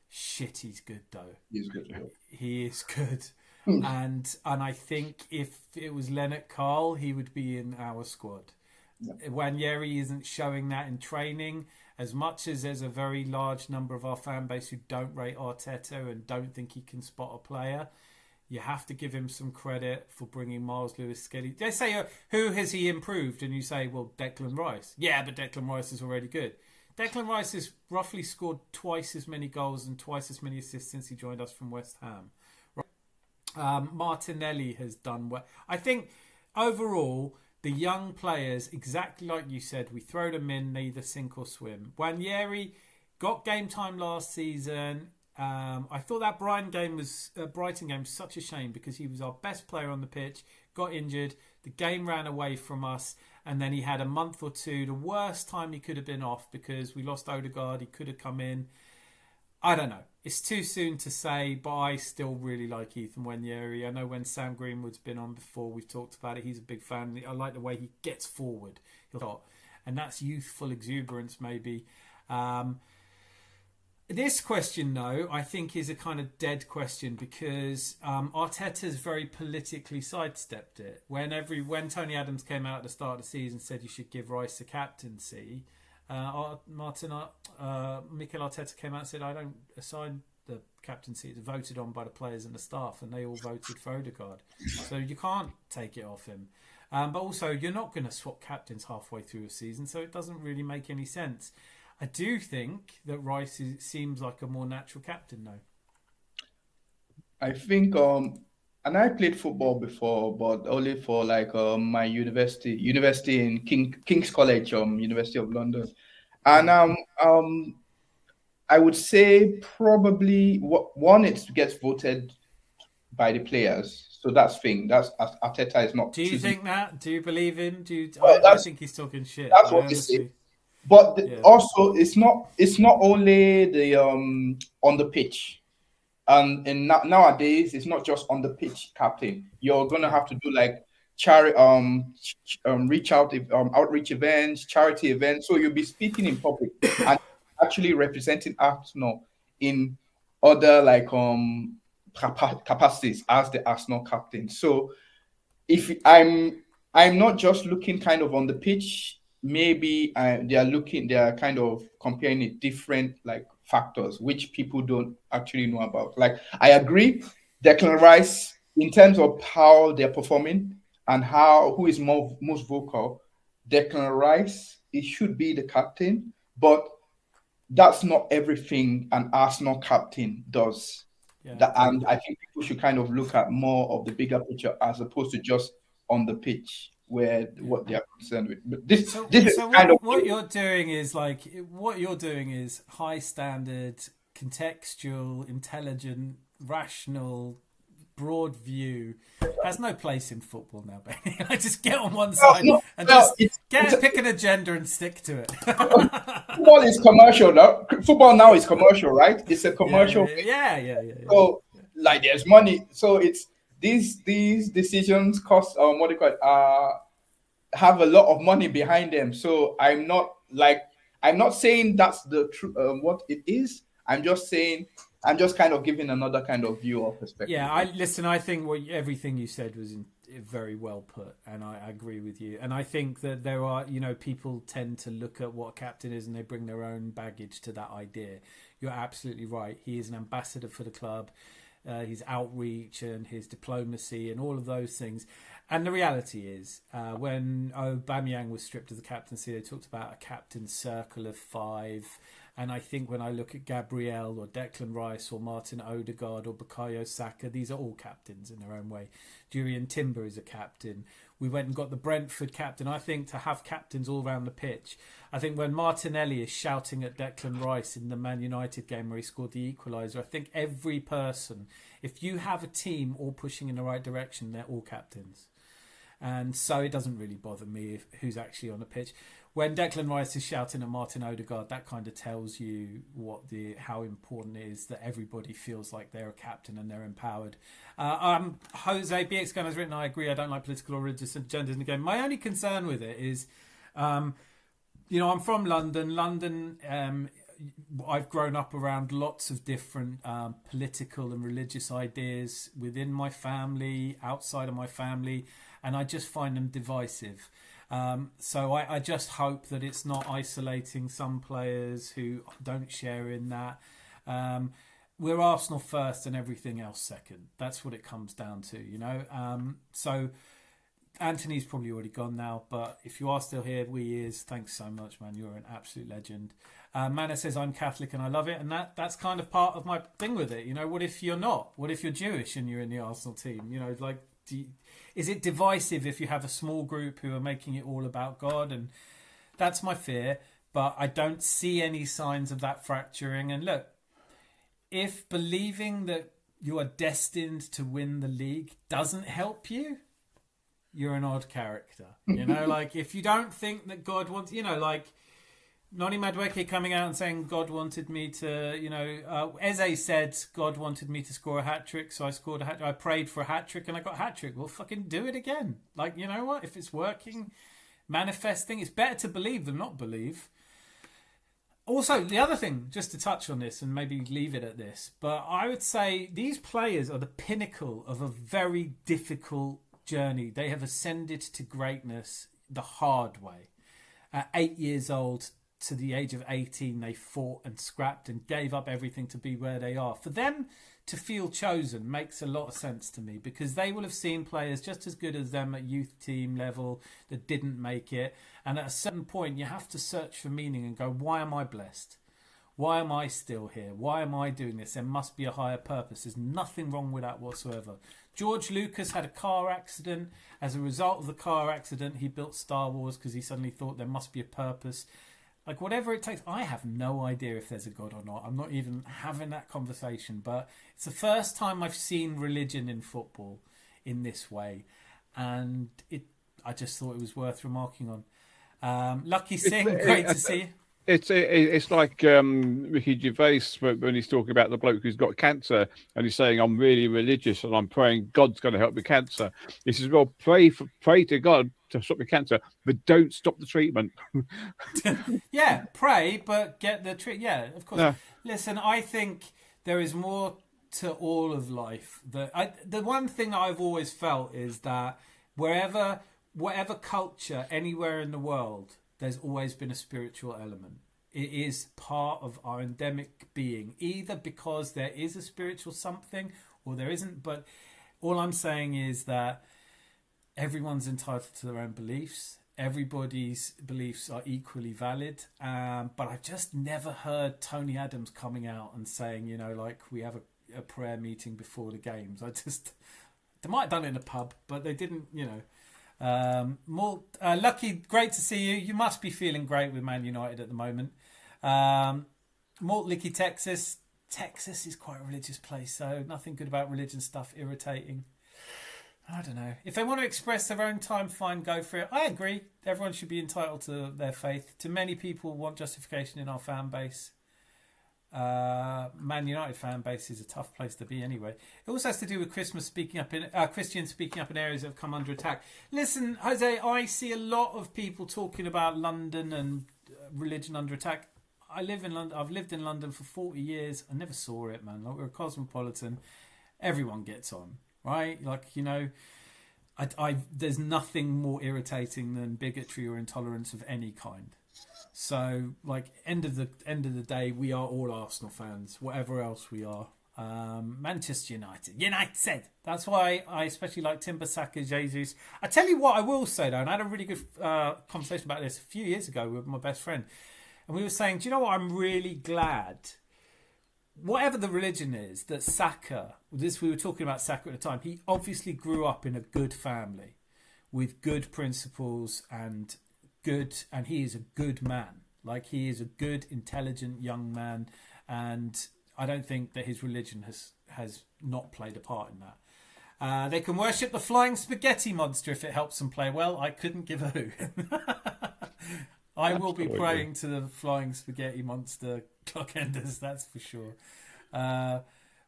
Shit, he's good though. He's good. He is good. And I think if it was Lennart Karl, he would be in our squad. Yeah. Nwaneri isn't showing that in training. As much as there's a very large number of our fan base who don't rate Arteta and don't think he can spot a player, you have to give him some credit for bringing Miles Lewis-Skelly. They say, who has he improved? And you say, well, Declan Rice. Yeah, but Declan Rice is already good. Declan Rice has roughly scored twice as many goals and twice as many assists since he joined us from West Ham. Martinelli has done well. I think overall, the young players, exactly like you said, we throw them in, they either sink or swim. Nwaneri got game time last season. I thought that Brighton game was such a shame because he was our best player on the pitch, got injured, the game ran away from us, and then he had a month or two, the worst time he could have been off because we lost Odegaard, he could have come in. I don't know. It's too soon to say, but I still really like Ethan Nwaneri. I know when Sam Greenwood's been on before, we've talked about it. He's a big fan. I like the way he gets forward. And that's youthful exuberance, maybe. This question, though, I think is a kind of dead question because Arteta's very politically sidestepped it. When Tony Adams came out at the start of the season and said you should give Rice the captaincy, Mikel Arteta came out and said, I don't assign the captaincy. It's voted on by the players and the staff, and they all voted for Odegaard. So you can't take it off him. But also, you're not going to swap captains halfway through a season, so it doesn't really make any sense. I do think that Rice seems like a more natural captain, though. I think, and I played football before, but only for like my university in King's College, University of London, and I would say probably one, it gets voted by the players, so that's Arteta is not. Do you think that? Do you believe him? I think he's talking shit. That's what they say. But also, it's not only the on the pitch, and nowadays it's not just on the pitch captain. You're gonna have to do like outreach events, charity events. So you'll be speaking in public and actually representing Arsenal in other like capacities as the Arsenal captain. So if I'm not just looking kind of on the pitch. Maybe they are kind of comparing it different like factors which people don't actually know about. Like I agree, Declan Rice in terms of how they're performing and who is most vocal. Declan Rice, he should be the captain, but that's not everything an Arsenal captain does. And I think people should kind of look at more of the bigger picture as opposed to just on the pitch. What they are concerned with, but what you're doing is high standard, contextual, intelligent, rational, broad view. Has no place in football now, baby. Just get on one side pick an agenda and stick to it. Football is commercial now. Football now is commercial, right? It's a commercial. Yeah. So like, there's money. So it's. These decisions cost have a lot of money behind them. So I'm not saying that's the true what it is. I'm just kind of giving another kind of view or perspective. Yeah, I think everything you said was very well put, and I agree with you. And I think that there are, people tend to look at what a captain is and they bring their own baggage to that idea. You're absolutely right. He is an ambassador for the club. His outreach and his diplomacy and all of those things. And the reality is, when Aubameyang was stripped of the captaincy, they talked about a captain's circle of 5. And I think when I look at Gabriel or Declan Rice or Martin Odegaard or Bukayo Saka, these are all captains in their own way. Jurrien Timber is a captain. We went and got the Brentford captain. I think to have captains all around the pitch. I think when Martinelli is shouting at Declan Rice in the Man United game where he scored the equaliser, I think every person, if you have a team all pushing in the right direction, they're all captains. And so it doesn't really bother me who's actually on the pitch. When Declan Rice is shouting at Martin Odegaard, that kind of tells you how important it is that everybody feels like they're a captain and they're empowered. Jose BX Gun has written, I agree, I don't like political or religious agendas in the game. My only concern with it is, I'm from London. London, I've grown up around lots of different political and religious ideas within my family, outside of my family, and I just find them divisive. So I just hope that it's not isolating some players who don't share in that. We're Arsenal first and everything else second. That's what it comes down to, So Anthony's probably already gone now, but if you are still here, thanks so much, man. You're an absolute legend. Mana says, I'm Catholic and I love it. And that's kind of part of my thing with it. What if you're not? What if you're Jewish and you're in the Arsenal team? Is it divisive if you have a small group who are making it all about God? And that's my fear, but I don't see any signs of that fracturing. And look, if believing that you are destined to win the league doesn't help you, you're an odd character. If you don't think that God wants, Noni Madueke coming out and saying God wanted me to, Eze said God wanted me to score a hat-trick, so I scored a hat-trick. I prayed for a hat-trick and I got a hat-trick. Well, fucking do it again. You know what? If it's working, manifesting, it's better to believe than not believe. Also, the other thing, just to touch on this and maybe leave it at this, but I would say these players are the pinnacle of a very difficult journey. They have ascended to greatness the hard way. At 8 years old, to the age of 18, they fought and scrapped and gave up everything to be where they are. For them to feel chosen makes a lot of sense to me, because they will have seen players just as good as them at youth team level that didn't make it. And at a certain point, you have to search for meaning and go, why am I blessed? Why am I still here? Why am I doing this? There must be a higher purpose. There's nothing wrong with that whatsoever. George Lucas had a car accident. As a result of the car accident, he built Star Wars because he suddenly thought there must be a purpose. Whatever it takes, I have no idea if there's a God or not. I'm not even having that conversation. But it's the first time I've seen religion in football in this way. And I just thought it was worth remarking on. Lucky Singh, great to see you. It's like Ricky Gervais when he's talking about the bloke who's got cancer and he's saying, I'm really religious and I'm praying God's going to help with cancer. He says, well, pray to God to stop the cancer, but don't stop the treatment. Yeah, pray, but get the treatment. Yeah, of course. No. Listen, I think there is more to all of life. The one thing I've always felt is that whatever culture, anywhere in the world, there's always been a spiritual element. It is part of our endemic being, either because there is a spiritual something or there isn't. But all I'm saying is that everyone's entitled to their own beliefs. Everybody's beliefs are equally valid. But I've just never heard Tony Adams coming out and saying, we have a prayer meeting before the games. They might have done it in a pub, but they didn't, Lucky, great to see you. You must be feeling great with Man United at the moment. Malt Licky, Texas is quite a religious place, so nothing good about religion stuff. Irritating. I don't know. If they want to express their own time, fine, go for it. I agree. Everyone should be entitled to their faith. Too many people want justification in our fan base. Man United fan base is a tough place to be anyway. It also has to do with Christians speaking up in areas that have come under attack. Listen, Jose, I see a lot of people talking about London and religion under attack. I live in London. I've lived in London for 40 years. I never saw it, man. We're a cosmopolitan. Everyone gets on, right? There's nothing more irritating than bigotry or intolerance of any kind. So, end of the day, we are all Arsenal fans, whatever else we are. Manchester United. That's why I especially like Timber, Saka, Jesus. I tell you what I will say, though, and I had a really good conversation about this a few years ago with my best friend. and we were saying, do you know what? I'm really glad, whatever the religion is, that Saka, we were talking about Saka at the time, he obviously grew up in a good family with good principles and he is a good man. Like, he is a good, intelligent young man, and I don't think that his religion has not played a part in that. They can worship the flying spaghetti monster if it helps them play well. I couldn't give a hoot. I will be praying to the flying spaghetti monster clockenders, that's for sure.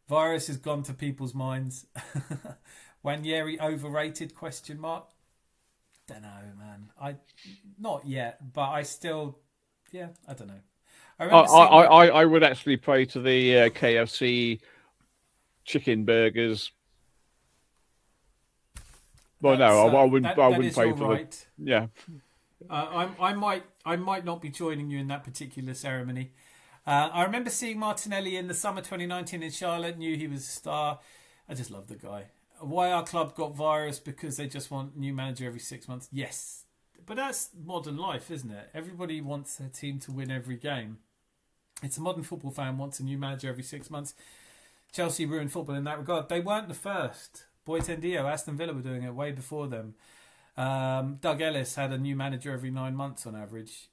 Virus has gone to people's minds. Wanyeri overrated? ? Don't know, man. Not yet, but I still, I don't know. I would actually pray to the KFC chicken burgers. Well, no, I wouldn't pray for right. Yeah. I might not be joining you in that particular ceremony. I remember seeing Martinelli in the summer 2019 in Charlotte. Knew he was a star. I just love the guy. Why our club got virus? Because they just want new manager every 6 months. Yes, but that's modern life, isn't it? Everybody wants a team to win every game. It's a modern football fan wants a new manager every 6 months. Chelsea ruined football in that regard. They weren't the first. Boytendio, Aston Villa were doing it way before them. Doug Ellis had a new manager every 9 months on average.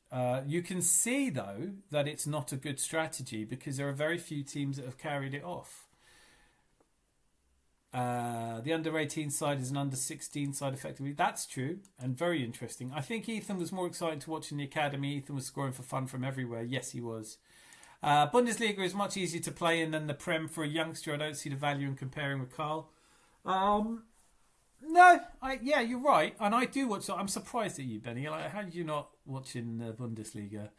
You can see, though, that it's not a good strategy because there are very few teams that have carried it off. The under-18 side is an under-16 side, effectively. That's true and very interesting. I think Ethan was more exciting to watch in the academy. Ethan was scoring for fun from everywhere. Yes, he was. Bundesliga is much easier to play in than the Prem for a youngster. I don't see the value in comparing with Carl. No, you're right, and I do watch. I'm surprised at you, Benny. Like, how do you not watching the Bundesliga?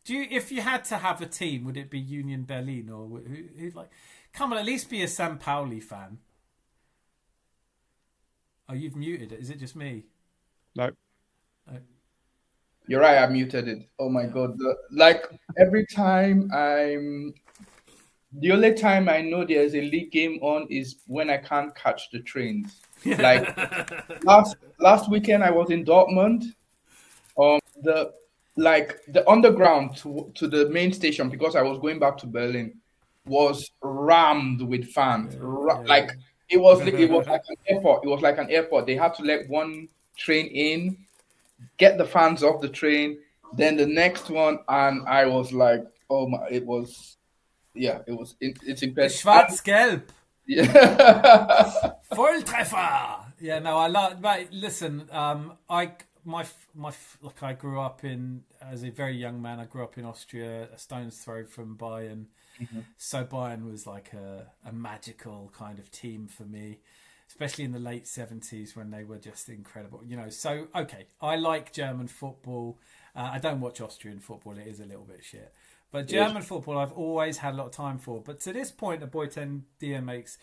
If you had to have a team, would it be Union Berlin or who? Like, come on, at least be a San Pauli fan. Oh, you've muted it. Is it just me? No. You're right. I muted it. Oh my God! Like every time the only time I know there's a league game on is when I can't catch the trains. Like last weekend, I was in Dortmund. The underground to the main station, because I was going back to Berlin, was rammed with fans. Like it was like an airport. It was like an airport. They had to let one train in, get the fans off the train, then the next one, and I was like, oh my! It was. Yeah, it's impressive. Schwarz-Gelb. Yeah. Volltreffer. Yeah, no, I love. Mate, listen, I grew up as a very young man. I grew up in Austria, a stone's throw from Bayern. Mm-hmm. So Bayern was like a magical kind of team for me, especially in the late 70s when they were just incredible. You know, so okay, I like German football. I don't watch Austrian football. It is a little bit shit. But German football, I've always had a lot of time for. But to this point that Boytendia makes,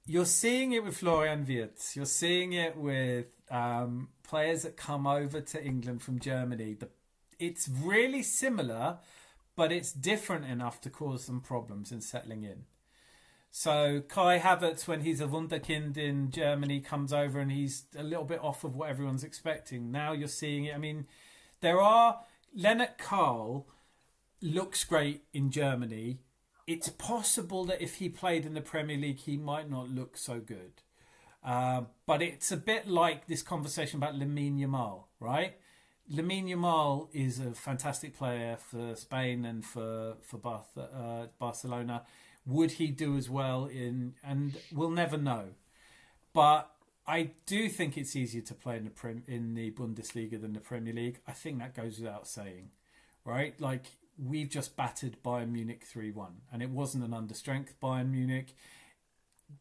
you're seeing it with Florian Wirtz. You're seeing it with players that come over to England from Germany. It's really similar, but it's different enough to cause some problems in settling in. So Kai Havertz, when he's a wunderkind in Germany, comes over and he's a little bit off of what everyone's expecting. Now you're seeing it. I mean, Lennart Karl looks great in Germany. It's possible that if he played in the Premier League, he might not look so good. But it's a bit like this conversation about Lamine Yamal, right? Lamine Yamal is a fantastic player for Spain and for Barcelona. Would he do as well and we'll never know. But I do think it's easier to play in the Bundesliga than the Premier League. I think that goes without saying, right? Like, we've just battered Bayern Munich 3-1, and it wasn't an understrength Bayern Munich.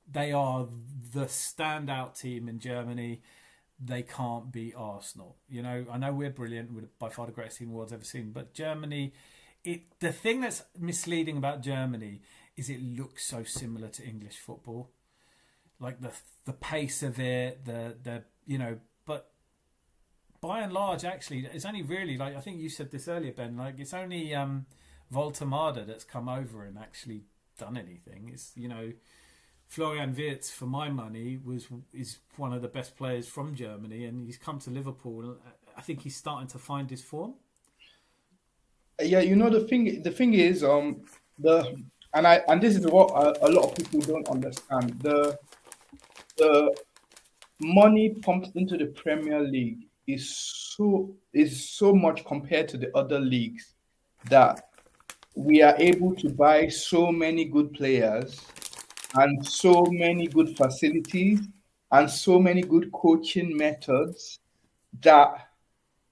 They are the standout team in Germany. They can't beat Arsenal. You know, I know we're brilliant. We're by far the greatest team the world's ever seen. But Germany, the thing that's misleading about Germany is it looks so similar to English football. Like the pace of it, but by and large, actually, it's only really, like I think you said this earlier, Ben, like it's only Voltemada that's come over and actually done anything. It's, Florian Wirtz, for my money, is one of the best players from Germany, and he's come to Liverpool. I think he's starting to find his form. Yeah, the thing is, the and this is what a lot of people don't understand. The money pumped into the Premier League is so much compared to the other leagues that we are able to buy so many good players and so many good facilities and so many good coaching methods that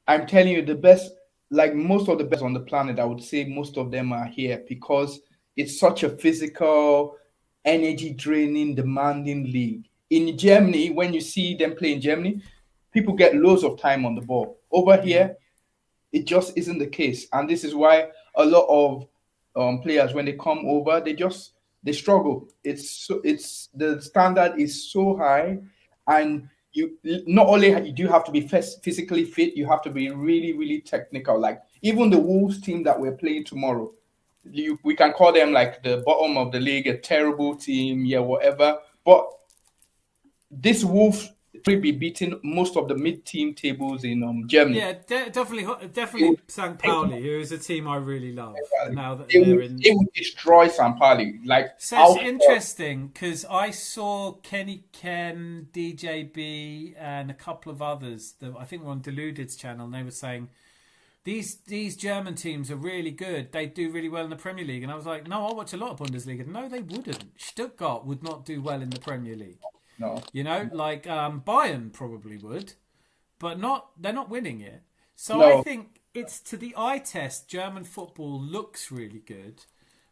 I'm telling you, the best, like most of the best on the planet, I would say most of them are here because it's such a physical, energy draining, demanding league. In Germany, when you see them play in Germany, people get loads of time on the ball. Over here, it just isn't the case, and this is why a lot of players, when they come over, they struggle. It's the standard is so high, and you not only do you have to be physically fit, you have to be really really technical. Like even the Wolves team that we're playing tomorrow, we can call them like the bottom of the league, a terrible team, yeah, whatever. But this Wolves will be beating most of the mid-team tables in Germany. Yeah, definitely St. Pauli, who is a team I really love. Now that They they're will, in, they will destroy St. Pauli. Like so it's interesting because I saw Kenny Ken, DJB, and a couple of others that I think were on Deluded's channel, and they were saying these German teams are really good. They do really well in the Premier League, and I was like, no, I watch a lot of Bundesliga. No, they wouldn't. Stuttgart would not do well in the Premier League. No. You know, like Bayern probably would, but they're not winning it. So No. I think it's to the eye test. German football looks really good,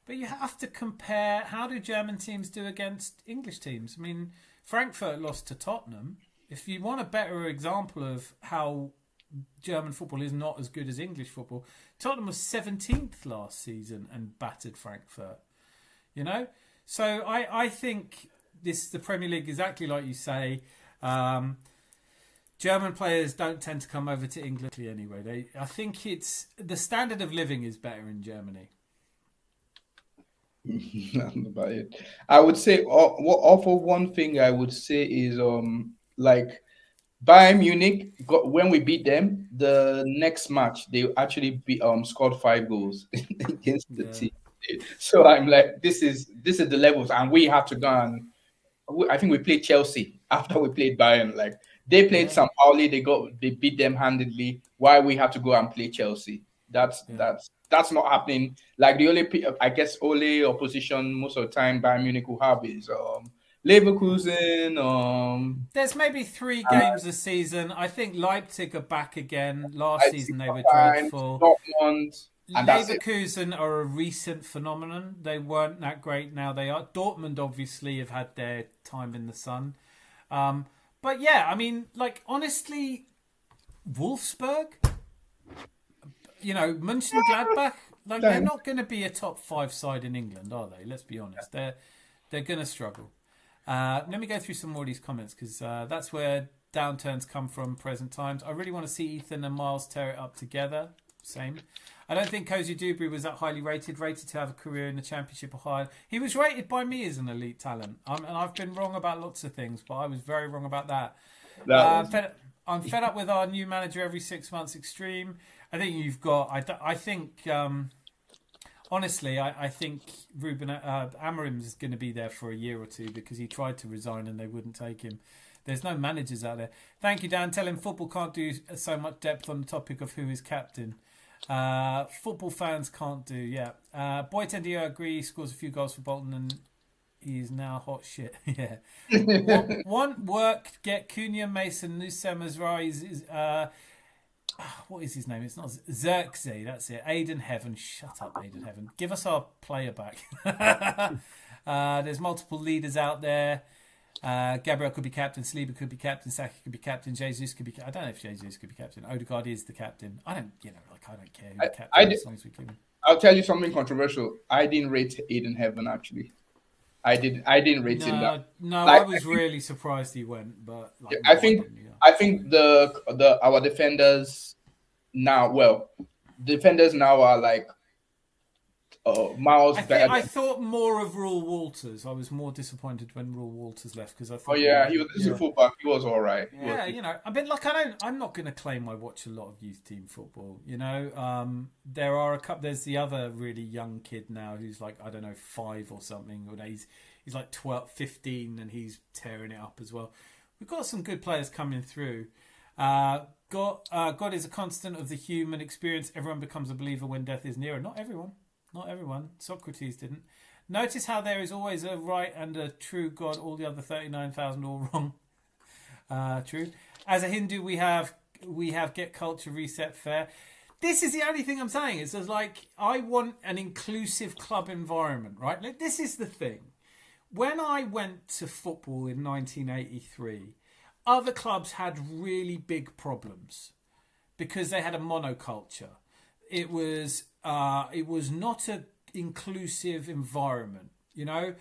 but you have to compare. How do German teams do against English teams? I mean, Frankfurt lost to Tottenham. If you want a better example of how German football is not as good as English football, Tottenham was 17th last season and battered Frankfurt. You know, so I think the Premier League, exactly like you say. German players don't tend to come over to England anyway. I think it's the standard of living is better in Germany. Nothing about it. I would say, for one thing, I would say is like Bayern Munich. When we beat them, the next match they actually scored 5 goals against the team. So I'm like, this is the levels, and we have to go and. I think we played Chelsea after we played Bayern. Like they played St. Pauli, they beat them handedly. Why we have to go and play Chelsea? That's not happening. Like the only opposition most of the time Bayern Munich will have is Leverkusen. There's maybe 3 games a season. I think Leipzig are back again. Last season they were dreadful. Dortmund. And Leverkusen are a recent phenomenon. They weren't that great. Now they are. Dortmund obviously have had their time in the sun. But yeah, I mean, like, honestly, Wolfsburg, you know, Mönchengladbach, like, they're not going to be a top 5 side in England, are they? Let's be honest. They're going to struggle. Let me go through some more of these comments because that's where downturns come from, present times. I really want to see Ethan and Miles tear it up together. Same. I don't think Cozy Dewberry was that highly rated to have a career in the Championship or higher. He was rated by me as an elite talent. And I've been wrong about lots of things, but I was very wrong about that. I'm fed up with our new manager every 6 months extreme. I think you've got... honestly, I think Ruben Amorim is going to be there for a year or 2 because he tried to resign and they wouldn't take him. There's no managers out there. Thank you, Dan. Tell him football can't do so much depth on the topic of who is captain. Football fans can't do, yeah. Boy Tendio agree, scores a few goals for Bolton and he's now hot shit. Yeah. One work, get Cunha, Mason, Nusem Azrai, what is his name? It's not Xerxes, that's it. Aiden Heaven. Shut up, Aiden Heaven. Give us our player back. There's multiple leaders out there. Gabriel could be captain, Saliba could be captain, Saka could be captain, Jesus could be. I don't know if Jesus could be captain. Odegaard is the captain. I don't care who the captain as long as we keep him. I'll tell you something controversial. I didn't rate Aiden Heaven actually. I didn't rate him that. No, like, I was really surprised he went, but like, I think our defenders now. Well, defenders now are like Miles. I thought more of Raul Walters. I was more disappointed when Raul Walters left because I thought. Oh yeah, he was a fullback. He was all right. Yeah, you know, I mean, like I'm not going to claim I watch a lot of youth team football. You know, there are a couple. There's the other really young kid now who's like, I don't know, 5 or something. Or he's like 12, 15, and he's tearing it up as well. We've got some good players coming through. God is a constant of the human experience. Everyone becomes a believer when death is nearer. Not everyone. Not everyone. Socrates didn't. Notice how there is always a right and a true God, all the other 39,000 all wrong. True. As a Hindu, we have get culture reset fair. This is the only thing I'm saying. It's just like, I want an inclusive club environment, right? Like, this is the thing. When I went to football in 1983, other clubs had really big problems because they had a monoculture. It was not an inclusive environment, you know.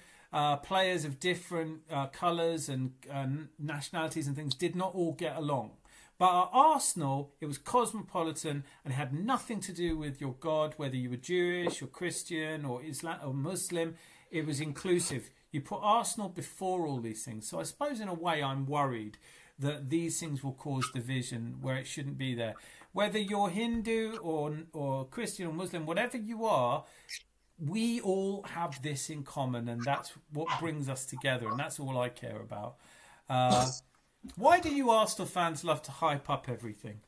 Players of different colours and nationalities and things did not all get along. But at Arsenal, it was cosmopolitan and it had nothing to do with your God, whether you were Jewish or Christian or Islam or Muslim. It was inclusive. You put Arsenal before all these things. So I suppose in a way I'm worried that these things will cause division where it shouldn't be there. Whether you're Hindu or Christian or Muslim, whatever you are, we all have this in common, and that's what brings us together, and that's all I care about. Why do you Arsenal fans love to hype up everything?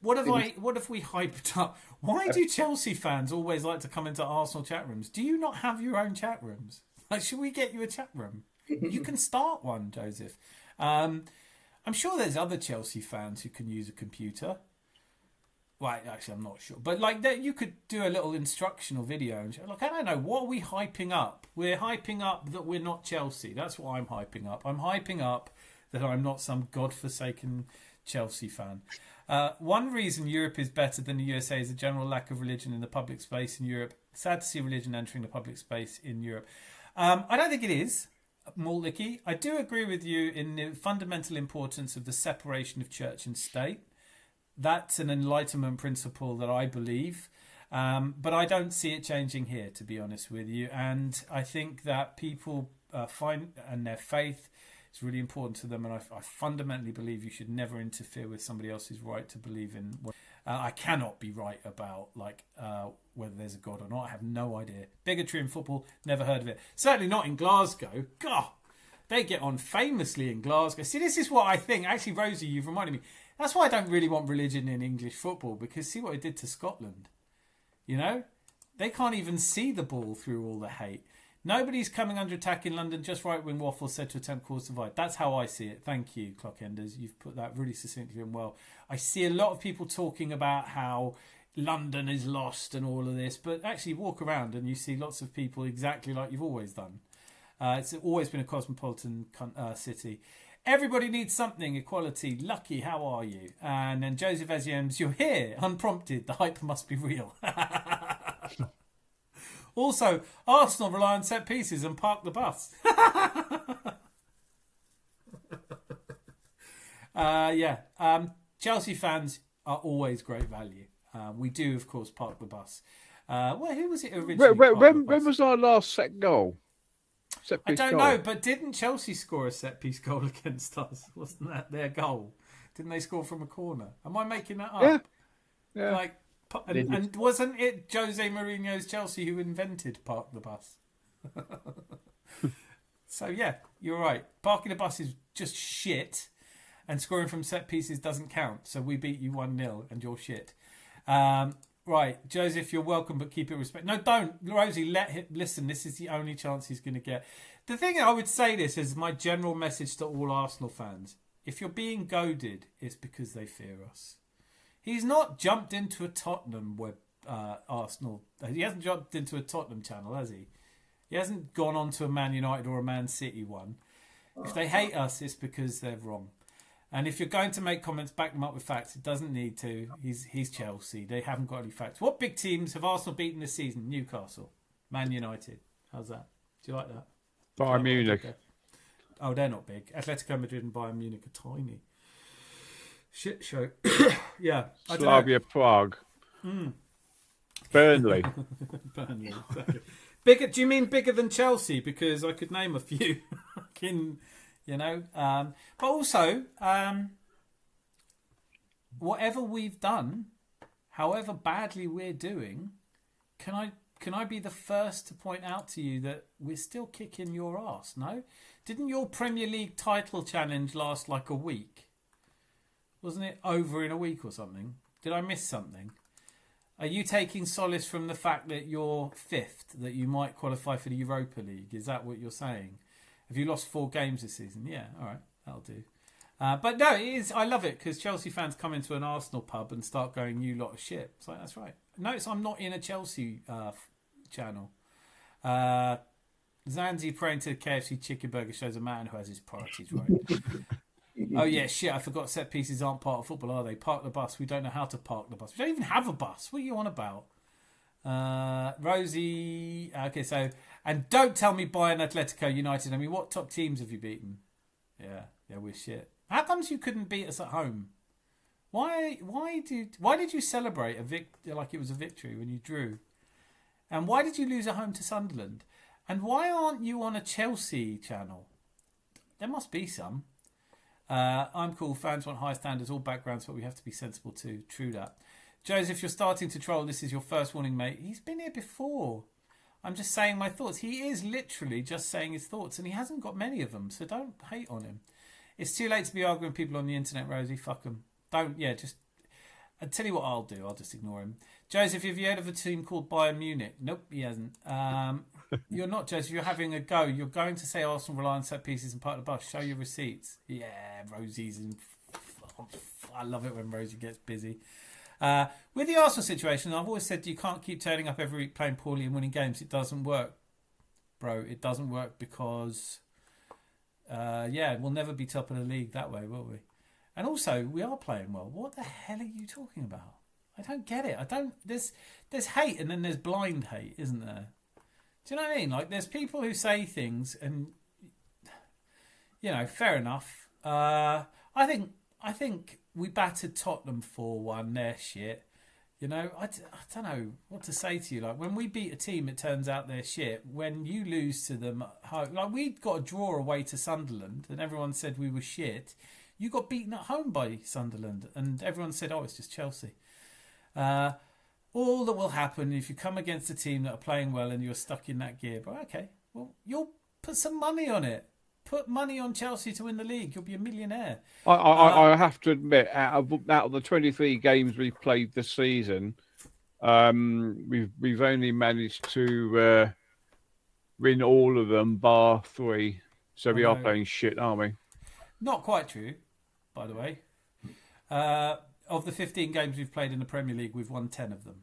What if we hyped up? Why do Chelsea fans always like to come into Arsenal chat rooms? Do you not have your own chat rooms? Like, should we get you a chat room? You can start one, Joseph. I'm sure there's other Chelsea fans who can use a computer. Well, actually, I'm not sure. But like that, you could do a little instructional video. And like, I don't know, what are we hyping up? We're hyping up that we're not Chelsea. That's what I'm hyping up. I'm hyping up that I'm not some godforsaken Chelsea fan. One reason Europe is better than the USA is the general lack of religion in the public space in Europe. Sad to see religion entering the public space in Europe. I don't think it is, Maltlicky. I do agree with you in the fundamental importance of the separation of church and state. That's an Enlightenment principle that I believe, but I don't see it changing here, to be honest with you. And I think that people find and their faith is really important to them, and I fundamentally believe you should never interfere with somebody else's right to believe in. I cannot be right about whether there's a God or not. I have no idea. Bigotry in football, never heard of it. Certainly not in Glasgow. God, they get on famously in Glasgow. See, this is what I think. Actually, Rosie, you've reminded me. That's why I don't really want religion in English football, because see what it did to Scotland. You know? They can't even see the ball through all the hate. Nobody's coming under attack in London, just right-wing waffles said to attempt cause divide. That's how I see it. Thank you, Clockenders. You've put that really succinctly and well. I see a lot of people talking about how London is lost and all of this, but actually walk around and you see lots of people exactly like you've always done. It's always been a cosmopolitan city. Everybody needs something, equality. Lucky, how are you? And then Joseph Eziems, you're here, unprompted. The hype must be real. Also, Arsenal rely on set pieces and park the bus. Chelsea fans are always great value. We do, of course, park the bus. Who was it originally? When was our last set goal? I don't know, but didn't Chelsea score a set-piece goal against us? Wasn't that their goal? Didn't they score from a corner? Am I making that up? Yeah. And wasn't it Jose Mourinho's Chelsea who invented Park the Bus? So, yeah, you're right. Parking the bus is just shit, and scoring from set-pieces doesn't count. So we beat you 1-0, and you're shit. Right, Joseph, you're welcome, but keep it respect. No, don't. Rosie, let him listen. This is the only chance he's going to get. The thing I would say this is my general message to all Arsenal fans. If you're being goaded, it's because they fear us. He's not jumped into a Tottenham Arsenal. He hasn't jumped into a Tottenham channel, has he? He hasn't gone on to a Man United or a Man City one. If they hate us, it's because they're wrong. And if you're going to make comments, back them up with facts. It doesn't need to. He's Chelsea. They haven't got any facts. What big teams have Arsenal beaten this season? Newcastle, Man United. How's that? Do you like that? Bayern Munich. Oh, they're not big. Atletico Madrid and Bayern Munich are tiny. Shit show. Yeah. Slavia Prague. Burnley. Burnley. Exactly. Bigger? Do you mean bigger than Chelsea? Because I could name a few. But also, whatever we've done, however badly we're doing, can I be the first to point out to you that we're still kicking your ass? No, didn't your Premier League title challenge last like a week? Wasn't it over in a week or something? Did I miss something? Are you taking solace from the fact that you're fifth, that you might qualify for the Europa League? Is that what you're saying? Have you lost 4 games this season? Yeah, all right, that'll do. But no, it is. I love it because Chelsea fans come into an Arsenal pub and start going, "You lot of shit." It's like, that's right. Notice I'm not in a Chelsea channel. Zanzi praying to the KFC chicken burger shows a man who has his priorities right. Oh yeah, shit! I forgot set pieces aren't part of football, are they? Park the bus. We don't know how to park the bus. We don't even have a bus. What are you on about? Rosie. Okay, so and don't tell me Bayern, Atletico, United. I mean, what top teams have you beaten? Yeah, we're shit. How comes you couldn't beat us at home? Why did you celebrate like it was a victory when you drew? And why did you lose at home to Sunderland? And why aren't you on a Chelsea channel? There must be some. I'm cool. Fans want high standards, all backgrounds, but we have to be sensible too. True that. Joseph, you're starting to troll. This is your first warning, mate. He's been here before. I'm just saying my thoughts. He is literally just saying his thoughts, and he hasn't got many of them, so don't hate on him. It's too late to be arguing with people on the internet, Rosie. Fuck them. Don't, just... I'll tell you what I'll do. I'll just ignore him. Joseph, have you heard of a team called Bayern Munich? Nope, he hasn't. You're not, Joseph. You're having a go. You're going to say Arsenal rely on set pieces and part of the bus. Show your receipts. Yeah, Rosie's in... I love it when Rosie gets busy. With the Arsenal situation, I've always said you can't keep turning up every week playing poorly and winning games. It doesn't work, bro. It doesn't work because... we'll never be top of the league that way, will we? And also, we are playing well. What the hell are you talking about? I don't get it. There's hate and then there's blind hate, isn't there? Do you know what I mean? Like, there's people who say things and, fair enough. I think we battered Tottenham 4-1. They're shit. I don't know what to say to you. Like, when we beat a team, it turns out they're shit. When you lose to them at home, like, we got a draw away to Sunderland and everyone said we were shit. You got beaten at home by Sunderland and everyone said, oh, it's just Chelsea. All that will happen if you come against a team that are playing well and you're stuck in that gear, but okay, well, you'll put some money on it. Put money on Chelsea to win the league. You'll be a millionaire. I have to admit, out of the 23 games we've played this season, we've only managed to win all of them, bar 3. So we are playing shit, aren't we? Not quite true, by the way. Of the 15 games we've played in the Premier League, we've won 10 of them.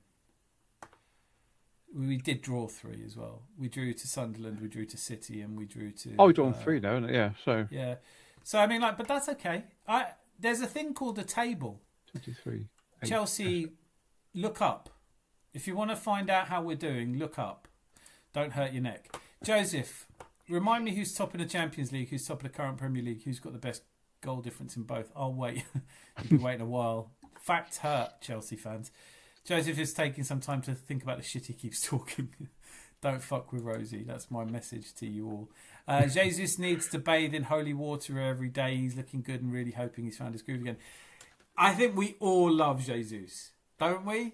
We did draw 3 as well. We drew to Sunderland, we drew to City, and we drew to... Oh, we've drawn 3 now, isn't it? Yeah, so... Yeah. So, I mean, but that's okay. There's a thing called a table. 23. Chelsea, look up. If you want to find out how we're doing, look up. Don't hurt your neck. Joseph, remind me who's top in the Champions League, who's top of the current Premier League, who's got the best goal difference in both. I'll wait. You've been waiting a while. Facts hurt, Chelsea fans. Joseph is taking some time to think about the shit he keeps talking. Don't fuck with Rosie. That's my message to you all. Jesus needs to bathe in holy water every day. He's looking good and really hoping he's found his groove again. I think we all love Jesus, don't we?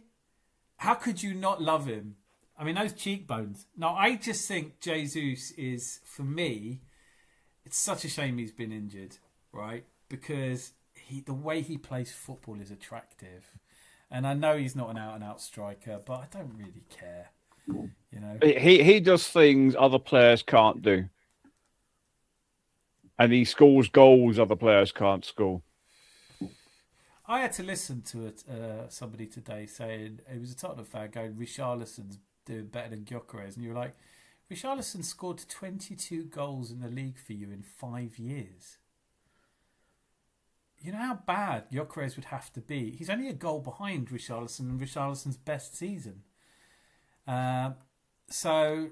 How could you not love him? I mean, those cheekbones. No, I just think Jesus is, for me, it's such a shame he's been injured, right? Because the way he plays football is attractive. And I know he's not an out-and-out striker, but I don't really care. He does things other players can't do. And he scores goals other players can't score. I had to listen to somebody today saying, it was a Tottenham fan going, Richarlison's doing better than Gyökeres. And you were like, Richarlison scored 22 goals in the league for you in 5 years. You know how bad Gyökeres would have to be? He's only a goal behind Richarlison and Richarlison's best season. So,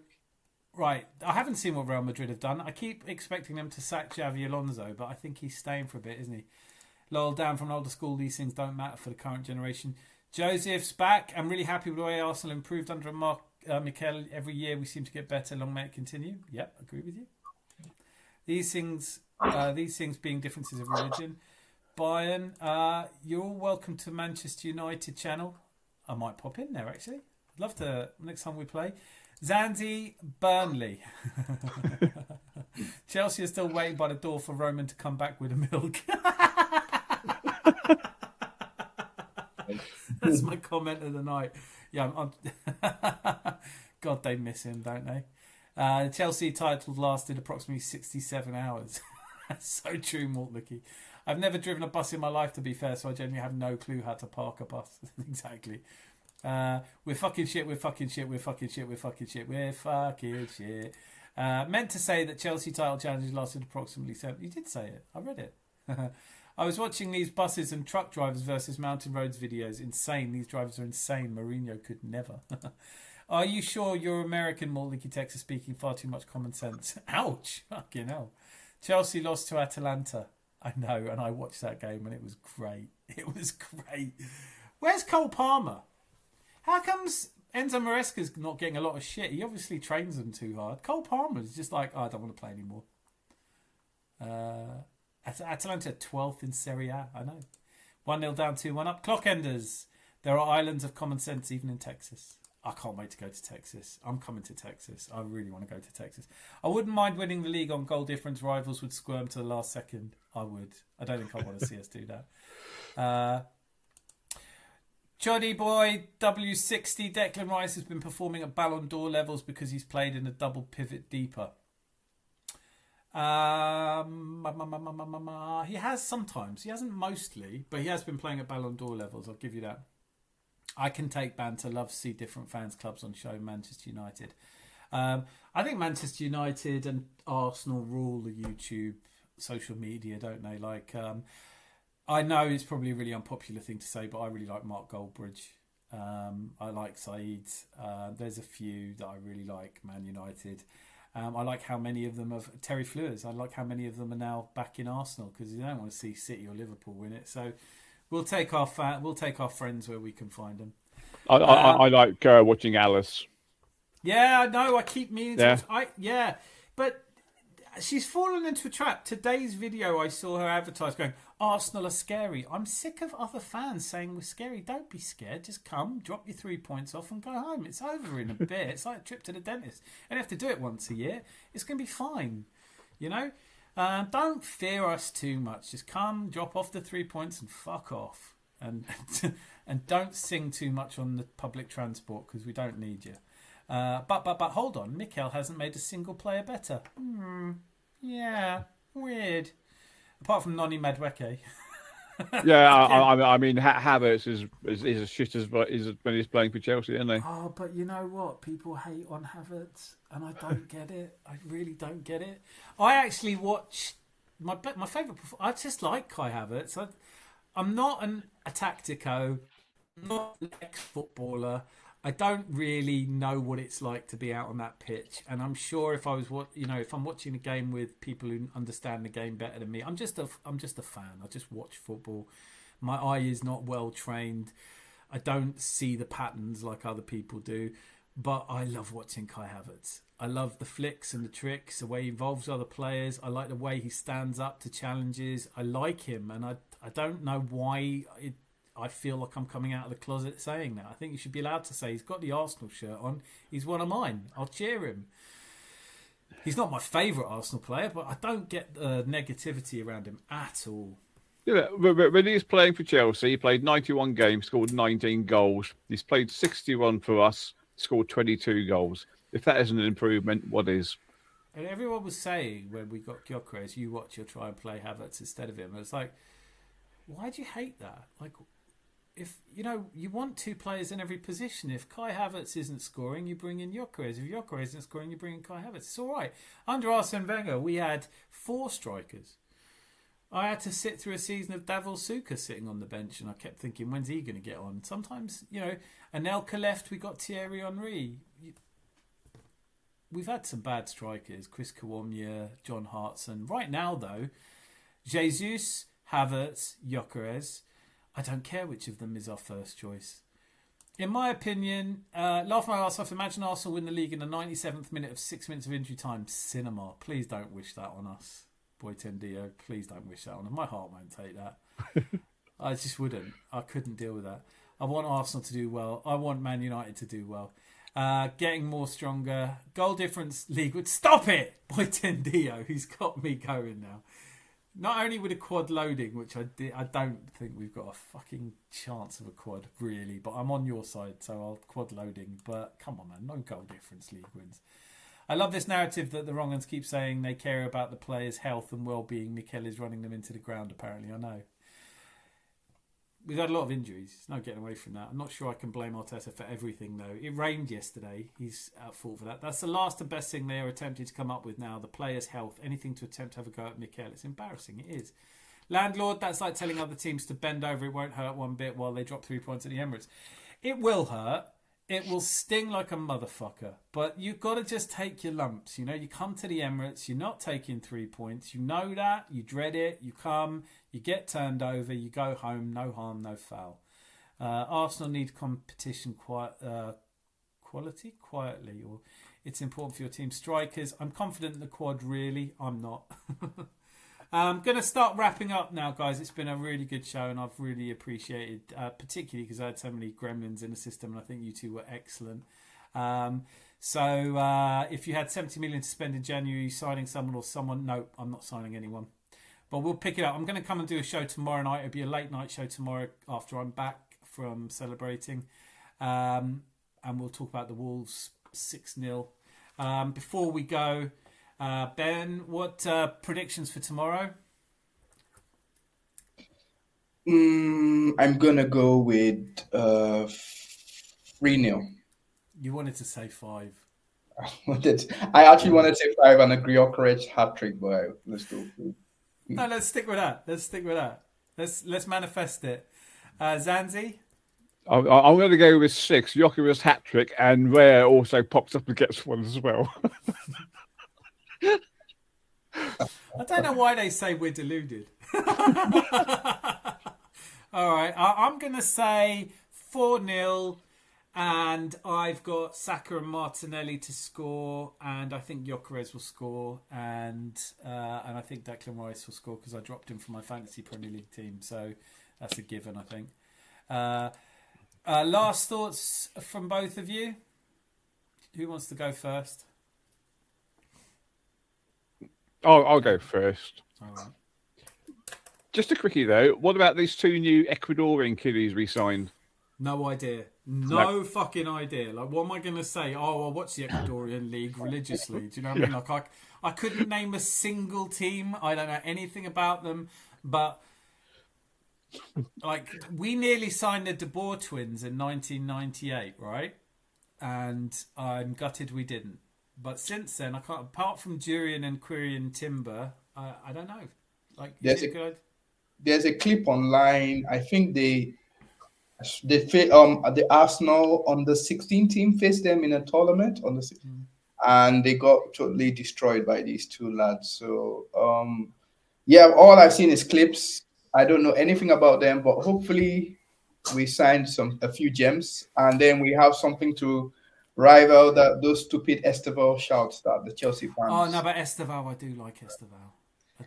right, I haven't seen what Real Madrid have done. I keep expecting them to sack Xavi Alonso, but I think he's staying for a bit, isn't he? Lol, down from older school, these things don't matter for the current generation. Joseph's back. I'm really happy with the way Arsenal improved under Mikel. Every year we seem to get better. Long may it continue. Yep, agree with you. These things being differences of religion. Bayern, you're all welcome to Manchester United channel. I might pop in there actually. I'd love to next time we play. Zanzi, Burnley. Chelsea are still waiting by the door for Roman to come back with a milk. That's my comment of the night. Yeah, God, they miss him, don't they? The Chelsea title lasted approximately 67 hours. That's so true, Mortlicky. I've never driven a bus in my life, to be fair, so I genuinely have no clue how to park a bus. Exactly. We're fucking shit, we're fucking shit, we're fucking shit, we're fucking shit, we're fucking shit. Meant to say that Chelsea title challenges lasted approximately 7. You did say it. I read it. I was watching these buses and truck drivers versus mountain roads videos. Insane. These drivers are insane. Mourinho could never. Are you sure you're American, Mortlicky Texas, speaking far too much common sense? Ouch. Fucking hell. Chelsea lost to Atalanta. I know, and I watched that game and it was great. It was great. Where's Cole Palmer? How comes Enzo Maresca's not getting a lot of shit? He obviously trains them too hard. Cole Palmer's just like, I don't want to play anymore. Atalanta 12th in Serie A. I know. 1-0 down, 2-1 up. Clock enders. There are islands of common sense even in Texas. I can't wait to go to Texas. I'm coming to Texas. I really want to go to Texas. I wouldn't mind winning the league on goal difference. Rivals would squirm to the last second. I would. I don't think I want to see us do that. Choddy Boy W60. Declan Rice has been performing at Ballon d'Or levels because he's played in a double pivot deeper. He has sometimes. He hasn't mostly, but he has been playing at Ballon d'Or levels. I'll give you that. I can take banter. Love to see different fans clubs on show. Manchester United. I think Manchester United and Arsenal rule the YouTube social media, don't they? Like, I know it's probably a really unpopular thing to say, but I really like Mark Goldbridge. I like Saeed. There's a few that I really like. Man United. I like how many of them have Terry Fleurs. I like how many of them are now back in Arsenal because you don't want to see City or Liverpool win it. So we'll take our friends where we can find them. I like watching Alice. Yeah, I know. I keep meaning to. But she's fallen into a trap. Today's video, I saw her advertise going, Arsenal are scary. I'm sick of other fans saying we're scary. Don't be scared. Just come, drop your 3 points off and go home. It's over in a bit. It's like a trip to the dentist. And you have to do it once a year. It's going to be fine. You know? Don't fear us too much. Just come, drop off the 3 points and fuck off. And and don't sing too much on the public transport because we don't need you. But hold on. Mikel hasn't made a single player better. Yeah, weird. Apart from Noni Madueke. Yeah, I mean, Havertz is as shit as when he's playing for Chelsea, isn't he? Oh, but you know what? People hate on Havertz, and I don't get it. I really don't get it. I actually watched my favourite. I just like Kai Havertz. I'm not a tactico, I'm not an ex-footballer. I don't really know what it's like to be out on that pitch, and I'm sure if I'm watching a game with people who understand the game better than me, I'm just a fan. I just watch football. My eye is not well trained. I don't see the patterns like other people do, but I love watching Kai Havertz. I love the flicks and the tricks, the way he involves other players. I like the way he stands up to challenges. I like him, and I don't know why I feel like I'm coming out of the closet saying that. I think you should be allowed to say he's got the Arsenal shirt on. He's one of mine. I'll cheer him. He's not my favourite Arsenal player, but I don't get the negativity around him at all. Yeah, when he's playing for Chelsea, he played 91 games, scored 19 goals. He's played 61 for us, scored 22 goals. If that isn't an improvement, what is? And everyone was saying when we got Gyökeres, you'll try and play Havertz instead of him. And it's like, why do you hate that? Like, if you want two players in every position. If Kai Havertz isn't scoring, you bring in Gyökeres. If Gyökeres isn't scoring, you bring in Kai Havertz. It's all right. Under Arsene Wenger, we had 4 strikers. I had to sit through a season of Davor Suker sitting on the bench, and I kept thinking, when's he going to get on? Sometimes, Anelka left, we got Thierry Henry. We've had some bad strikers, Chris Kawomya, John Hartson. Right now, though, Jesus, Havertz, Gyökeres. I don't care which of them is our first choice. In my opinion, laugh my ass off. Imagine Arsenal win the league in the 97th minute of 6 minutes of injury time. Cinema. Please don't wish that on us. Boytendio, please don't wish that on us. My heart won't take that. I just wouldn't. I couldn't deal with that. I want Arsenal to do well. I want Man United to do well. Getting more stronger. Goal difference league would stop it. Boytendio, who's got me going now. Not only with a quad loading, which I don't think we've got a fucking chance of a quad, really. But I'm on your side, so I'll quad loading. But come on, man. No goal difference league wins. I love this narrative that the wrong ones keep saying they care about the players' health and well-being. Mikel is running them into the ground, apparently. I know. We've had a lot of injuries. There's no getting away from that. I'm not sure I can blame Arteta for everything, though. It rained yesterday. He's at fault for that. That's the last and best thing they are attempting to come up with now. The players' health. Anything to attempt to have a go at Mikel. It's embarrassing. It is. Landlord, that's like telling other teams to bend over. It won't hurt one bit while they drop 3 points at the Emirates. It will hurt. It will sting like a motherfucker. But you've got to just take your lumps. You know, you come to the Emirates. You're not taking 3 points. You know that. You dread it. You come. You get turned over. You go home. No harm, no foul. Arsenal need competition quietly. Or it's important for your team. Strikers. I'm confident in the quad, really. I'm not. I'm going to start wrapping up now, guys. It's been a really good show, and I've really appreciated, particularly because I had so many gremlins in the system, and I think you two were excellent. So if you had 70 million to spend in January signing someone or someone, no, I'm not signing anyone. But we'll pick it up. I'm going to come and do a show tomorrow night. It'll be a late night show tomorrow after I'm back from celebrating. And we'll talk about the Wolves 6-0. Before we go, Ben, what predictions for tomorrow? I'm going to go with 3-0. You wanted to say 5. I actually wanted to say 5 and a Gyökeres hat-trick, but let's go. No, let's stick with that. Let's manifest it. Zanzi? I'm going to go with 6. Gyökeres hat-trick, and Rare also pops up and gets one as well. I don't know why they say we're deluded. All right, I'm going to say 4-0, and I've got Saka and Martinelli to score, and I think Gyökeres will score, and I think Declan Rice will score because I dropped him for my fantasy Premier League team, so that's a given, I think. Last thoughts from both of you? Who wants to go first? I'll go first. All right. Just a quickie though. What about these 2 new Ecuadorian kiddies we signed? No idea. No fucking idea. Like, what am I going to say? Oh, I watch the Ecuadorian league religiously. Do you know what I mean? Like, I couldn't name a single team. I don't know anything about them. But, like, we nearly signed the De Boer twins in 1998, right? And I'm gutted we didn't. But since then, I can't. Apart from Durian and Quirian Timber, I don't know. Like, there's a clip online. I think the Arsenal on the 16 team faced them in a tournament on the 16, and they got totally destroyed by these 2 lads. So all I've seen is clips. I don't know anything about them, but hopefully we signed a few gems, and then we have something to rival those stupid Esteval shouts that the Chelsea fans. Oh no, but Esteval, I do like Esteval.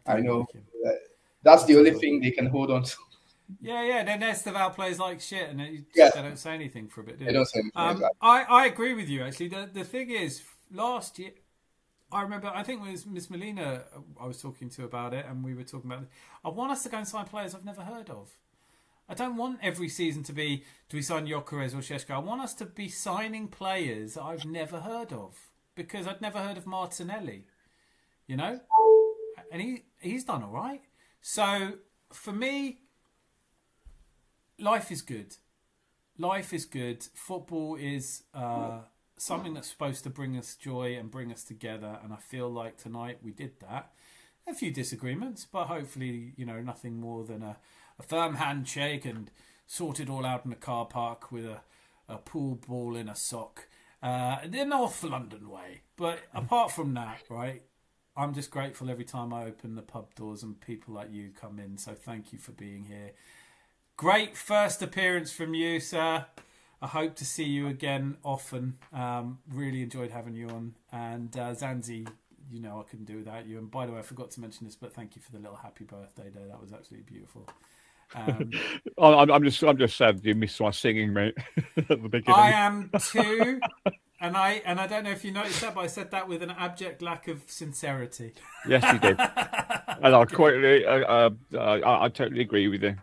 I know. Like him. That's the only thing they can hold on to. Yeah. Then Esteval plays like shit, and they don't say anything for a bit. Do they? They don't say anything. Exactly. I agree with you. Actually, the thing is, last year, I remember. I think it was Miss Molina I was talking to about it, and we were talking about it. I want us to go and sign players I've never heard of. I don't want every season to be, do we sign Gyökeres or Šeško? I want us to be signing players that I've never heard of, because I'd never heard of Martinelli, you know? And he's done all right. So, for me, life is good. Life is good. Football is something that's supposed to bring us joy and bring us together, and I feel like tonight we did that. A few disagreements, but hopefully, nothing more than a firm handshake and sort it all out in a car park with a pool ball in a sock. The North London way. But apart from that, right, I'm just grateful every time I open the pub doors and people like you come in. So thank you for being here. Great first appearance from you, sir. I hope to see you again often. Really enjoyed having you on. And Zanzi, you know I couldn't do without you. And by the way, I forgot to mention this, but thank you for the little happy birthday there. That was absolutely beautiful. I'm just sad you missed my singing, mate. At the beginning. I am too. And I don't know if you noticed that, but I said that with an abject lack of sincerity. Yes, you did. And I totally agree with you.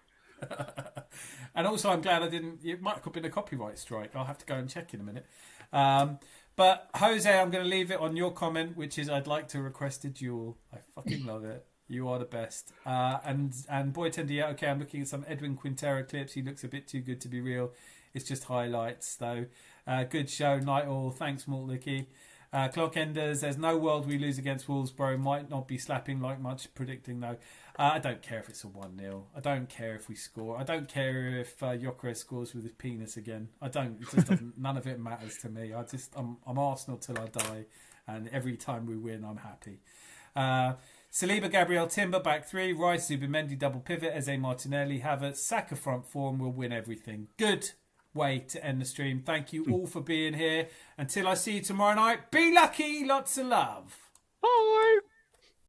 And also, I'm glad I didn't. It might have been a copyright strike. I'll have to go and check in a minute. But Jose, I'm going to leave it on your comment, which is I'd like to request a duel. I fucking love it. You are the best. And Boy Tender, yeah, okay, I'm looking at some Edwin Quintero clips. He looks a bit too good to be real. It's just highlights, though. Good show, Night All. Thanks, Maltlicky. Clock Enders, there's no world we lose against Wolfsboro. Might not be slapping like much predicting, though. I don't care if it's a 1-0. I don't care if we score. I don't care if Gyökeres scores with his penis again. I don't. It just doesn't. None of it matters to me. I'm Arsenal till I die. And every time we win, I'm happy. Saliba, Gabriel, Timber, back three. Rice, Zubimendi, double pivot. Eze, Martinelli, Havertz, Saka, front four, and we'll win everything. Good way to end the stream. Thank you all for being here. Until I see you tomorrow night, be lucky. Lots of love. Bye.